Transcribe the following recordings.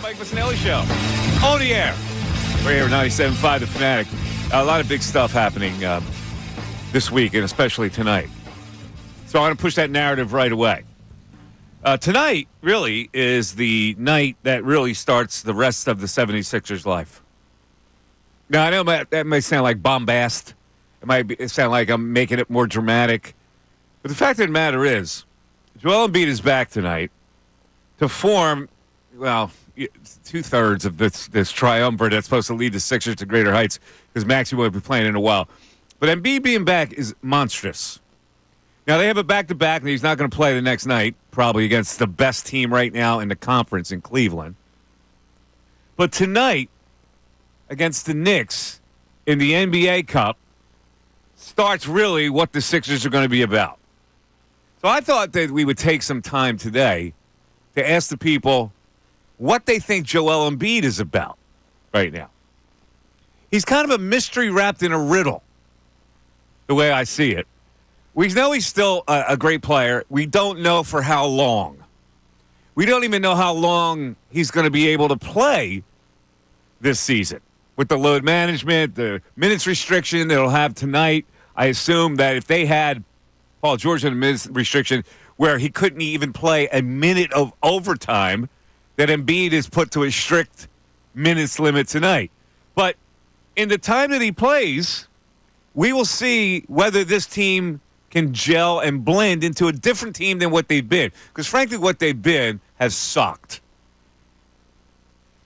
Mike Missanelli Show. On the air. We're here at 97.5 The Fanatic. A lot of big stuff happening this week, and especially tonight. So I'm going to push that narrative right away. Tonight, really, is the night that really starts the rest of the 76ers' life. Now, I know that may sound like bombast. It sound like I'm making it more dramatic. But the fact of the matter is, Joel Embiid is back tonight to form, well, two-thirds of this triumvirate that's supposed to lead the Sixers to greater heights, because Maxey won't be playing in a while. But Embiid being back is monstrous. Now, they have a back-to-back, and he's not going to play the next night, probably against the best team right now in the conference in Cleveland. But tonight, against the Knicks in the NBA Cup, starts really what the Sixers are going to be about. So I thought that we would take some time today to ask the people what they think Joel Embiid is about right now. He's kind of a mystery wrapped in a riddle, the way I see it. We know he's still a great player. We don't know for how long. We don't even know how long he's going to be able to play this season. With the load management, the minutes restriction they'll have tonight, I assume that if they had Paul George in a minutes restriction where he couldn't even play a minute of overtime, that Embiid is put to a strict minutes limit tonight. But in the time that he plays, we will see whether this team can gel and blend into a different team than what they've been. Because frankly, what they've been has sucked.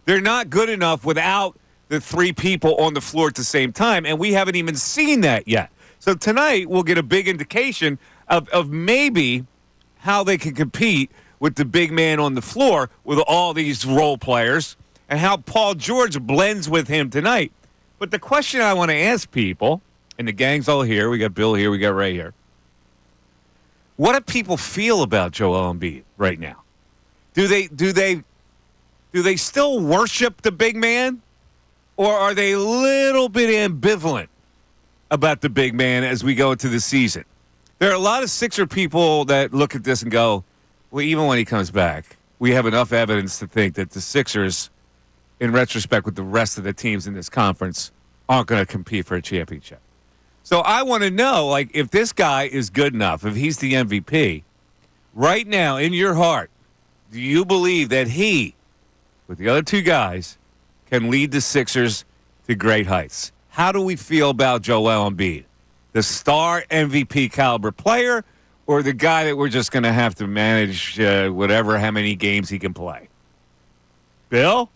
They're not good enough without the three people on the floor at the same time, and we haven't even seen that yet. So tonight we'll get a big indication of maybe how they can compete with the big man on the floor with all these role players and how Paul George blends with him tonight. But the question I want to ask people, and the gang's all here, we got Bill here, we got Ray here. What do people feel about Joel Embiid right now? Do they still worship the big man? Or are they a little bit ambivalent about the big man as we go into the season? There are a lot of Sixer people that look at this and go, well, even when he comes back, we have enough evidence to think that the Sixers, in retrospect with the rest of the teams in this conference, aren't going to compete for a championship. So I want to know, like, if this guy is good enough, if he's the MVP, right now, in your heart, do you believe that he, with the other two guys, can lead the Sixers to great heights? How do we feel about Joel Embiid? The star MVP caliber player or the guy that we're just going to have to manage how many games he can play? Bill?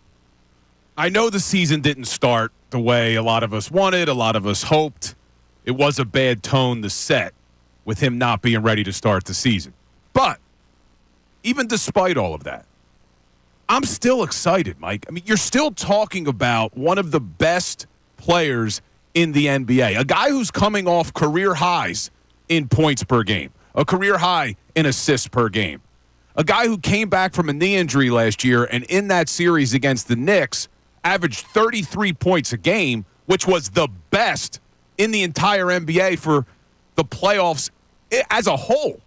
I know the season didn't start the way a lot of us wanted, a lot of us hoped. It was a bad tone to set with him not being ready to start the season. But even despite all of that, I'm still excited, Mike. I mean, you're still talking about one of the best players in the NBA, a guy who's coming off career highs in points per game, a career high in assists per game, a guy who came back from a knee injury last year and in that series against the Knicks averaged 33 points a game, which was the best in the entire NBA for the playoffs as a whole.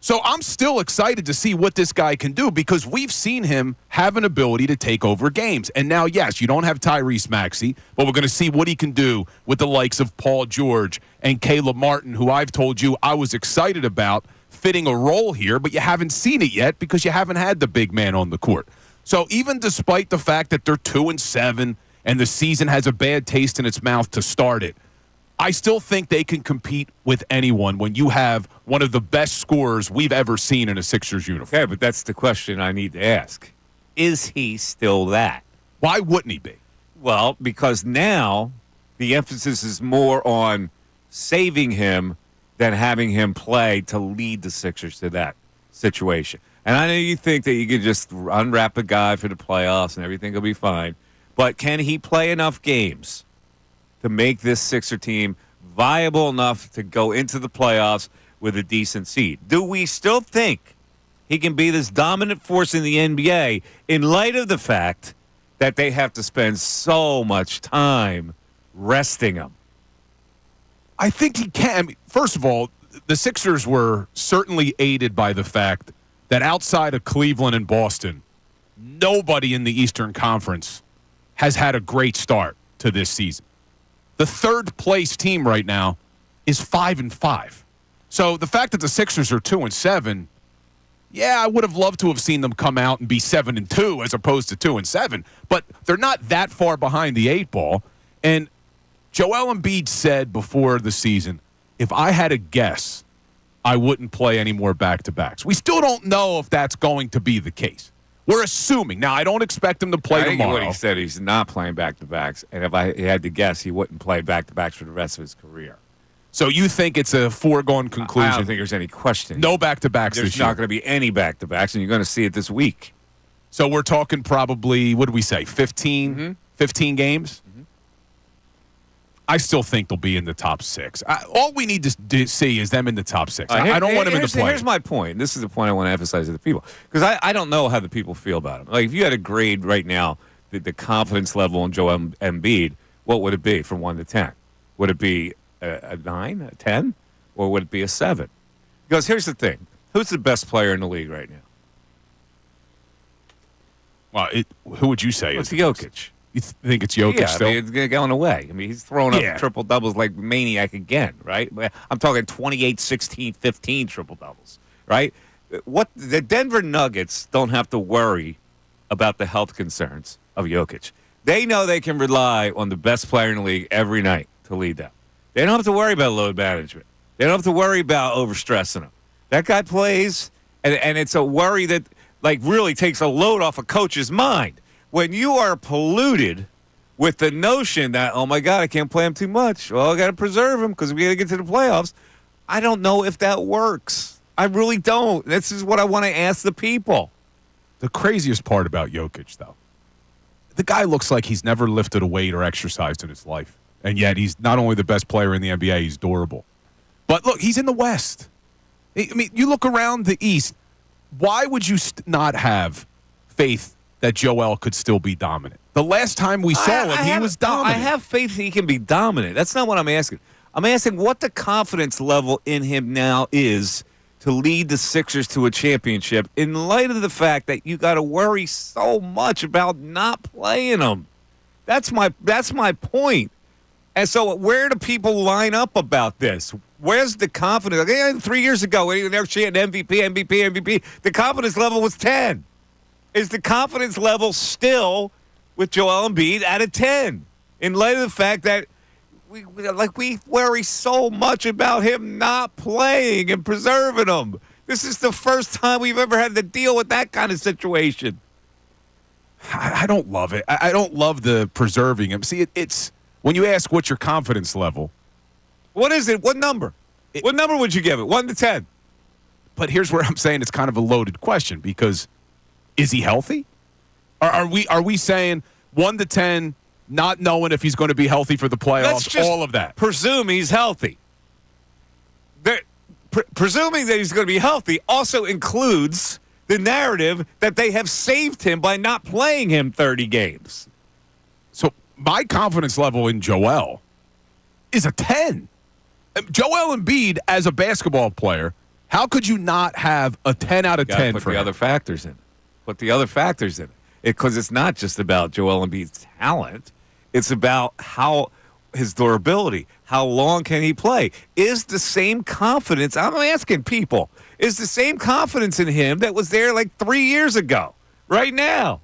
So I'm still excited to see what this guy can do because we've seen him have an ability to take over games. And now, yes, you don't have Tyrese Maxey, but we're going to see what he can do with the likes of Paul George and Caleb Martin, who I've told you I was excited about fitting a role here, but you haven't seen it yet because you haven't had the big man on the court. So even despite the fact that they're 2-7 and the season has a bad taste in its mouth to start it, I still think they can compete with anyone when you have one of the best scorers we've ever seen in a Sixers uniform. Okay, but that's the question I need to ask. Is he still that? Why wouldn't he be? Well, because now the emphasis is more on saving him than having him play to lead the Sixers to that situation. And I know you think that you could just unwrap a guy for the playoffs and everything will be fine, but can he play enough games to make this Sixer team viable enough to go into the playoffs with a decent seed? Do we still think he can be this dominant force in the NBA in light of the fact that they have to spend so much time resting him? I think he can. I mean, first of all, the Sixers were certainly aided by the fact that outside of Cleveland and Boston, nobody in the Eastern Conference has had a great start to this season. The third place team right now is 5-5. So the fact that the Sixers are 2-7, yeah, I would have loved to have seen them come out and be 7-2 as opposed to 2-7. But they're not that far behind the 8-ball. And Joel Embiid said before the season, if I had a guess, I wouldn't play any more back-to-backs. We still don't know if that's going to be the case. We're assuming. Now, I don't expect him to play tomorrow. What he said, he's not playing back-to-backs. And if I had to guess, he wouldn't play back-to-backs for the rest of his career. So you think it's a foregone conclusion? I don't think there's any question. No back-to-backs this year. There's not going to be any back-to-backs, and you're going to see it this week. So we're talking probably, what did we say, 15 games? Mm-hmm. I still think they'll be in the top 6. All we need to see is them in the top 6. I don't want them in the play. Here's my point. This is the point I want to emphasize to the people. Because I don't know how the people feel about him. Like, if you had a grade right now, the confidence level in Joel Embiid, what would it be from 1 to 10? Would it be a 9, a 10, or would it be a 7? Because here's the thing. Who's the best player in the league right now? Well, who would you say? It's Jokic. You think it's Jokic still? I mean, it's going away. I mean, he's throwing up triple-doubles like maniac again, right? I'm talking 28, 16, 15 triple-doubles, right? The Denver Nuggets don't have to worry about the health concerns of Jokic. They know they can rely on the best player in the league every night to lead them. They don't have to worry about load management. They don't have to worry about overstressing him. That guy plays, and it's a worry that, like, really takes a load off a coach's mind. When you are polluted with the notion that, oh, my God, I can't play him too much. Well, I got to preserve him because we got to get to the playoffs. I don't know if that works. I really don't. This is what I want to ask the people. The craziest part about Jokic, though, the guy looks like he's never lifted a weight or exercised in his life. And yet he's not only the best player in the NBA, he's durable. But look, he's in the West. I mean, you look around the East. Why would you not have faith that Joel could still be dominant? The last time we saw him, he was dominant. I have faith he can be dominant. That's not what I'm asking. I'm asking what the confidence level in him now is to lead the Sixers to a championship in light of the fact that you got to worry so much about not playing him. That's my point. And so where do people line up about this? Where's the confidence? Like, 3 years ago, when they were chanting MVP, the confidence level was 10. Is the confidence level still with Joel Embiid at a 10? In light of the fact that we worry so much about him not playing and preserving him. This is the first time we've ever had to deal with that kind of situation. I don't love it. I don't love the preserving him. See, it's when you ask what's your confidence level. What is it? What number? What number would you give it? 1 to 10? But here's where I'm saying it's kind of a loaded question because is he healthy? Are we saying 1 to 10, not knowing if he's going to be healthy for the playoffs, Let's just all of that? Presume he's healthy. Presuming that he's going to be healthy also includes the narrative that they have saved him by not playing him 30 games. So my confidence level in Joel is a 10. Joel Embiid, as a basketball player, how could you not have a 10 out of 10 put for the him? other factors in it. Put the other factors in it. Because it's not just about Joel Embiid's talent. It's about how his durability. How long can he play? Is the same confidence, I'm asking people, is the same confidence in him that was there like 3 years ago, right now?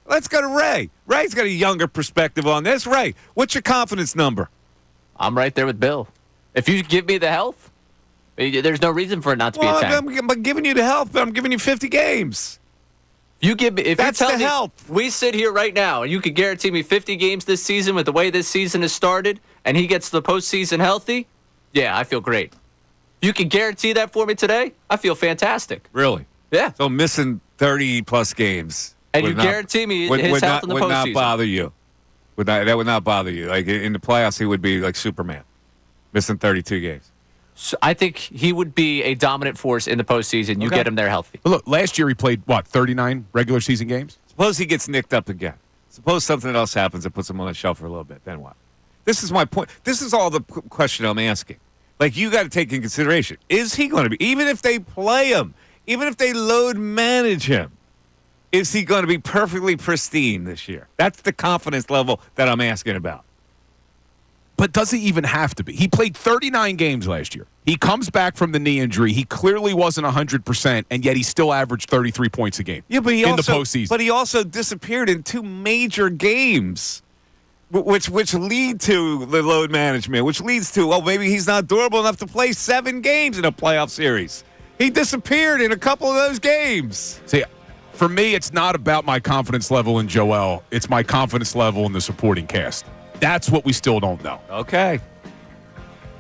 Let's go to Ray. Ray's got a younger perspective on this. Ray, what's your confidence number? I'm right there with Bill. If you give me the health, there's no reason for it not to be a 10. I'm giving you the health, but I'm giving you 50 games. You give me, if That's you tell the me, health. we sit here right now, and you could guarantee me 50 games this season with the way this season has started, and he gets the postseason healthy, yeah, I feel great. You can guarantee that for me today, I feel fantastic. Really? Yeah. So missing 30-plus games. And you guarantee me his health in the postseason. Would not bother you. That would not bother you. Like, in the playoffs, he would be like Superman, missing 32 games. So I think he would be a dominant force in the postseason. You get him there healthy. Look, last year he played, 39 regular season games? Suppose he gets nicked up again. Suppose something else happens that puts him on the shelf for a little bit. Then what? This is my point. This is all the question I'm asking. Like, you got to take in consideration. Is he going to be, even if they play him, even if they load manage him, is he going to be perfectly pristine this year? That's the confidence level that I'm asking about. But does he even have to be? He played 39 games last year. He comes back from the knee injury. He clearly wasn't 100%, and yet he still averaged 33 points a game. Yeah, but in the postseason. But he also disappeared in 2 major games, which lead to the load management, which leads to, maybe he's not durable enough to play 7 games in a playoff series. He disappeared in a couple of those games. See, for me, it's not about my confidence level in Joel. It's my confidence level in the supporting cast. That's what we still don't know. Okay.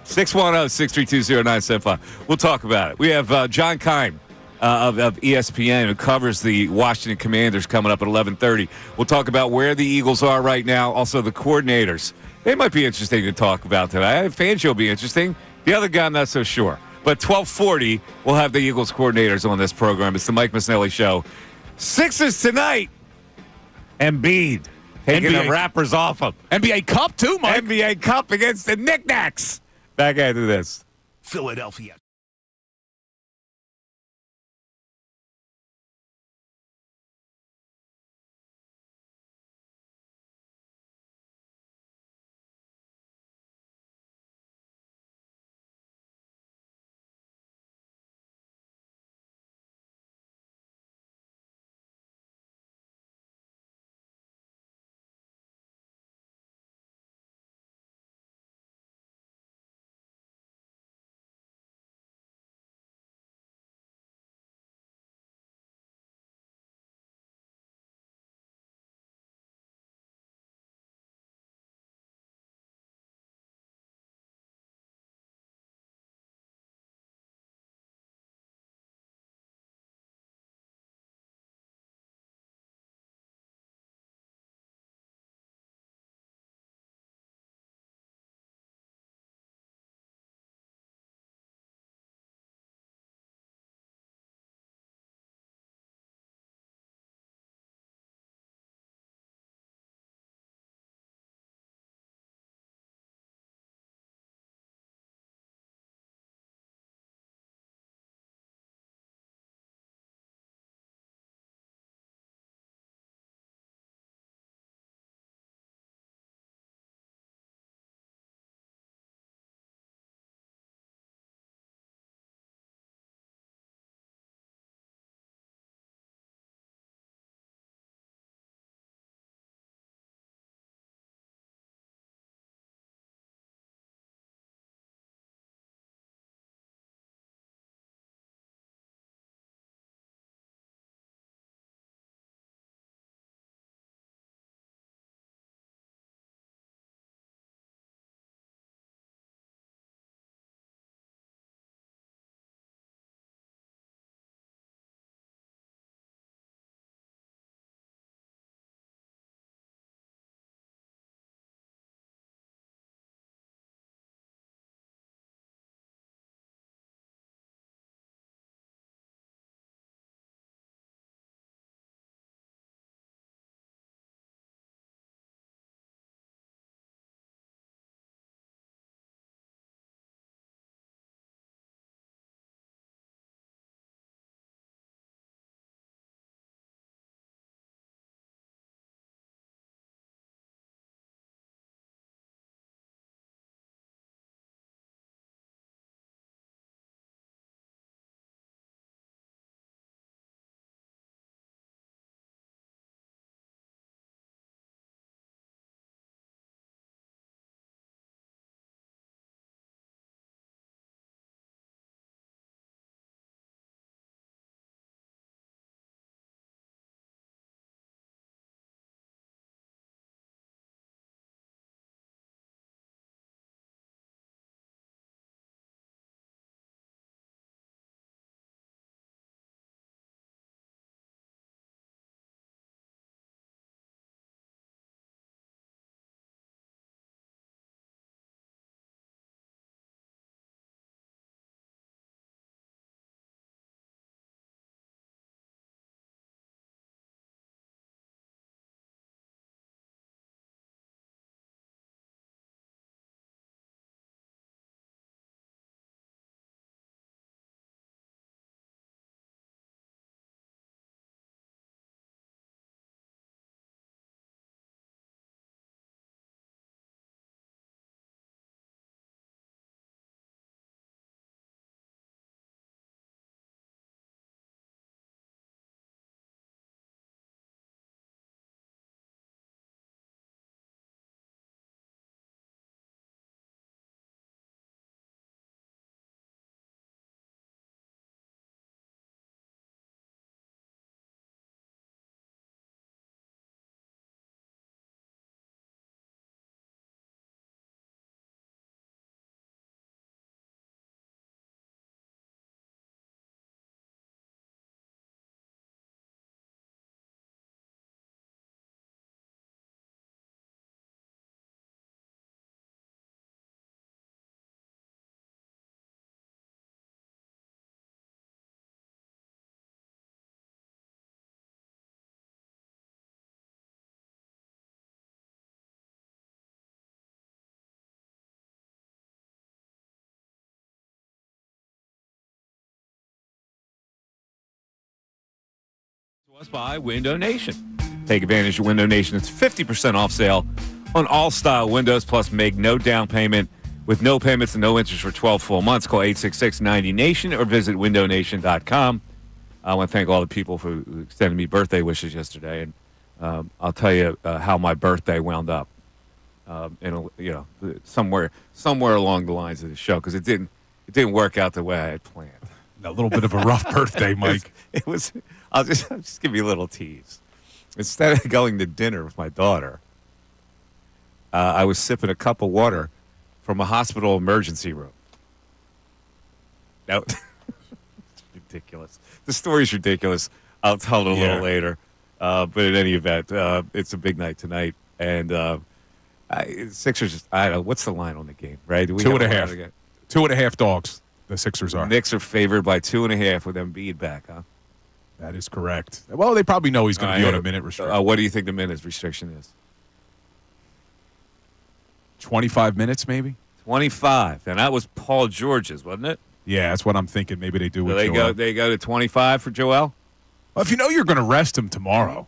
610-632-0975. We'll talk about it. We have John Keim of ESPN who covers the Washington Commanders coming up at 11:30. We'll talk about where the Eagles are right now, also the coordinators. They might be interesting to talk about today. Fangio will be interesting. The other guy, I'm not so sure. But 12:40, we'll have the Eagles coordinators on this program. It's the Mike Missanelli Show. Sixers tonight. Embiid taking the wrappers off him. NBA Cup, too, Mike. NBA Cup against the Knickknacks. Back after this. Philadelphia. us by Window Nation. Take advantage of Window Nation's 50% off sale on all style windows, plus make no down payment with no payments and no interest for 12 full months. Call 866-90-NATION or visit windownation.com. I want to thank all the people who extended me birthday wishes yesterday, and I'll tell you how my birthday wound up. Somewhere along the lines of the show, because it didn't work out the way I had planned. A little bit of a rough birthday, Mike. It was. I'll just give you a little tease. Instead of going to dinner with my daughter, I was sipping a cup of water from a hospital emergency room. Now, it's ridiculous. The story's ridiculous. I'll tell it a little later. But in any event, it's a big night tonight, and Sixers. I don't know what's the line on the game, right? 2.5. 2.5 dogs. The Sixers are. Knicks are favored by 2.5 with Embiid back, huh? That is correct. Well, they probably know he's going to be on a minute restriction. What do you think the minute restriction is? 25 minutes, maybe? 25. And that was Paul George's, wasn't it? Yeah, that's what I'm thinking. Maybe they do with Joel. They go to 25 for Joel? Well, if you know you're going to rest him tomorrow,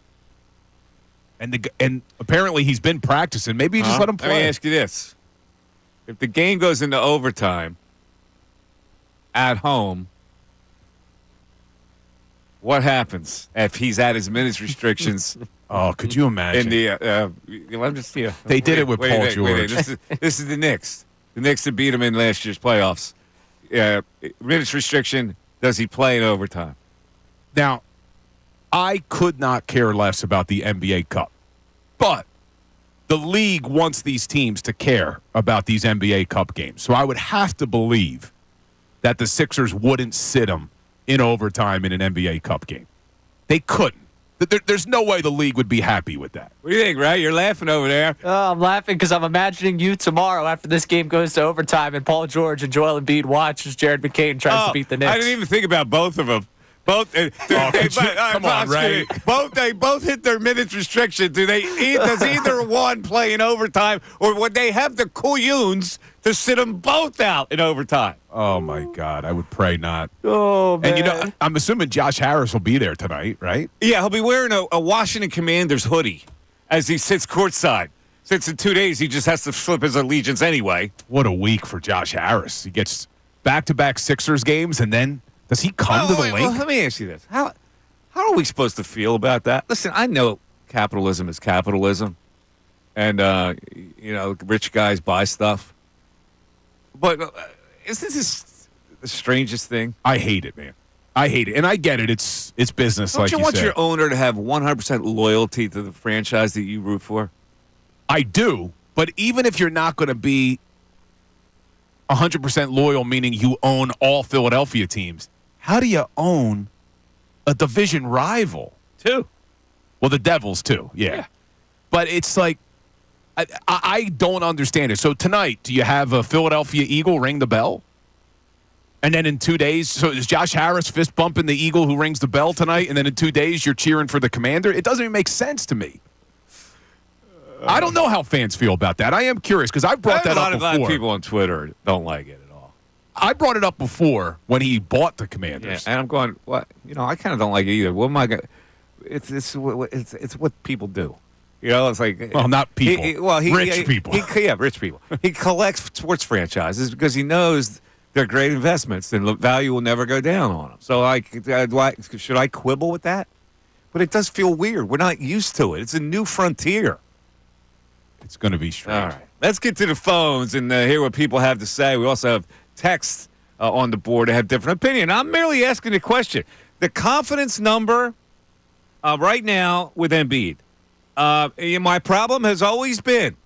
and apparently he's been practicing, maybe you just let him play. Let me ask you this. If the game goes into overtime at home, what happens if he's at his minutes restrictions? Oh, could you imagine? I'm just They did it with Paul George. This is the Knicks. The Knicks that beat him in last year's playoffs. Minutes restriction. Does he play in overtime? Now, I could not care less about the NBA Cup, but the league wants these teams to care about these NBA Cup games. So I would have to believe that the Sixers wouldn't sit them in overtime in an NBA Cup game. They couldn't. There's no way the league would be happy with that. What do you think, Ray? You're laughing over there. Oh, I'm laughing because I'm imagining you tomorrow after this game goes to overtime and Paul George and Joel Embiid watch as Jared McCain tries to beat the Knicks. I didn't even think about both of them. Come on, Ray. They both hit their minutes restriction. Does either one play in overtime, or would they have the coyoons to sit them both out in overtime? Oh my God, I would pray not. Oh man! And I'm assuming Josh Harris will be there tonight, right? Yeah, he'll be wearing a Washington Commanders hoodie as he sits courtside. Since in 2 days he just has to flip his allegiance anyway. What a week for Josh Harris. He gets back-to-back Sixers games, and then does he come to the link? Well, let me ask you this. How are we supposed to feel about that? Listen, I know capitalism is capitalism, and, rich guys buy stuff. But isn't this the strangest thing? I hate it, man. I hate it. And I get it. It's business, Don't like you you want said. your owner to have 100% loyalty to the franchise that you root for? I do. But even if you're not going to be 100% loyal, meaning you own all Philadelphia teams, how do you own a division rival? Two. Well, the Devils, too. Yeah. But it's like, I don't understand it. So tonight, do you have a Philadelphia Eagle ring the bell? And then in 2 days, so is Josh Harris fist bumping the Eagle who rings the bell tonight, and then in 2 days you're cheering for the Commander? It doesn't even make sense to me. I don't know how fans feel about that. I am curious because I've brought that up before. A lot of people on Twitter don't like it at all. I brought it up before when he bought the Commanders. Yeah, and I'm going, what? I kind of don't like it either. What am I going? It's what people do. It's like, well, not people. Rich people. Rich people. He collects sports franchises because he knows they're great investments and the value will never go down on them. So, should I quibble with that? But it does feel weird. We're not used to it. It's a new frontier. It's going to be strange. All right. Let's get to the phones and hear what people have to say. We also have texts on the board that have different opinion. I'm merely asking a question. The confidence number right now with Embiid. My problem has always been,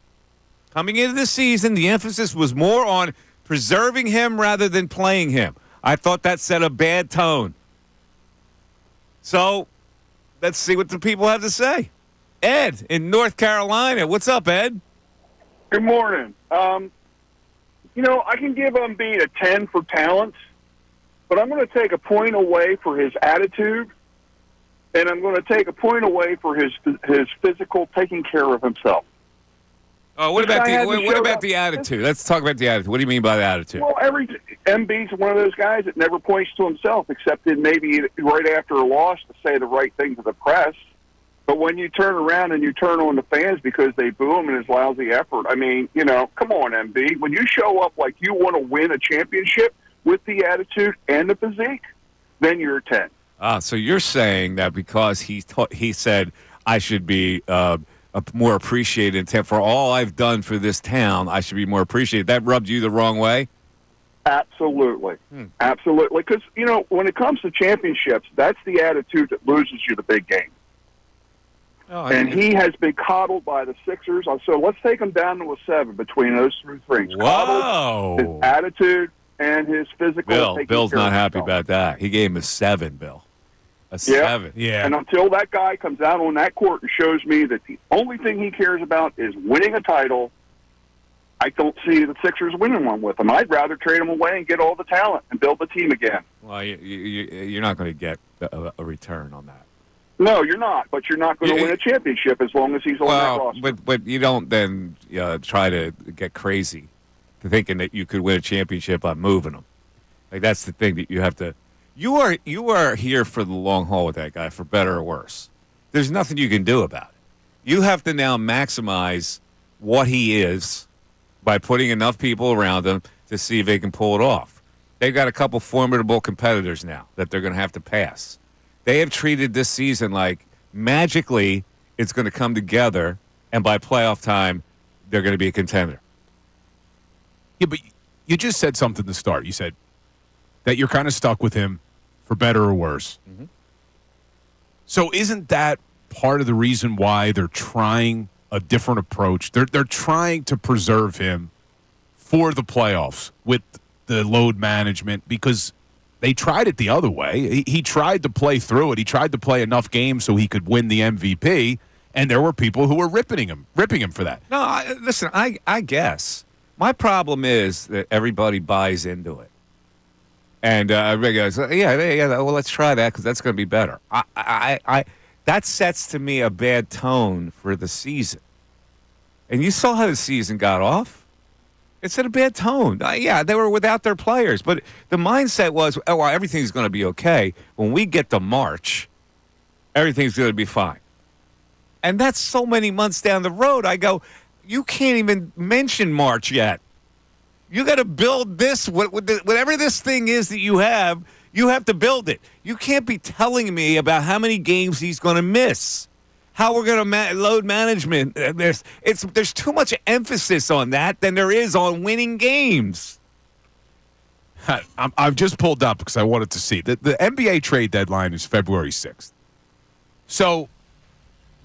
coming into the season, the emphasis was more on preserving him rather than playing him. I thought that set a bad tone. So, let's see what the people have to say. Ed in North Carolina. What's up, Ed? Good morning. I can give Embiid a 10 for talent, but I'm going to take a point away for his attitude, and I'm going to take a point away for his physical taking care of himself. Oh, what This about guy hasn't what showed about up. the attitude? Let's talk about the attitude. What do you mean by the attitude? Well, Embiid's one of those guys that never points to himself, except in maybe right after a loss to say the right thing to the press. But when you turn around and you turn on the fans because they boo him in his lousy effort, I mean, come on, Embiid. When you show up like you want to win a championship with the attitude and the physique, then you're a 10. So you're saying that because he said I should be more appreciated for all I've done for this town, I should be more appreciated. That rubbed you the wrong way? Absolutely. Absolutely. Because, when it comes to championships, that's the attitude that loses you the big game. And he has been coddled by the Sixers. So let's take him down to a 7 between those three things. Whoa. Coddled, his attitude, and his physical. Bill's not happy about that. He gave him a 7, Bill. A 7. Yeah. And until that guy comes out on that court and shows me that the only thing he cares about is winning a title, I don't see the Sixers winning one with him. I'd rather trade him away and get all the talent and build the team again. Well, you're not going to get a return on that. No, you're not. But you're not going to win a championship as long as he's on that roster. But you don't then try to get crazy to thinking that you could win a championship by moving him. Like that's the thing that you have to. You are here for the long haul with that guy, for better or worse. There's nothing you can do about it. You have to now maximize what he is by putting enough people around him to see if they can pull it off. They've got a couple formidable competitors now that they're going to have to pass. They have treated this season like magically it's going to come together, and by playoff time, they're going to be a contender. Yeah, but you just said something to start. You said that you're kind of stuck with him for better or worse. Mm-hmm. So isn't that part of the reason why they're trying a different approach? They're trying to preserve him for the playoffs with the load management because they tried it the other way. He tried to play through it. He tried to play enough games so he could win the MVP, and there were people who were ripping him for that. No, listen, I guess. My problem is that everybody buys into it. And everybody goes, yeah, well, let's try that because that's going to be better. That sets to me a bad tone for the season. And you saw how the season got off. It set a bad tone. Yeah, they were without their players. But the mindset was, oh, well, everything's going to be okay. When we get to March, everything's going to be fine. And that's so many months down the road. I go, you can't even mention March yet. You got to build this. Whatever this thing is that you have to build it. You can't be telling me about how many games he's going to miss. How we're going to load management. There's too much emphasis on that than there is on winning games. I've just pulled up because I wanted to see. The NBA trade deadline is February 6th. So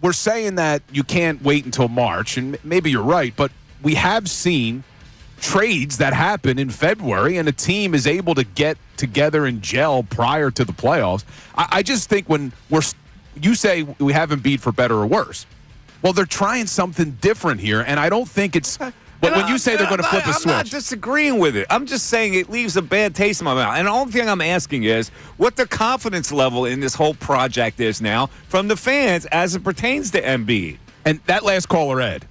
we're saying that you can't wait until March, and maybe you're right, but we have seen trades that happen in February, and a team is able to get together and gel prior to the playoffs. I just think when you say we have Embiid for better or worse. Well, they're trying something different here, and I don't think it's. But when you say they're going to flip a switch, I'm not disagreeing with it. I'm just saying it leaves a bad taste in my mouth. And the only thing I'm asking is what the confidence level in this whole project is now from the fans as it pertains to Embiid. And that last caller, Ed,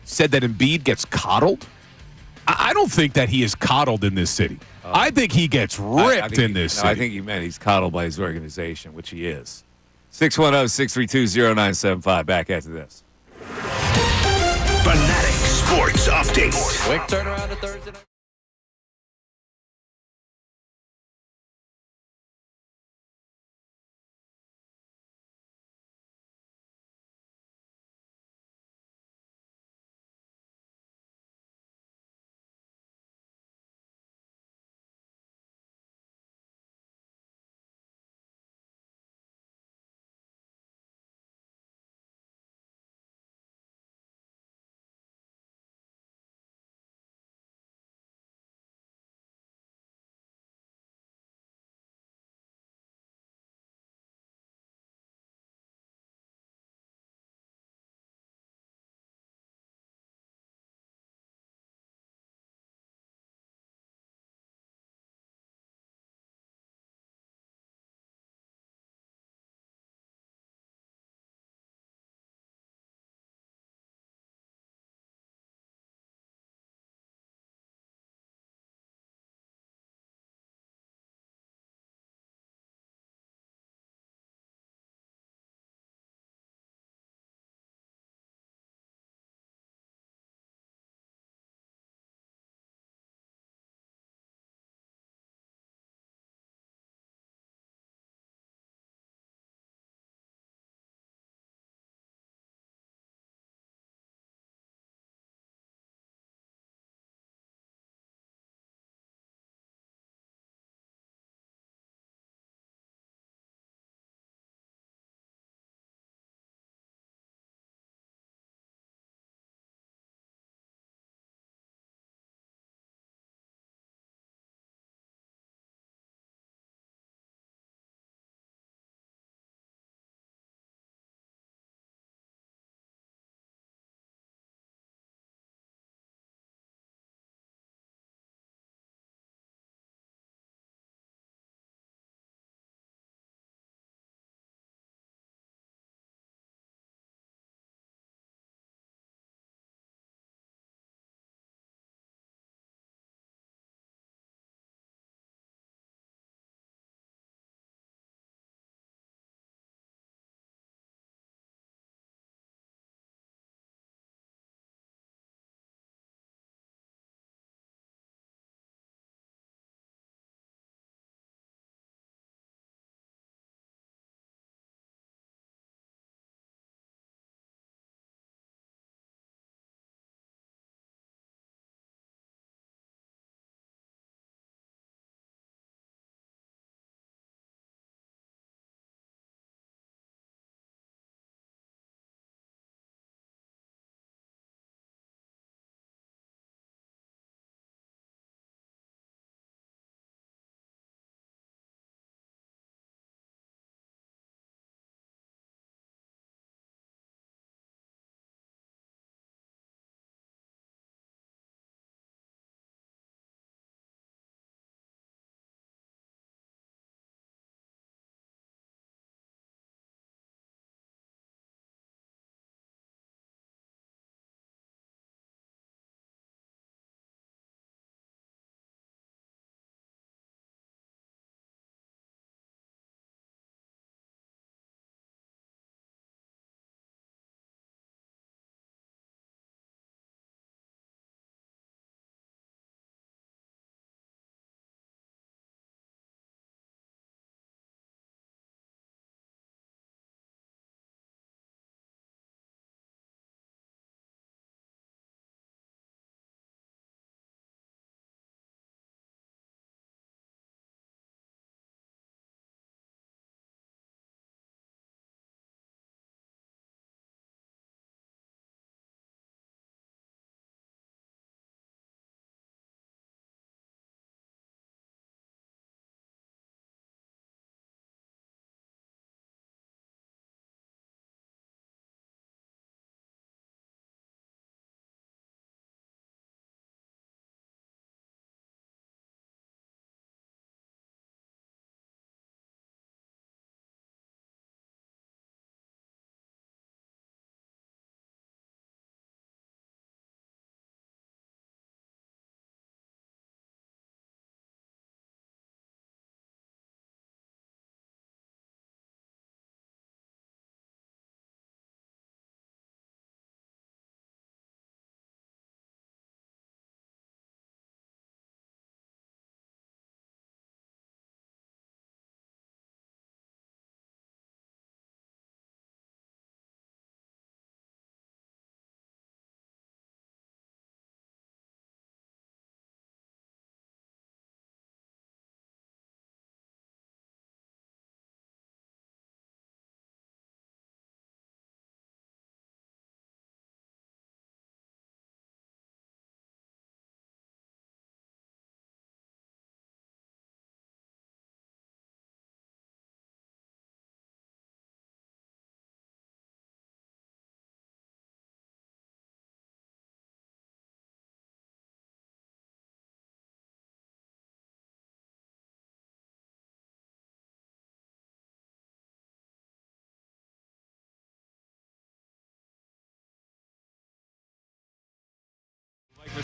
said that Embiid gets coddled. I don't think that he is coddled in this city. I think he gets ripped in this city. I think he meant he's coddled by his organization, which he is. 610-632-0975. Back after this. Fanatic Sports Update. Quick turnaround to Thursday night.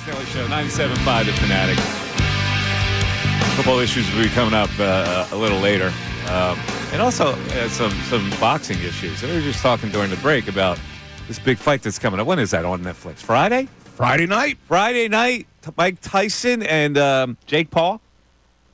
Missanelli Show, 97.5 The Fanatic. A couple issues will be coming up a little later. And also some boxing issues. We were just talking during the break about this big fight that's coming up. When is that on Netflix? Friday? Friday night? Friday night, Mike Tyson and Jake Paul?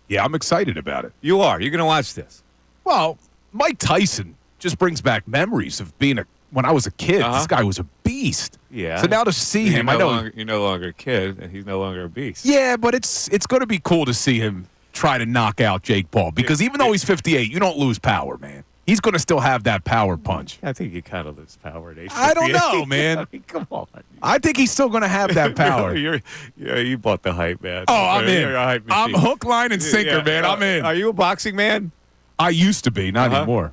Yeah, I'm excited about it. You are. You're going to watch this. Well, Mike Tyson just brings back memories of being when I was a kid. This guy was a beast. Yeah. So now to see him, I know you're no longer a kid, and he's no longer a beast. Yeah, but it's going to be cool to see him try to knock out Jake Paul because even though he's 58, you don't lose power, man. He's going to still have that power punch. I think he kind of lose power at age 58. I don't know, man. I mean, come on. I think he's still going to have that power. You bought the hype, man. Oh, I'm in. You're a hype I'm machine. hook, line, and sinker, man. I'm in. Are you a boxing man? I used to be, not anymore.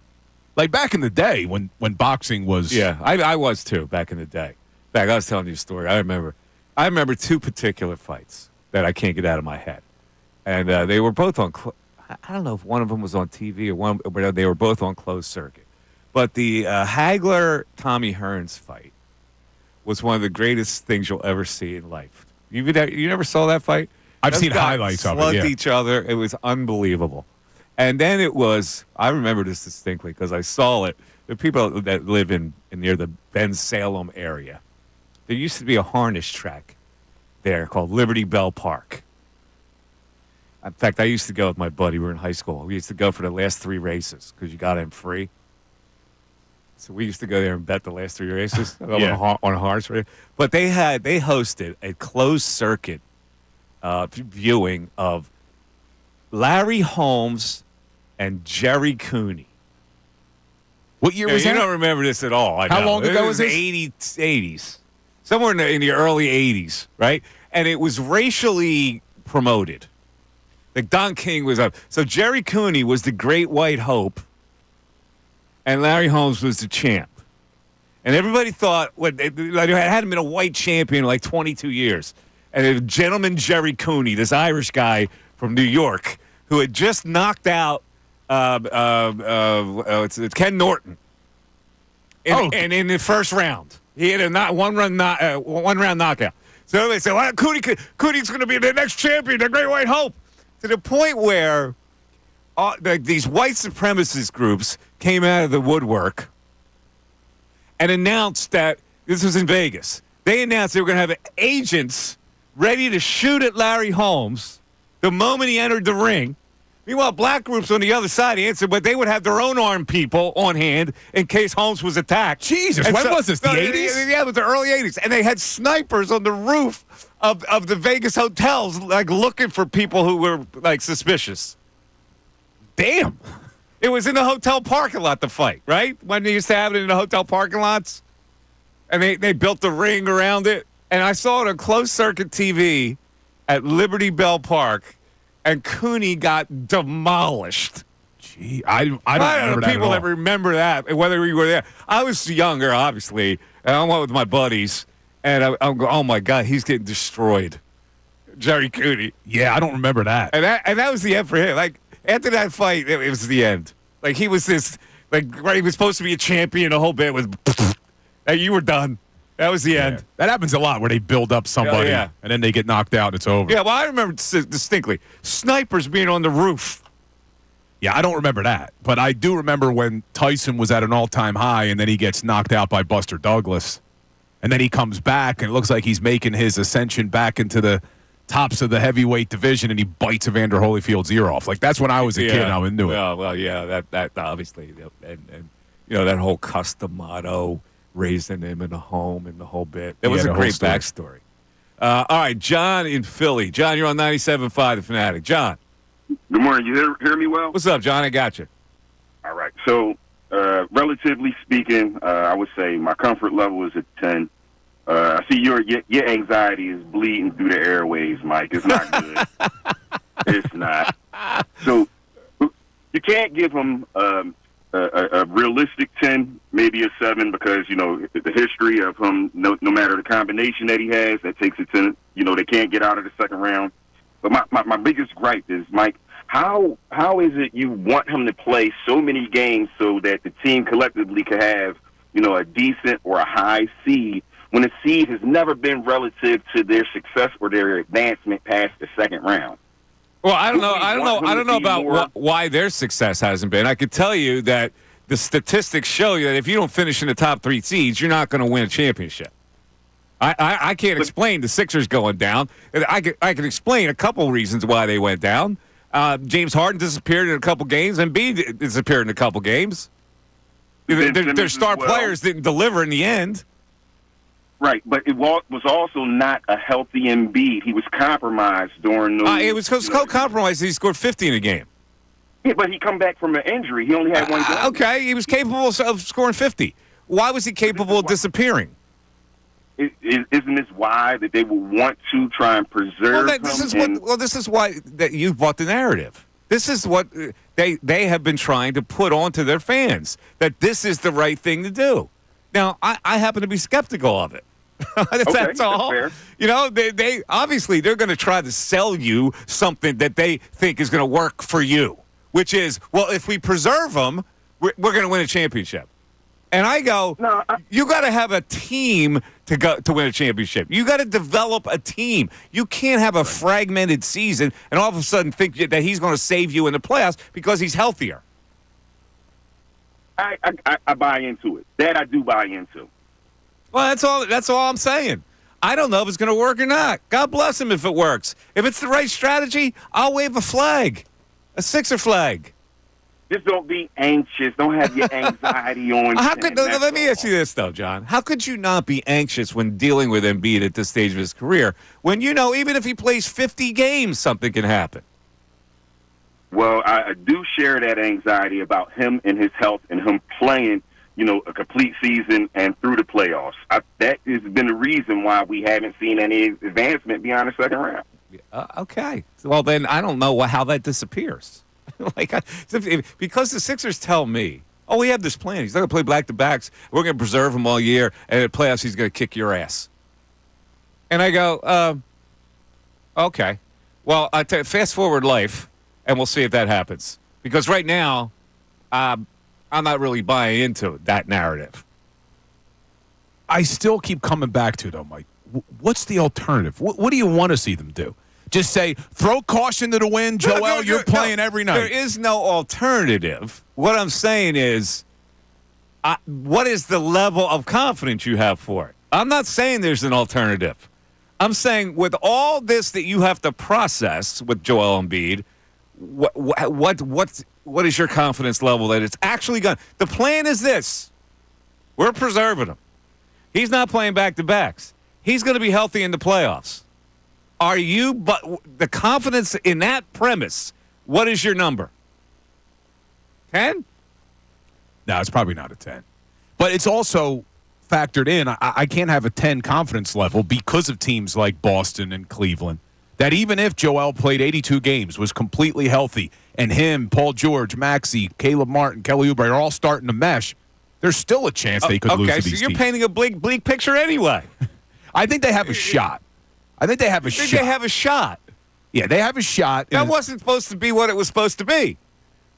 Like back in the day when boxing was. Yeah, I was too back in the day. In fact, I was telling you a story. I remember two particular fights that I can't get out of my head, and they were both on. I don't know if one of them was on TV or one, but they were both on closed circuit. But the Hagler Tommy Hearns fight was one of the greatest things you'll ever see in life. You never saw that fight? I've Those seen guys highlights of it. slugged Yeah. each other. It was unbelievable. And then it was. I remember this distinctly because I saw it. The people that live in near the Ben Salem area. There used to be a harness track there called Liberty Bell Park. In fact, I used to go with my buddy. We were in high school. We used to go for the last 3 races because you got in free. So we used to go there and bet the last 3 races on a horse race. But they hosted a closed circuit viewing of Larry Holmes and Jerry Cooney. What year was You that? don't remember this at all. How long ago was this? 80s. Somewhere in the early 80s, right? And it was racially promoted. Like Don King was up. So Jerry Cooney was the great white hope, and Larry Holmes was the champ. And everybody thought there hadn't been a white champion in like 22 years. And a gentleman Jerry Cooney, this Irish guy from New York, who had just knocked out it's Ken Norton. And in the first round, he had a one-round knockout. So they said, well, Cooney's going to be the next champion, the Great White Hope. To the point where these white supremacist groups came out of the woodwork and announced that this was in Vegas. They announced they were going to have agents ready to shoot at Larry Holmes the moment he entered the ring. Meanwhile, black groups on the other side answered, but they would have their own armed people on hand in case Holmes was attacked. Jesus, when was this? The 80s? Yeah, it was the early 80s. And they had snipers on the roof of the Vegas hotels, like looking for people who were like suspicious. Damn. It was in the hotel parking lot, the fight, right? When they used to have it in the hotel parking lots. And they built the ring around it. And I saw it on closed circuit TV at Liberty Bell Park. And Cooney got demolished. Gee, I don't know remember that people at that all. remember that, whether we were there. I was younger, obviously, and I went with my buddies, and I'm going, oh, my God, he's getting destroyed. Jerry Cooney. Yeah, I don't remember that. And that was the end for him. Like, after that fight, it was the end. Like, he was this, like, right, he was supposed to be a champion, the whole bit was, hey, you were done. That was the end. That happens a lot where they build up somebody and then they get knocked out and it's over. Yeah, well, I remember distinctly snipers being on the roof. Yeah, I don't remember that. But I do remember when Tyson was at an all-time high and then he gets knocked out by Buster Douglas. And then he comes back and it looks like he's making his ascension back into the tops of the heavyweight division and he bites Evander Holyfield's ear off. Like, that's when I was a kid and I was into it. Well, yeah, that obviously. And that whole custom motto, raising him in a home and the whole bit. It was a great backstory. All right, John in Philly. John, you're on 97.5 The Fanatic. John. Good morning. You hear me well? What's up, John? I got you. All right. So, relatively speaking, I would say my comfort level is a 10. I see your anxiety is bleeding through the airways, Mike. It's not good. It's not. So, you can't give him a realistic 10, maybe a 7, because, the history of him, no matter the combination that he has, that takes it to, they can't get out of the second round. But my biggest gripe is, Mike, how is it you want him to play so many games so that the team collectively could have, a decent or a high seed when a seed has never been relative to their success or their advancement past the second round. Well, I don't know. Wouldn't we I don't want know. I him don't to know be about more- why their success hasn't been. I could tell you that the statistics show you that if you don't finish in the top 3 seeds, you're not going to win a championship. I can't explain the Sixers going down. I can explain a couple reasons why they went down. James Harden disappeared in a couple games, and Embiid disappeared in a couple games. Their star players didn't deliver in the end. Right, but it was also not a healthy Embiid. He was compromised during those. It was compromised. He scored 50 in a game. Yeah, but he come back from an injury. He only had one game. Okay, he was capable of scoring 50. Why was he capable of disappearing? Isn't this why that they would want to try and preserve him? This is why that you've bought the narrative. This is what they have been trying to put onto their fans, that this is the right thing to do. Now, I happen to be skeptical of it. That's all. Fair. You know, they obviously they're going to try to sell you something that they think is going to work for you, which is, well, if we preserve them, we're going to win a championship. And I go, No, you got to have a team to win a championship. You got to develop a team. You can't have a fragmented season and all of a sudden think that he's going to save you in the playoffs because he's healthier. I buy into it. That I do buy into. Well, that's all I'm saying. I don't know if it's going to work or not. God bless him if it works. If it's the right strategy, I'll wave a flag, a Sixer flag. Just don't be anxious. Don't have your anxiety on. Let me ask you this, though, John. How could you not be anxious when dealing with Embiid at this stage of his career when you know even if he plays 50 games, something can happen? Well, I do share that anxiety about him and his health and him playing, a complete season and through the playoffs. That has been the reason why we haven't seen any advancement beyond the second round. Okay. Well, then I don't know how that disappears. Because the Sixers tell me, oh, we have this plan. He's not going to play back-to-backs. We're going to preserve him all year, and at playoffs he's going to kick your ass. And I go, okay. Well, fast forward life, and we'll see if that happens. Because right now, I'm not really buying into that narrative. I still keep coming back to it, though, Mike. What's the alternative? What do you want to see them do? Just say, throw caution to the wind, Joel, you're playing every night. There is no alternative. What I'm saying is, what is the level of confidence you have for it? I'm not saying there's an alternative. I'm saying with all this that you have to process with Joel Embiid, what is your confidence level that it's actually going? The plan is this. We're preserving him. He's not playing back-to-backs. He's going to be healthy in the playoffs. Are you, but the confidence in that premise, what is your number? 10? No, it's probably not a 10. But it's also factored in. I can't have a 10 confidence level because of teams like Boston and Cleveland, that even if Joel played 82 games, was completely healthy, and him, Paul George, Maxey, Caleb Martin, Kelly Oubre are all starting to mesh, there's still a chance they could lose to these teams. Okay, so you're painting a bleak picture anyway. I think they have a shot. I think they have a shot. They have a shot. Yeah, they have a shot. That wasn't supposed to be what it was supposed to be.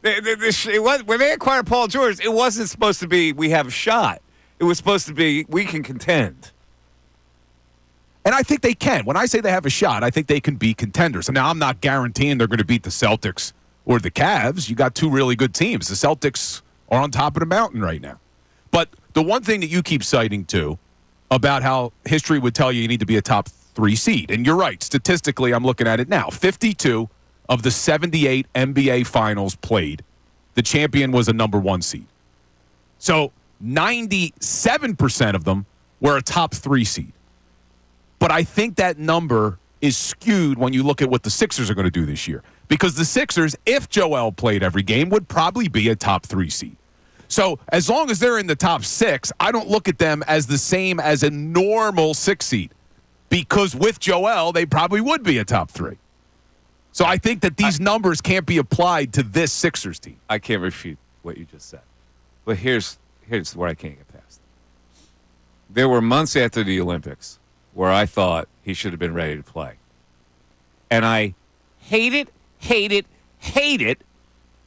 When they acquired Paul George, it wasn't supposed to be we have a shot. It was supposed to be we can contend. And I think they can. When I say they have a shot, I think they can be contenders. And now I'm not guaranteeing they're going to beat the Celtics or the Cavs. You got two really good teams. The Celtics are on top of the mountain right now. But the one thing that you keep citing, too, about how history would tell you need to be a top 3 seed. And you're right. Statistically, I'm looking at it now. 52 of the 78 NBA finals played, the champion was a number 1 seed. So 97% of them were a top 3 seed. But I think that number is skewed when you look at what the Sixers are going to do this year. Because the Sixers, if Joel played every game, would probably be a top 3 seed. So as long as they're in the top 6, I don't look at them as the same as a normal 6 seed. Because with Joel, they probably would be a top 3. So I think that these numbers can't be applied to this Sixers team. I can't refute what you just said. But here's where I can't get past. There were months after the Olympics where I thought he should have been ready to play. And I hate it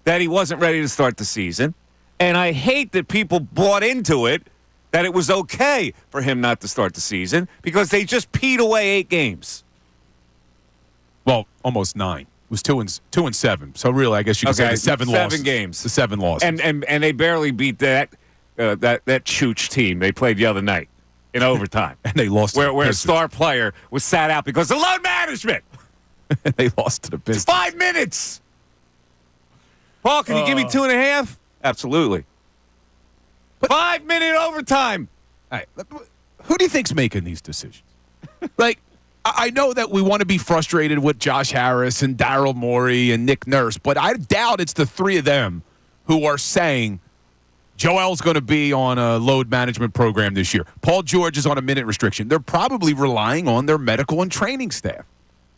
that he wasn't ready to start the season. And I hate that people bought into it that it was okay for him not to start the season because they just peed away 8 games. Well, almost 9. It was 2 and 7. So really, I guess you could say the 7 losses. 7 games. The 7 losses. And they barely beat that Chooch team they played the other night in overtime. And they lost. Where a star player was sat out because of load management. They lost to the Pistons. 5 minutes. Paul, can you give me 2.5? Absolutely. 5-minute overtime. All right. Who do you think's making these decisions? Like, I know that we want to be frustrated with Josh Harris and Daryl Morey and Nick Nurse, but I doubt it's the 3 of them who are saying Joel's going to be on a load management program this year. Paul George is on a minute restriction. They're probably relying on their medical and training staff.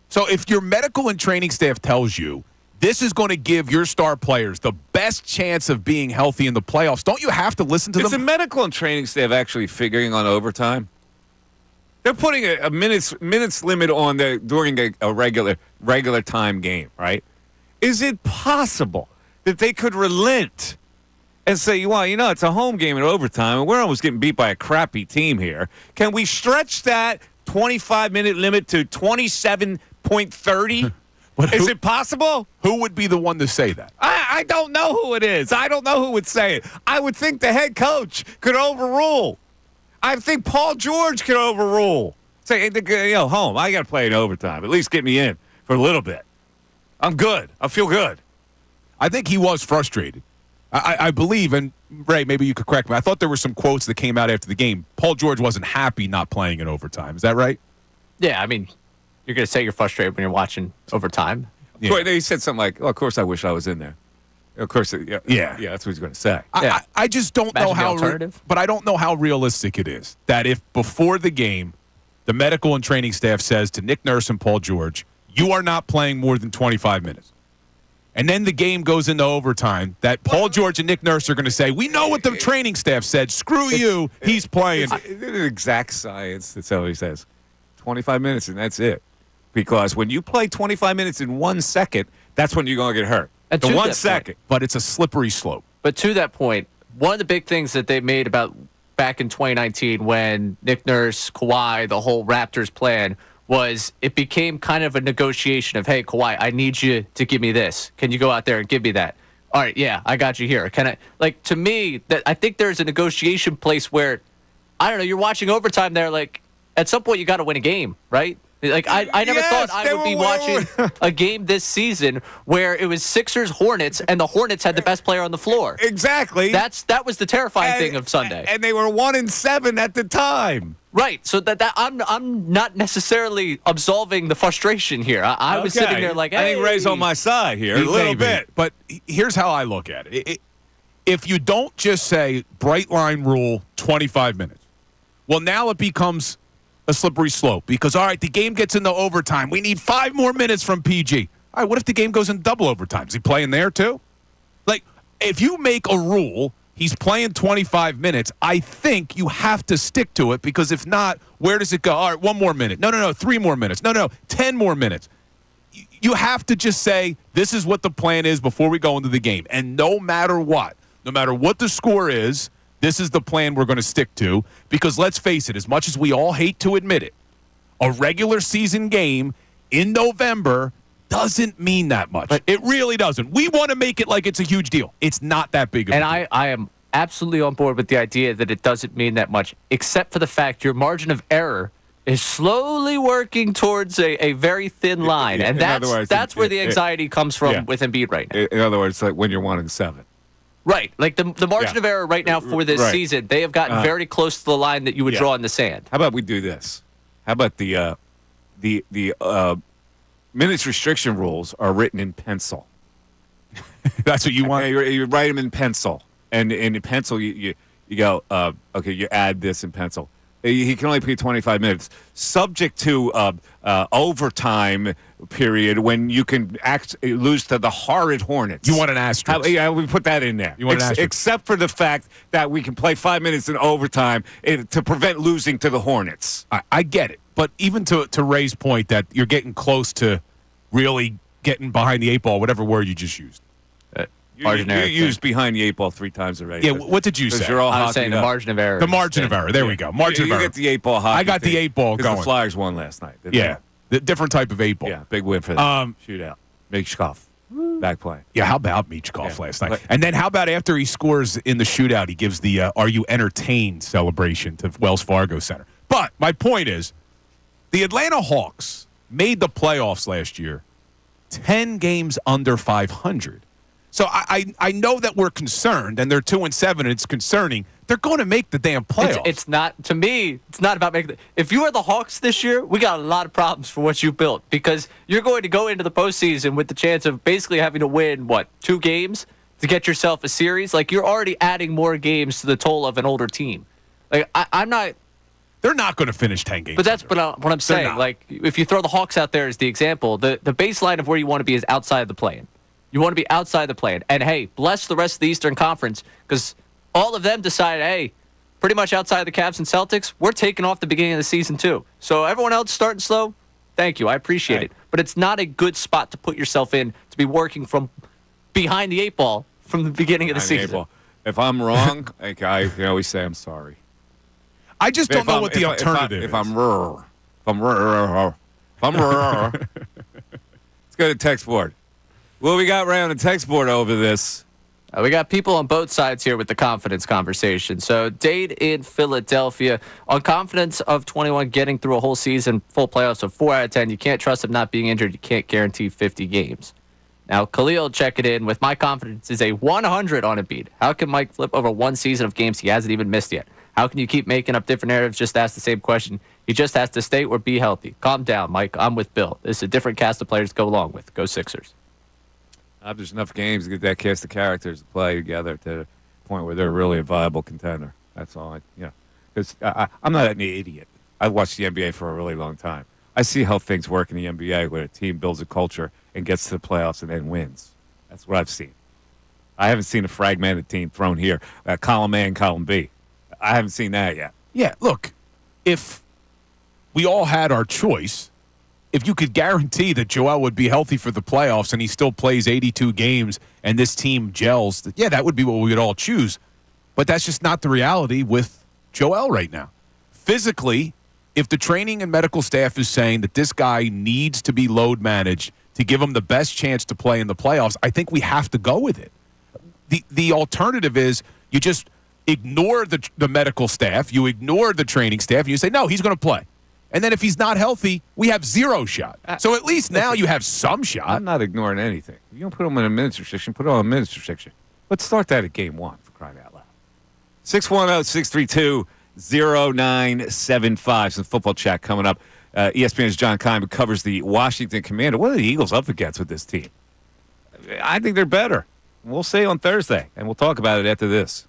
So if your medical and training staff tells you this is going to give your star players the best chance of being healthy in the playoffs, don't you have to listen to them? Is the medical and training staff actually figuring on overtime? They're putting a minutes limit on during a regular time game, right? Is it possible that they could relent and say, well, it's a home game in overtime, and we're almost getting beat by a crappy team here. Can we stretch that 25-minute limit to 27.30? Is it possible? Who would be the one to say that? I don't know who it is. I don't know who would say it. I would think the head coach could overrule. I think Paul George could overrule. Say, home, I got to play in overtime. At least get me in for a little bit. I'm good. I feel good. I think he was frustrated. I believe, and Ray, maybe you could correct me, I thought there were some quotes that came out after the game. Paul George wasn't happy not playing in overtime. Is that right? Yeah, I mean, you're going to say you're frustrated when you're watching overtime. Yeah. He said something like, oh, of course I wish I was in there. Of course, yeah, that's what he's going to say. I just don't know how, but I don't know how realistic it is that if before the game, the medical and training staff says to Nick Nurse and Paul George, you are not playing more than 25 minutes. And then the game goes into overtime, that Paul George and Nick Nurse are going to say, we know what the training staff said. Screw you. He's playing. It's an exact science. That's how he says. 25 minutes, and that's it. Because when you play 25 minutes in 1 second, that's when you're going to get hurt. The 1 second. But it's a slippery slope. But to that point, one of the big things that they made about back in 2019 when Nick Nurse, Kawhi, the whole Raptors plan was it became kind of a negotiation of, hey, Kawhi, I need you to give me this. Can you go out there and give me that? All right, yeah, I got you here. Can I? Like, to me, that I think there's a negotiation place where, I don't know, you're watching overtime there, like, at some point you got to win a game, right? Like, I never thought I would be watching a game this season where it was Sixers-Hornets, and the Hornets had the best player on the floor. Exactly. That was the terrifying thing of Sunday. And they were 1-7 at the time. Right. So that I'm not necessarily absolving the frustration here. I was sitting there like, hey. I think Ray's on my side here a little bit. But here's how I look at it. If you don't just say bright line rule 25 minutes, well, now it becomes a slippery slope because, all right, the game gets into overtime. We need 5 more minutes from PG. All right, what if the game goes in double overtime? Is he playing there too? Like, if you make a rule, he's playing 25 minutes, I think you have to stick to it because if not, where does it go? All right, 1 more minute. No, 3 more minutes. No, 10 more minutes. You have to just say, this is what the plan is before we go into the game. And no matter what the score is, this is the plan we're going to stick to because let's face it, as much as we all hate to admit it, a regular season game in November doesn't mean that much. But it really doesn't. We want to make it like it's a huge deal. It's not that big of a deal. And I am absolutely on board with the idea that it doesn't mean that much, except for the fact your margin of error is slowly working towards a very thin line. And that's where the anxiety comes from with Embiid right now. In other words, like when you're 1-7. Right. Like the margin of error right now for this season, they have gotten very close to the line that you would draw in the sand. How about we do this? How about the minutes restriction rules are written in pencil? That's what you want? You write them in pencil. And in pencil, you go, okay, you add this in pencil. He can only play 25 minutes, subject to overtime period when you can lose to the horrid Hornets. You want an asterisk? We put that in there. You want an asterisk? Except for the fact that we can play 5 minutes in overtime to prevent losing to the Hornets. I get it. But even to Ray's point that you're getting close to really getting behind the 8 ball, whatever word you just used. Margin of error. You used behind the 8 ball 3 times already. Yeah, what did you say? Because you're all I was saying hockeyed the up. margin of error. The margin of error. There we go. Margin you of error. get the 8 ball hockey. I got the 8 ball going. The Flyers won last night. didn't Yeah, the different type of 8 ball. they? Yeah, big win for them. Shootout. Michkov. Back playing. Yeah, how about Michkov last night? But- And then how about after he scores in the shootout, he gives the "Are you entertained?" celebration to Wells Fargo Center. But my point is, the Atlanta Hawks made the playoffs last year, 10 games under 500. So I know that we're concerned, and they're 2-7, and it's concerning. They're going to make the damn playoffs. It's not, to me, it's not about making if you are the Hawks this year, we got a lot of problems for what you built because you're going to go into the postseason with the chance of basically having to win, 2 games to get yourself a series? Like, you're already adding more games to the total of an older team. Like, I'm not. They're not going to finish 10 games. But that's under. what I'm saying. not. Like, if you throw the Hawks out there as the example, the baseline of where you want to be is outside the play-in. You want to be outside the play-in. And, hey, bless the rest of the Eastern Conference because all of them decided, hey, pretty much outside the Cavs and Celtics, we're taking off the beginning of the season too. So everyone else starting slow, thank you. I appreciate it. But it's not a good spot to put yourself in to be working from behind the 8 ball from the beginning of the Behind the 8 season. ball. If I'm wrong, like I can always say I'm sorry. I just don't know what the alternative is. If I'm rrr, let's go to text board. What we got right on the text board over this? We got people on both sides here with the confidence conversation. So Dade in Philadelphia, on confidence of 21 getting through a whole season, full playoffs of 4 out of 10, you can't trust him not being injured. You can't guarantee 50 games. Now, Khalil check it in with my confidence is a 100 on Embiid. How can Mike flip over one season of games he hasn't even missed yet? How can you keep making up different narratives? Just ask the same question. He just has to stay or be healthy. Calm down, Mike. I'm with Bill. This is a different cast of players to go along with. Go Sixers. There's enough games to get that cast of characters to play together to the point where they're really a viable contender. That's all. Because I'm not an idiot. I've watched the NBA for a really long time. I see how things work in the NBA when a team builds a culture and gets to the playoffs and then wins. That's what I've seen. I haven't seen a fragmented team thrown here, column A and column B. I haven't seen that yet. Yeah, look, if we all had our choice, if you could guarantee that Joel would be healthy for the playoffs and he still plays 82 games and this team gels, that would be what we would all choose. But that's just not the reality with Joel right now. Physically, if the training and medical staff is saying that this guy needs to be load managed to give him the best chance to play in the playoffs, I think we have to go with it. The alternative is you just ignore the medical staff, you ignore the training staff, and you say, no, he's going to play. And then if he's not healthy, we have 0 shot. So at least now you have some shot. I'm not ignoring anything. If you don't put them in a minutes restriction, put it on a minutes restriction. Let's start that at game 1, for crying out loud. 610-632-0975. Some football chat coming up. ESPN's John Keim covers the Washington Commander. What are the Eagles up against with this team? I think they're better. We'll see on Thursday, and we'll talk about it after this.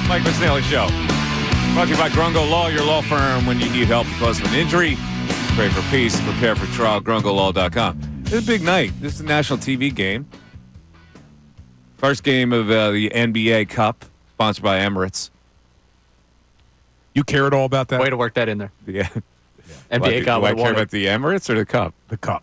Mike Missanelli Show. Brought to you by Grungo Law, your law firm when you need help because of an injury. Pray for peace, prepare for trial, grungolaw.com. It's a big night. This is a national TV game. First game of the NBA Cup, sponsored by Emirates. You care at all about that? Way to work that in there. Yeah. NBA Cup. Do I care about the Emirates or the Cup? The Cup.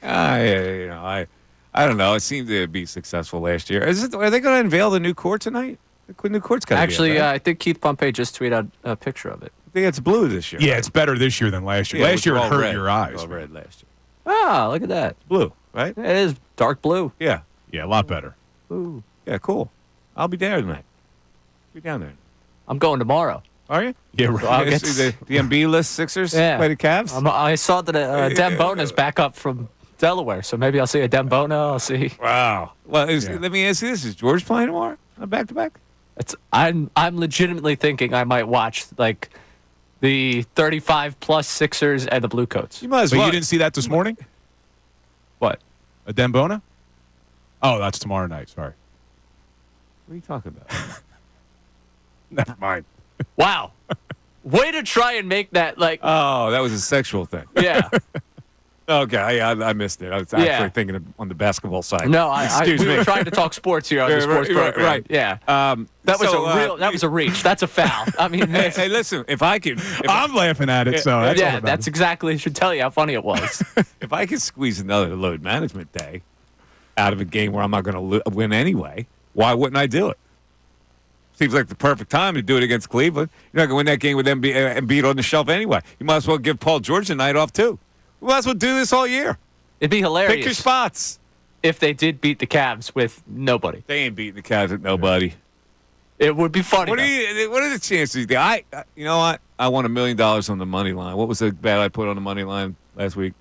I don't know. It seemed to be successful last year. Are they going to unveil the new court tonight? The new court's got to be Actually, up, right? I think Keith Pompey just tweeted out a picture of it. I think it's blue this year. Yeah, right? it's better this year than last year. Yeah, Last year it all hurt red. your eyes. All red last year. Ah, look at that. Blue, right? It is dark blue. Yeah. Yeah, a lot better. Ooh. Yeah, cool. I'll be there tonight. Be down there. I'm going tomorrow. Are you? Yeah, right. I'll Yeah, get see the Embiid list Sixers play the Cavs? I saw that Dembona's back up from Delaware, so maybe I'll see a Dembona. I'll see. Wow. Well, let me ask you this. Is George playing tomorrow? Back-to-back? I'm legitimately thinking I might watch like the 35-plus Sixers and the Bluecoats. You might as But well. you didn't see that this morning? What? A Dembona? Oh, that's tomorrow night. Sorry. What are you talking about? Never mind. Wow. Way to try and make that like. Oh, that was a sexual thing. Yeah. Okay, I missed it. I was actually thinking on the basketball side. No, Excuse we me. were trying to talk sports here on the sports program. Right. Yeah. That That was a reach. That's a foul. I mean, Hey, listen. If I could, I'm laughing at it, so that's all yeah, that that's exactly. Should tell you how funny it was. if I could squeeze another load management day out of a game where I'm not going to win anyway, why wouldn't I do it? Seems like the perfect time to do it against Cleveland. You're not going to win that game with Embiid on the shelf anyway. You might as well give Paul George a night off too. We might as well do this all year. It'd be hilarious Pick your spots. if they did beat the Cavs with nobody. They ain't beating the Cavs with nobody. It would be funny. What are the chances? You know what? I won $1 million on the money line. What was the bet I put on the money line last week?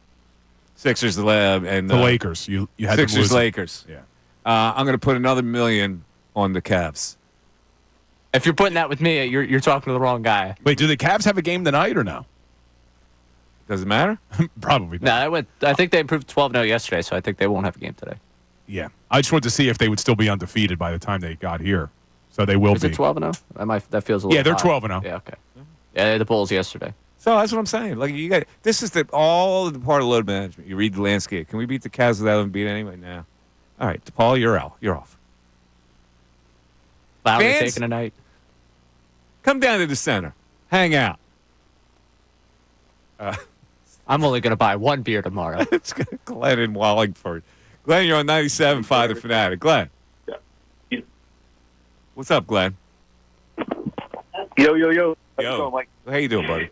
Sixers and the Lakers. You had them Sixers losing. Lakers. Yeah. I'm going to put another $1 million on the Cavs. If you're putting that with me, you're talking to the wrong guy. Wait, do the Cavs have a game tonight or no? Does it matter? Probably not. No, I think they improved 12-0 yesterday, so I think they won't have a game today. Yeah. I just wanted to see if they would still be undefeated by the time they got here. So they will Is be. it 12-0? That feels a little Yeah, they're high. 12-0. Yeah, okay. Yeah, the Bulls yesterday. So that's what I'm saying. Like you got this is all the part of load management. You read the landscape. Can we beat the Cavs without them beating anyway? Now, all right, Paul, you're out. You're off. Lowry Fans? taking a night. Come down to the center. Hang out. I'm only going to buy one beer tomorrow. It's Glenn in Wallingford. Glenn, you're on 97.5 The Fanatic. Glenn. Yeah. What's up, Glenn? Yo. How's it Yo. going, Mike? How you doing, buddy?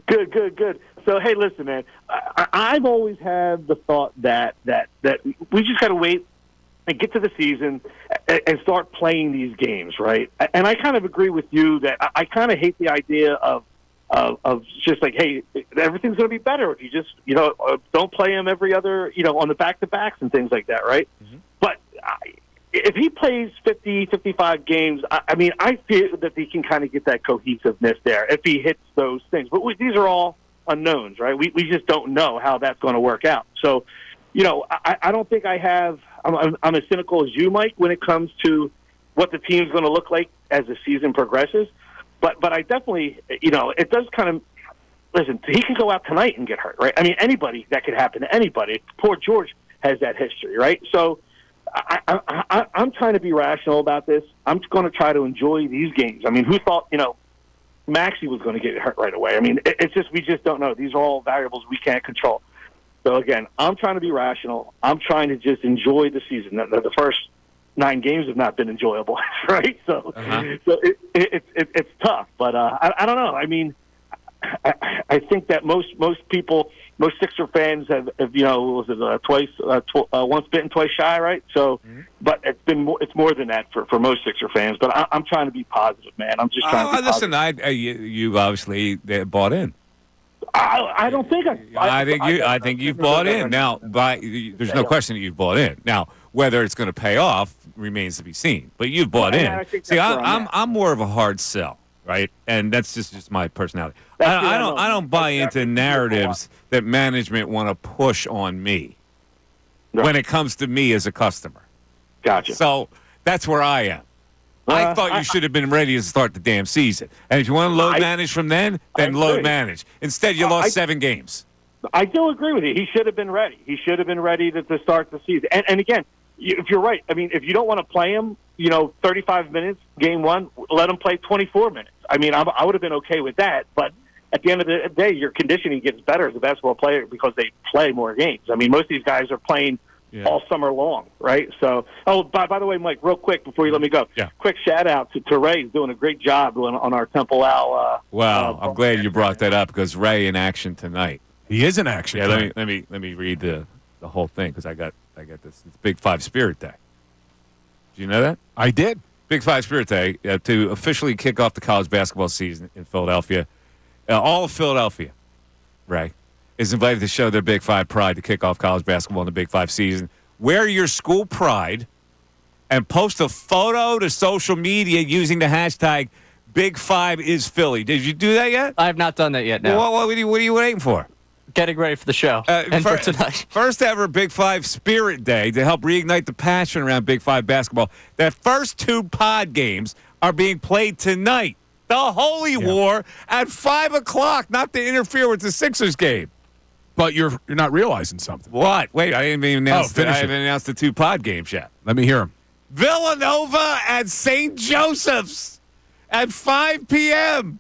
Good. So, hey, listen, man. I've always had the thought that we just got to wait and get to the season and start playing these games, right? And I kind of agree with you that I kind of hate the idea of just like, hey, everything's going to be better if you just, don't play him every other, on the back-to-backs and things like that, right? Mm-hmm. But if he plays 50, 55 games, I mean, I feel that he can kind of get that cohesiveness there if he hits those things. But these are all unknowns, right? We just don't know how that's going to work out. So, I don't think I'm as cynical as you, Mike, when it comes to what the team's going to look like as the season progresses. But I definitely, it does kind of, listen, he can go out tonight and get hurt, right? I mean, that could happen to anybody. Poor George has that history, right? So I'm trying to be rational about this. I'm going to try to enjoy these games. I mean, who thought, Maxey was going to get hurt right away? I mean, it's just, we just don't know. These are all variables we can't control. So, again, I'm trying to be rational. I'm trying to just enjoy the season. The first 9 games have not been enjoyable, right? So, so it's tough. But I don't know. I mean, I think that most people, most Sixer fans have once bitten, twice shy, right? So, but it's more than that for most Sixer fans. But I'm trying to be positive, man. I'm just trying to be positive. Listen, you obviously bought in. I don't think I think you've bought in. Now, there's no question that you've bought in. Now, whether it's going to pay off remains to be seen. But you've bought in. See, I'm more of a hard sell, right? And that's just my personality. I don't buy into narratives that management want to push on me when it comes to me as a customer. Gotcha. So that's where I am. I thought you should have been ready to start the damn season. And if you want to load manage from then load manage. Instead, you lost 7 games. I do agree with you. He should have been ready. He should have been ready to start the season. And again, if you're right, I mean, if you don't want to play him, 35 minutes, game one, let him play 24 minutes. I mean, I would have been okay with that. But at the end of the day, your conditioning gets better as a basketball player because they play more games. I mean, most of these guys are playing all summer long, right? So, by the way, Mike, real quick before you let me go, quick shout out to Ray. He's doing a great job on our Temple Owl. Wow, I'm glad you brought that up because Ray in action tonight. He is in action. Yeah, let me read the whole thing because I got this. It's Big 5 Spirit Day. Did you know that? I did. Big 5 Spirit Day to officially kick off the college basketball season in Philadelphia. All of Philadelphia, Ray, is invited to show their Big 5 pride to kick off college basketball in the Big 5 season. Wear your school pride and post a photo to social media using the hashtag Big 5 is Philly. Did you do that yet? I have not done that yet, no. Well, what are you waiting for? Getting ready for the show and for tonight. First ever Big 5 Spirit Day to help reignite the passion around Big 5 basketball. The first 2 pod games are being played tonight. The Holy War at 5 o'clock, not to interfere with the Sixers game. But you're not realizing something. What? Wait, I didn't even announce finish I it. haven't announced the 2 pod games yet. Let me hear him. Villanova at St. Joseph's at 5 p.m.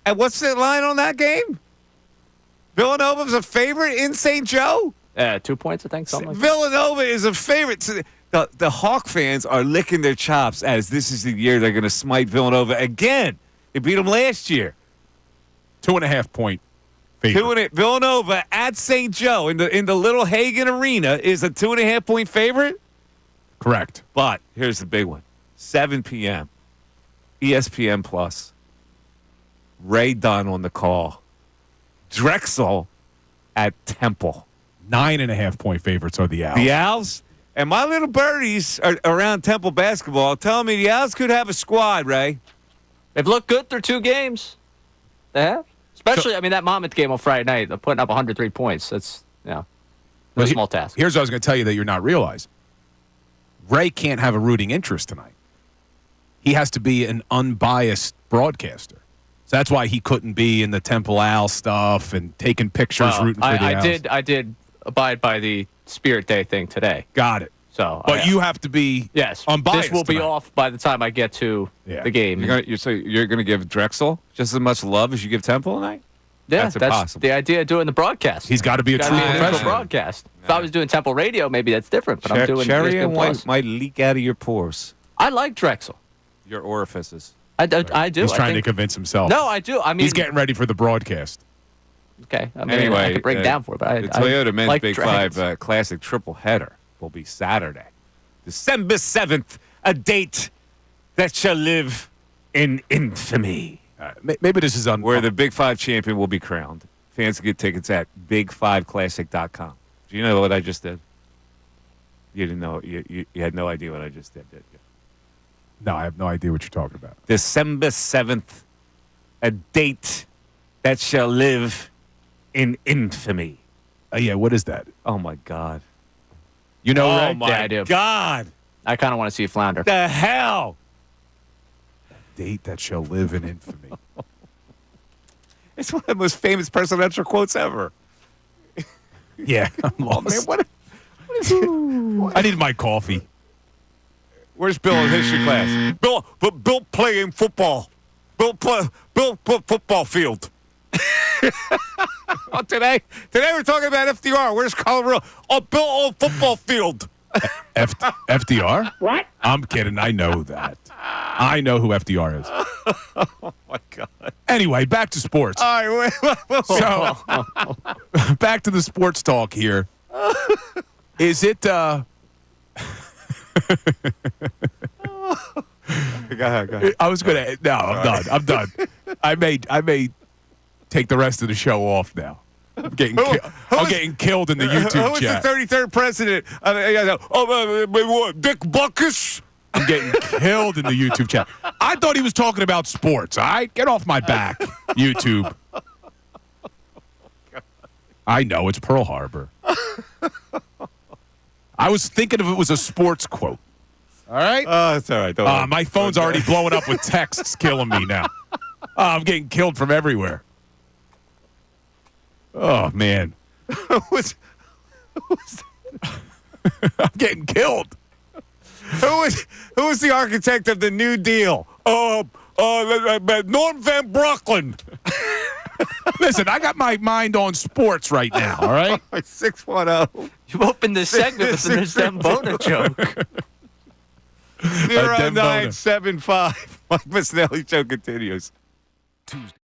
And what's the line on that game? Villanova's a favorite in St. Joe? 2 points, I think, something like that. Villanova is a favorite. The Hawk fans are licking their chops as this is the year they're going to smite Villanova again. They beat them last year. 2.5 point favorite. Villanova at St. Joe in the Little Hagen Arena is a 2.5 point favorite. Correct. But here's the big one: 7 p.m. ESPN Plus. Ray Dunn on the call. Drexel at Temple. 9.5 point favorites are the Owls. The Owls and my little birdies are around Temple basketball telling me the Owls could have a squad, Ray. They've looked good through 2 games. They have. Especially, that Monmouth game on Friday night, they're putting up 103 points. That's, no small task. Here's what I was going to tell you that you're not realizing. Ray can't have a rooting interest tonight. He has to be an unbiased broadcaster. So that's why he couldn't be in the Temple Owl stuff and taking pictures rooting for the Owls. I did abide by the Spirit Day thing today. Got it. So, but you have to be unbiased. This will be off by the time I get to the game. You're going to give Drexel just as much love as you give Temple tonight? Yeah, that's impossible. The idea of doing the broadcast. He's got to be a true professional. Broadcast. If I was doing Temple Radio, maybe that's different. But I'm doing Cherry ESPN and Plus. white might leak out of your pores. I like Drexel. Your orifices. I do. He's trying to convince himself. No, I do. He's getting ready for the broadcast. Okay. Anyway, I could break it down for it. But the Toyota Men's like Big Dragons. 5 Classic Triple Header will be Saturday, December 7th, a date that shall live in infamy. Maybe this is where the Big 5 champion will be crowned. Fans can get tickets at big5classic.com. Do you know what I just did? You didn't know. You had no idea what I just did you? No, I have no idea what you're talking about. December 7th, a date that shall live in infamy. Yeah, what is that? Oh, my God. You know, oh, Ray? my I do. God. I kind of want to see you flounder. The hell? Date that shall live in infamy. It's one of the most famous presidential quotes ever. Yeah, I'm lost. Man, what is I need my coffee. Where's Bill in history class? Bill playing football. Bill football field. Today we're talking about FDR. Where's Colorado? Oh, Bill on football field. FDR? What? I'm kidding. I know that. I know who FDR is. Oh, my God. Anyway, back to sports. All right. So, back to the sports talk here. Is it... Go ahead. I was going to... No, I'm done. I may take the rest of the show off now. I'm getting killed in the YouTube chat. Who's the 33rd president? Dick Buckus? I'm getting killed in the YouTube chat. I thought he was talking about sports. All right? Get off my back, YouTube. I know, it's Pearl Harbor. I was thinking if it was a sports quote. All right? That's all right. Don't worry. My phone's already blowing up with texts killing me now. I'm getting killed from everywhere. Oh, man. Who's- I'm getting killed. who was the architect of the New Deal? Norm Van Brocklin. Listen, I got my mind on sports right now, all right? 610. You opened this segment with an Dembona joke. 0975. Mike Missanelli show continues. Tuesday.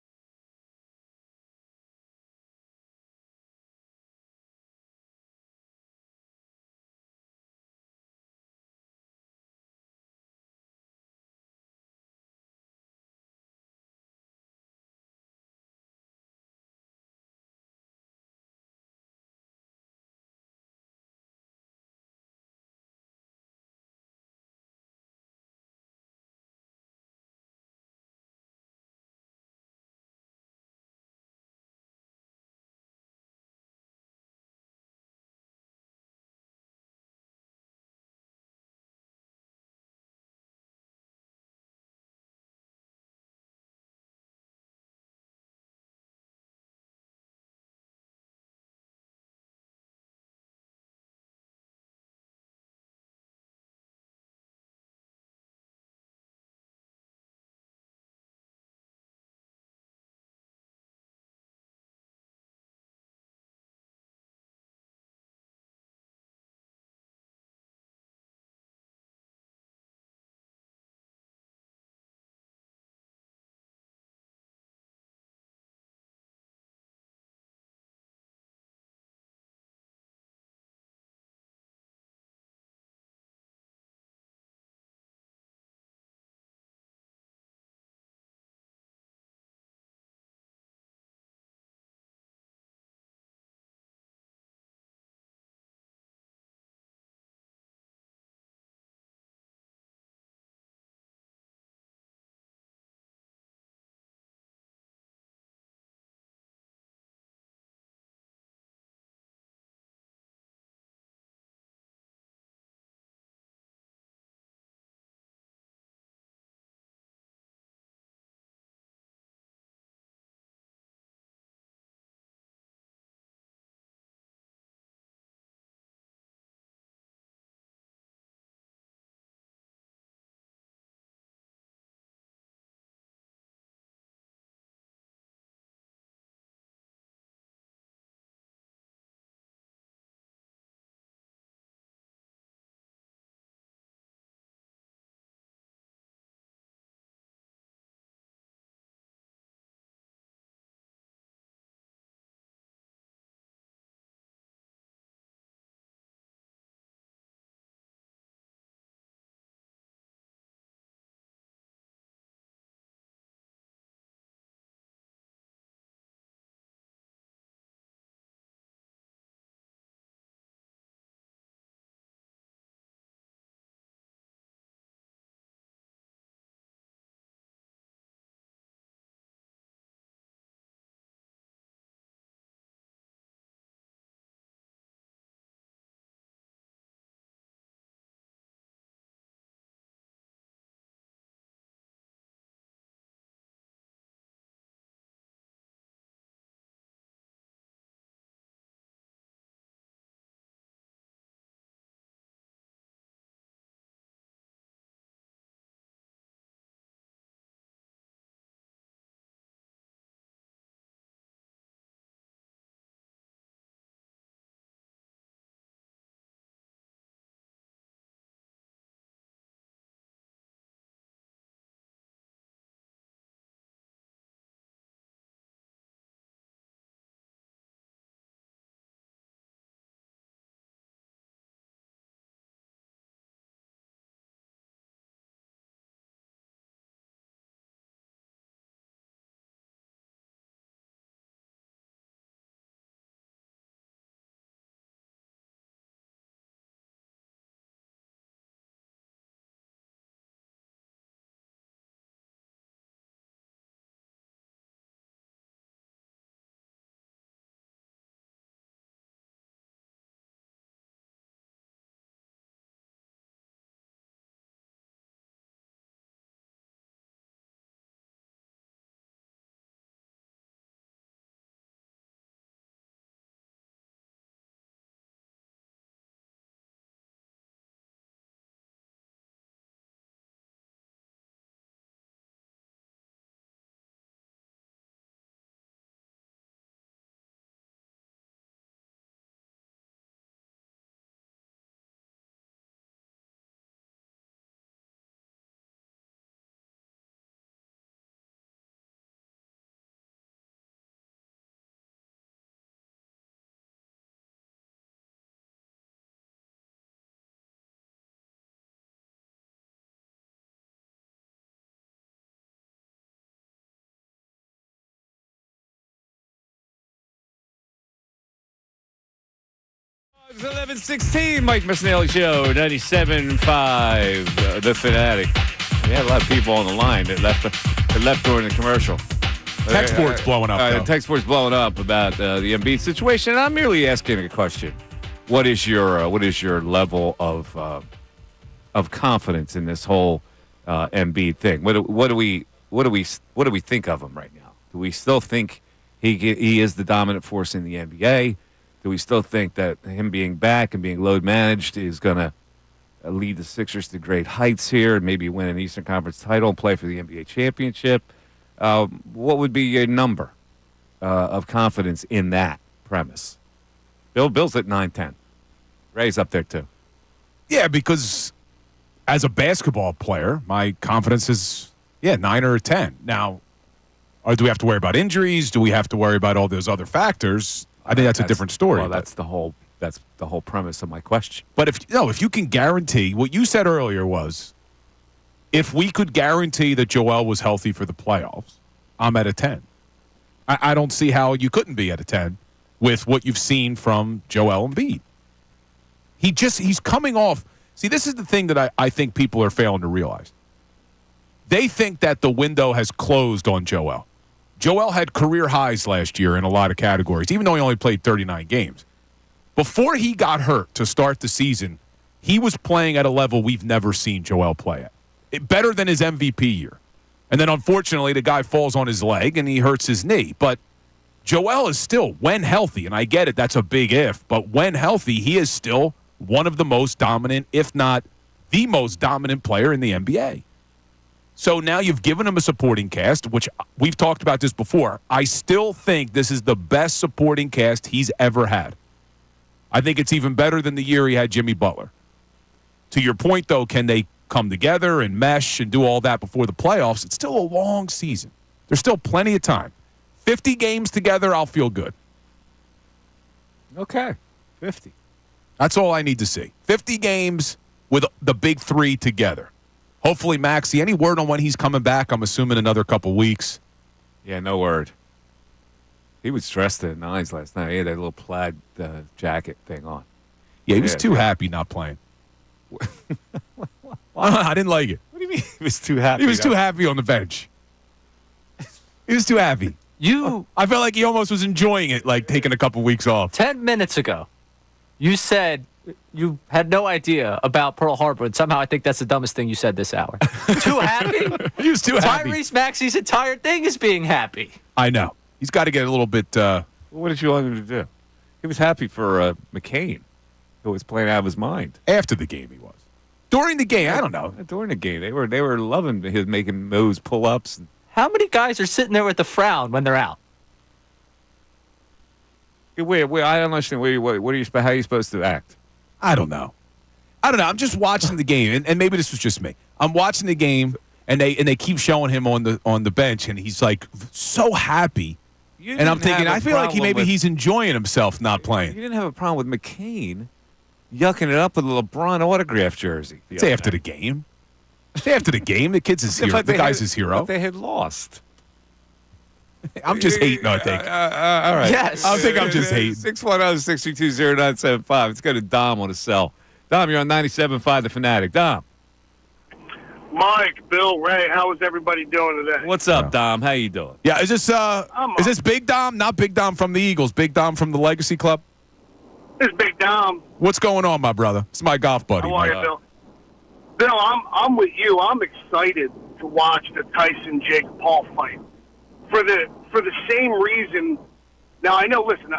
It's 11:16, Mike Missanelli Show, 97.5, The Fanatic. We had a lot of people on the line that left during the commercial. Text board's blowing up. The text board's blowing up about the Embiid situation. And I'm merely asking a question. What is your level of confidence in this whole Embiid thing? What do we think of him right now? Do we still think he is the dominant force in the NBA? Do we still think that him being back and being load managed is going to lead the Sixers to great heights here and maybe win an Eastern Conference title and play for the NBA championship? What would be your number of confidence in that premise? Bill's at 9-10. Ray's up there too. Yeah, because as a basketball player, my confidence is 9 or a 10. Now, do we have to worry about injuries? Do we have to worry about all those other factors? I think that's a different story. Well, that's the whole premise of my question. But if you can guarantee, what you said earlier was, if we could guarantee that Joel was healthy for the playoffs, I'm at a 10. I don't see how you couldn't be at a 10 with what you've seen from Joel Embiid. He's coming off. See, this is the thing that I think people are failing to realize. They think that the window has closed on Joel. Joel had career highs last year in a lot of categories, even though he only played 39 games. Before he got hurt to start the season, he was playing at a level we've never seen Joel play at. Better than his MVP year. And then, unfortunately, the guy falls on his leg and he hurts his knee. But Joel is still, when healthy, and I get it, that's a big if, but when healthy, he is still one of the most dominant, if not the most dominant player in the NBA. So now you've given him a supporting cast, which we've talked about this before. I still think this is the best supporting cast he's ever had. I think it's even better than the year he had Jimmy Butler. To your point, though, can they come together and mesh and do all that before the playoffs? It's still a long season. There's still plenty of time. 50 games together, I'll feel good. Okay, 50. That's all I need to see. 50 games with the big three together. Hopefully, Maxey, any word on when he's coming back? I'm assuming another couple weeks. Yeah, no word. He was dressed to the nines last night. He had that little plaid jacket thing on. Yeah, he was too happy not playing. I didn't like it. What do you mean he was too happy? He was too happy on the bench. He was too happy. I felt like he almost was enjoying it, like taking a couple weeks off. 10 minutes ago, you said you had no idea about Pearl Harbor, and somehow I think that's the dumbest thing you said this hour. Too happy? He was too happy. Tyrese Maxey's entire thing is being happy. I know. He's got to get a little bit... What did you want him to do? He was happy for McCain, who was playing out of his mind. After the game, he was. During the game, I don't know. During the game, they were loving his making those pull-ups. How many guys are sitting there with the frown when they're out? Wait, I don't understand. How are you supposed to act? I don't know. I'm just watching the game, and maybe this was just me. I'm watching the game, and they keep showing him on the bench, and he's like so happy. And I'm thinking, I feel like he's enjoying himself not playing. You didn't have a problem with McCain yucking it up with a LeBron autograph jersey. It's after the game. It's after the game. The kid's his hero. The guy's his hero. But they had lost. I'm just hating, I think. All right. Yes. I think I'm just hating. 610-632-0975. It's got a Dom on the cell. Dom, you're on 97.5 The Fanatic. Dom. Mike, Bill, Ray, how is everybody doing today? What's up, Dom? How you doing? Yeah, is this Big Dom? Not Big Dom from the Eagles. Big Dom from the Legacy Club? This is Big Dom. What's going on, my brother? It's my golf buddy. How are you, Bill? Bill, I'm with you. I'm excited to watch the Tyson-Jake Paul fight. For the same reason. Now I know. Listen,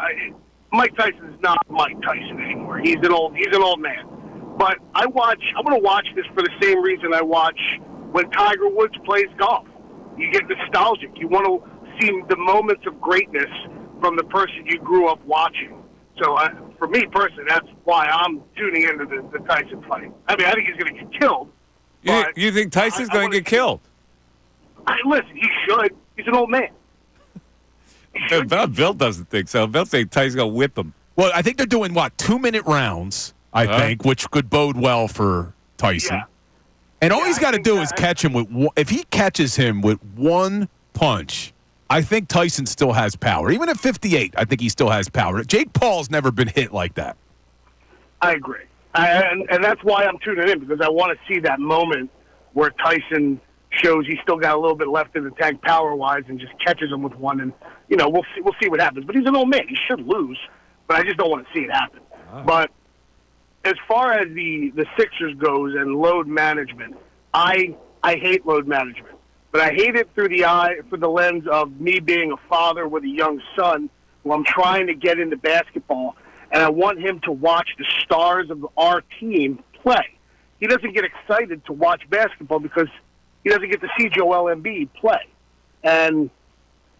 Mike Tyson is not Mike Tyson anymore. He's an old man. But I'm going to watch this for the same reason I watch when Tiger Woods plays golf. You get nostalgic. You want to see the moments of greatness from the person you grew up watching. So for me personally, that's why I'm tuning into the Tyson fight. I mean, I think he's going to get killed. You think Tyson's going to get killed? Listen, he should. He's an old man. Bill doesn't think so. Bill thinks Tyson's going to whip him. Well, I think they're doing, 2-minute rounds, I think, which could bode well for Tyson. Yeah. And all he's got to do is catch him with if he catches him with one punch, I think Tyson still has power. Even at 58, I think he still has power. Jake Paul's never been hit like that. I agree. And that's why I'm tuning in, because I want to see that moment where Tyson shows he's still got a little bit left in the tank power-wise and just catches him with one. And, we'll see what happens. But he's an old man. He should lose, but I just don't want to see it happen. Oh. But as far as the Sixers goes and load management, I hate load management. But I hate it through the lens of me being a father with a young son who I'm trying to get into basketball, and I want him to watch the stars of our team play. He doesn't get excited to watch basketball because he doesn't get to see Joel Embiid play. And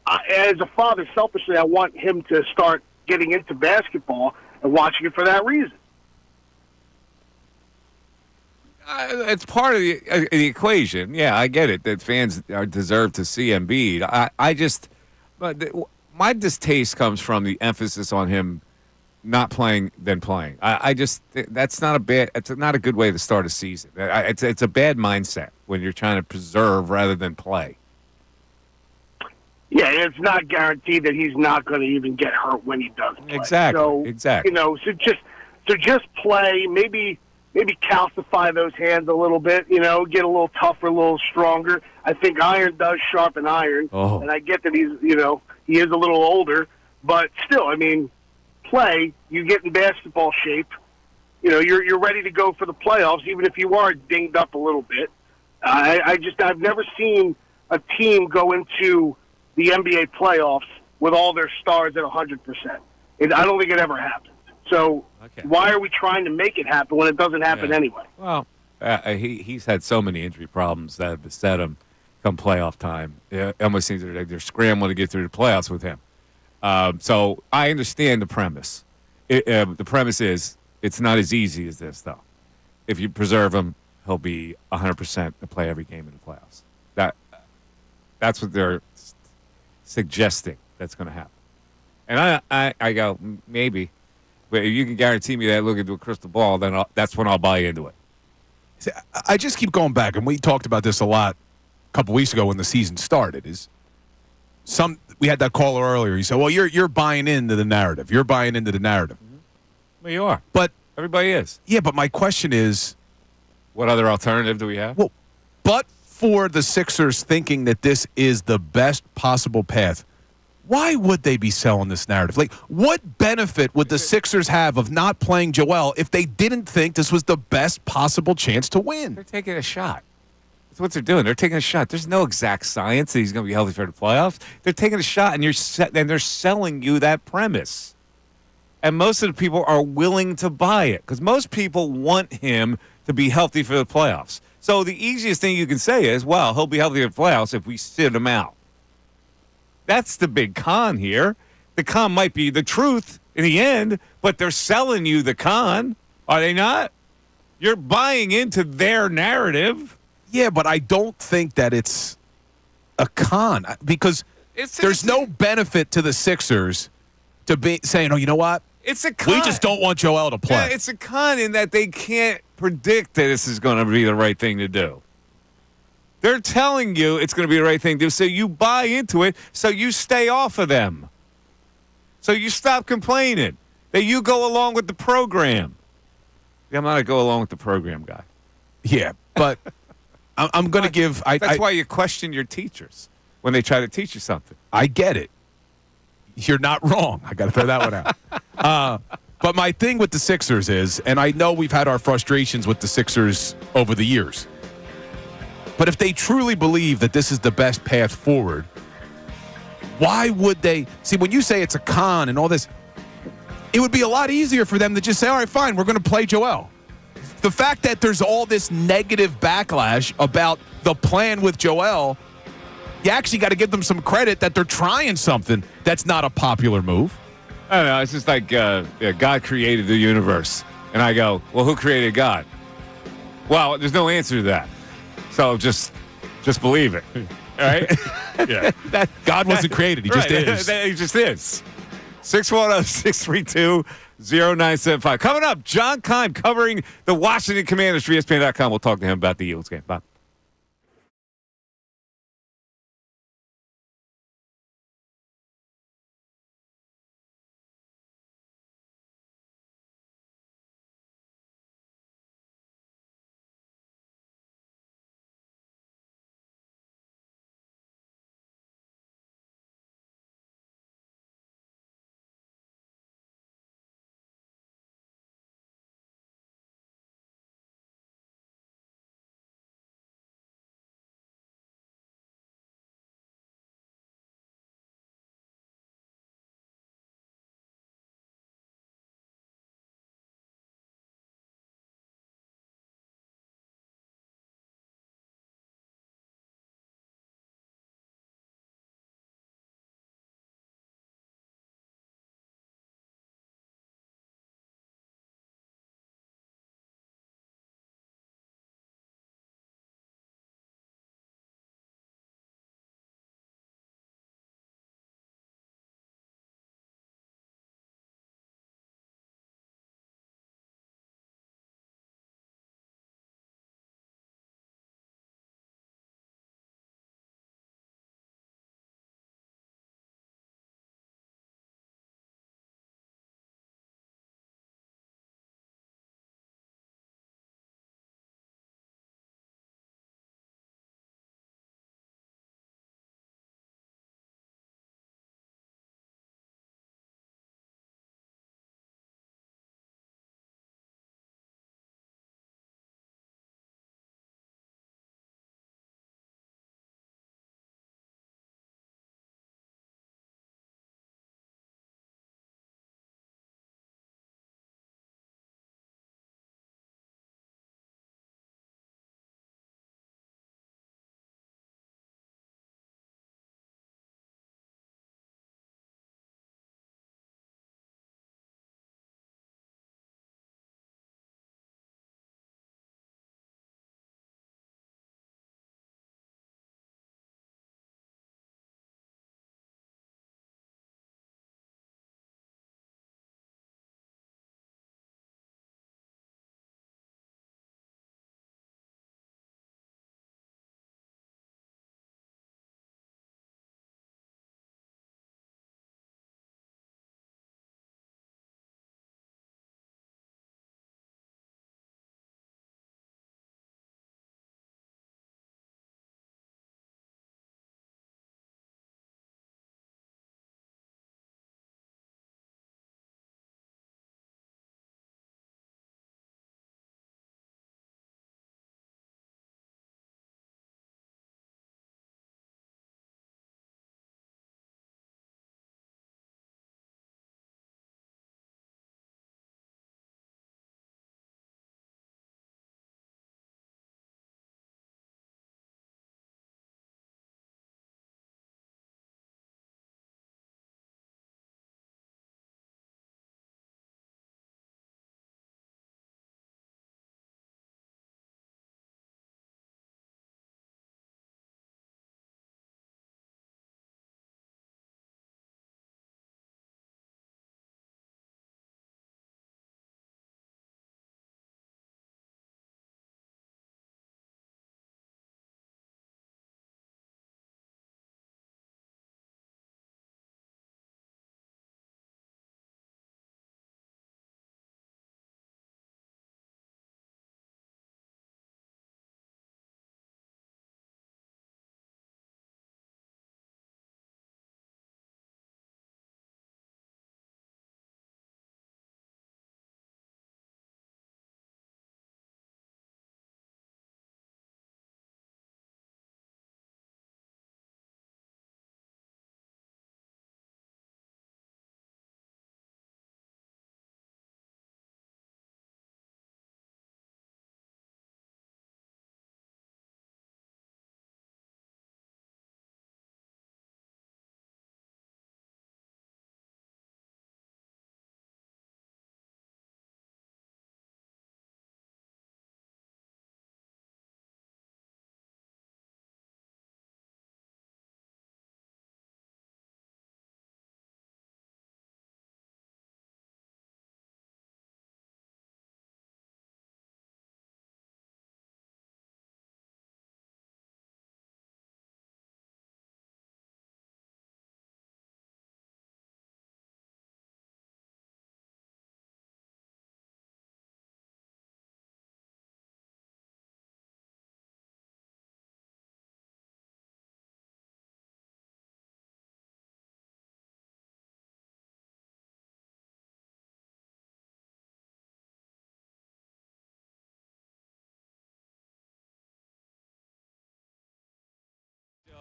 as a father, selfishly, I want him to start getting into basketball and watching it for that reason. It's part of the equation. Yeah, I get it that fans deserve to see Embiid. My distaste comes from the emphasis on him not playing than playing. That's not it's not a good way to start a season. It's a bad mindset when you're trying to preserve rather than play. Yeah, it's not guaranteed that he's not going to even get hurt when he does play. Exactly. So just play. Maybe calcify those hands a little bit. Get a little tougher, a little stronger. I think iron does sharpen iron, and I get that he is a little older, but still, play. You get in basketball shape. You're ready to go for the playoffs, even if you are dinged up a little bit. I've never seen a team go into the NBA playoffs with all their stars at 100%. I don't think it ever happens. So why are we trying to make it happen when it doesn't happen anyway? Well, he's had so many injury problems that have beset him come playoff time. It almost seems like they're scrambling to get through the playoffs with him. So I understand the premise. The premise is it's not as easy as this, though. If you preserve him, he'll be 100% to play every game in the playoffs. That's what they're suggesting that's going to happen. And I go, maybe. But if you can guarantee me that, look into a crystal ball, then that's when I'll buy into it. See, I just keep going back, and we talked about this a lot a couple weeks ago when the season started. We had that caller earlier. He said, "Well, you're buying into the narrative. You're buying into the narrative." Mm-hmm. Well, you are. But everybody is. Yeah, but my question is, what other alternative do we have? Well, but for the Sixers thinking that this is the best possible path, why would they be selling this narrative? Like, what benefit would the Sixers have of not playing Joel if they didn't think this was the best possible chance to win? They're taking a shot. That's what they're doing. They're taking a shot. There's no exact science that he's going to be healthy for the playoffs. They're taking a shot, and they're selling you that premise. And most of the people are willing to buy it because most people want him to be healthy for the playoffs. So the easiest thing you can say is, well, he'll be healthy for the playoffs if we sit him out. That's the big con here. The con might be the truth in the end, but they're selling you the con. Are they not? You're buying into their narrative. Yeah, but I don't think that it's a con because there's no benefit to the Sixers to be saying, oh, you know what? It's a con. We just don't want Joel to play. Yeah, it's a con in that they can't predict that this is going to be the right thing to do. They're telling you it's going to be the right thing to do, so you buy into it, so you stay off of them. So you stop complaining that you go along with the program. Yeah, I'm not a go along with the program guy. Yeah, but I'm going to give... That's why you question your teachers when they try to teach you something. I get it. You're not wrong. I got to throw that one out. But my thing with the Sixers is, and I know we've had our frustrations with the Sixers over the years, but if they truly believe that this is the best path forward, why would they? See, when you say it's a con and all this, it would be a lot easier for them to just say, all right, fine, we're going to play Joel. The fact that there's all this negative backlash about the plan with Joel, you actually got to give them some credit that they're trying something that's not a popular move. I don't know. It's just like God created the universe. And I go, well, who created God? Well, there's no answer to that. So just believe it. All right? Yeah. God wasn't created. He just is. He just is. 610-632-0975. Coming up, John Keim covering the Washington Commanders for ESPN.com. We'll talk to him about the Eagles game. Bye.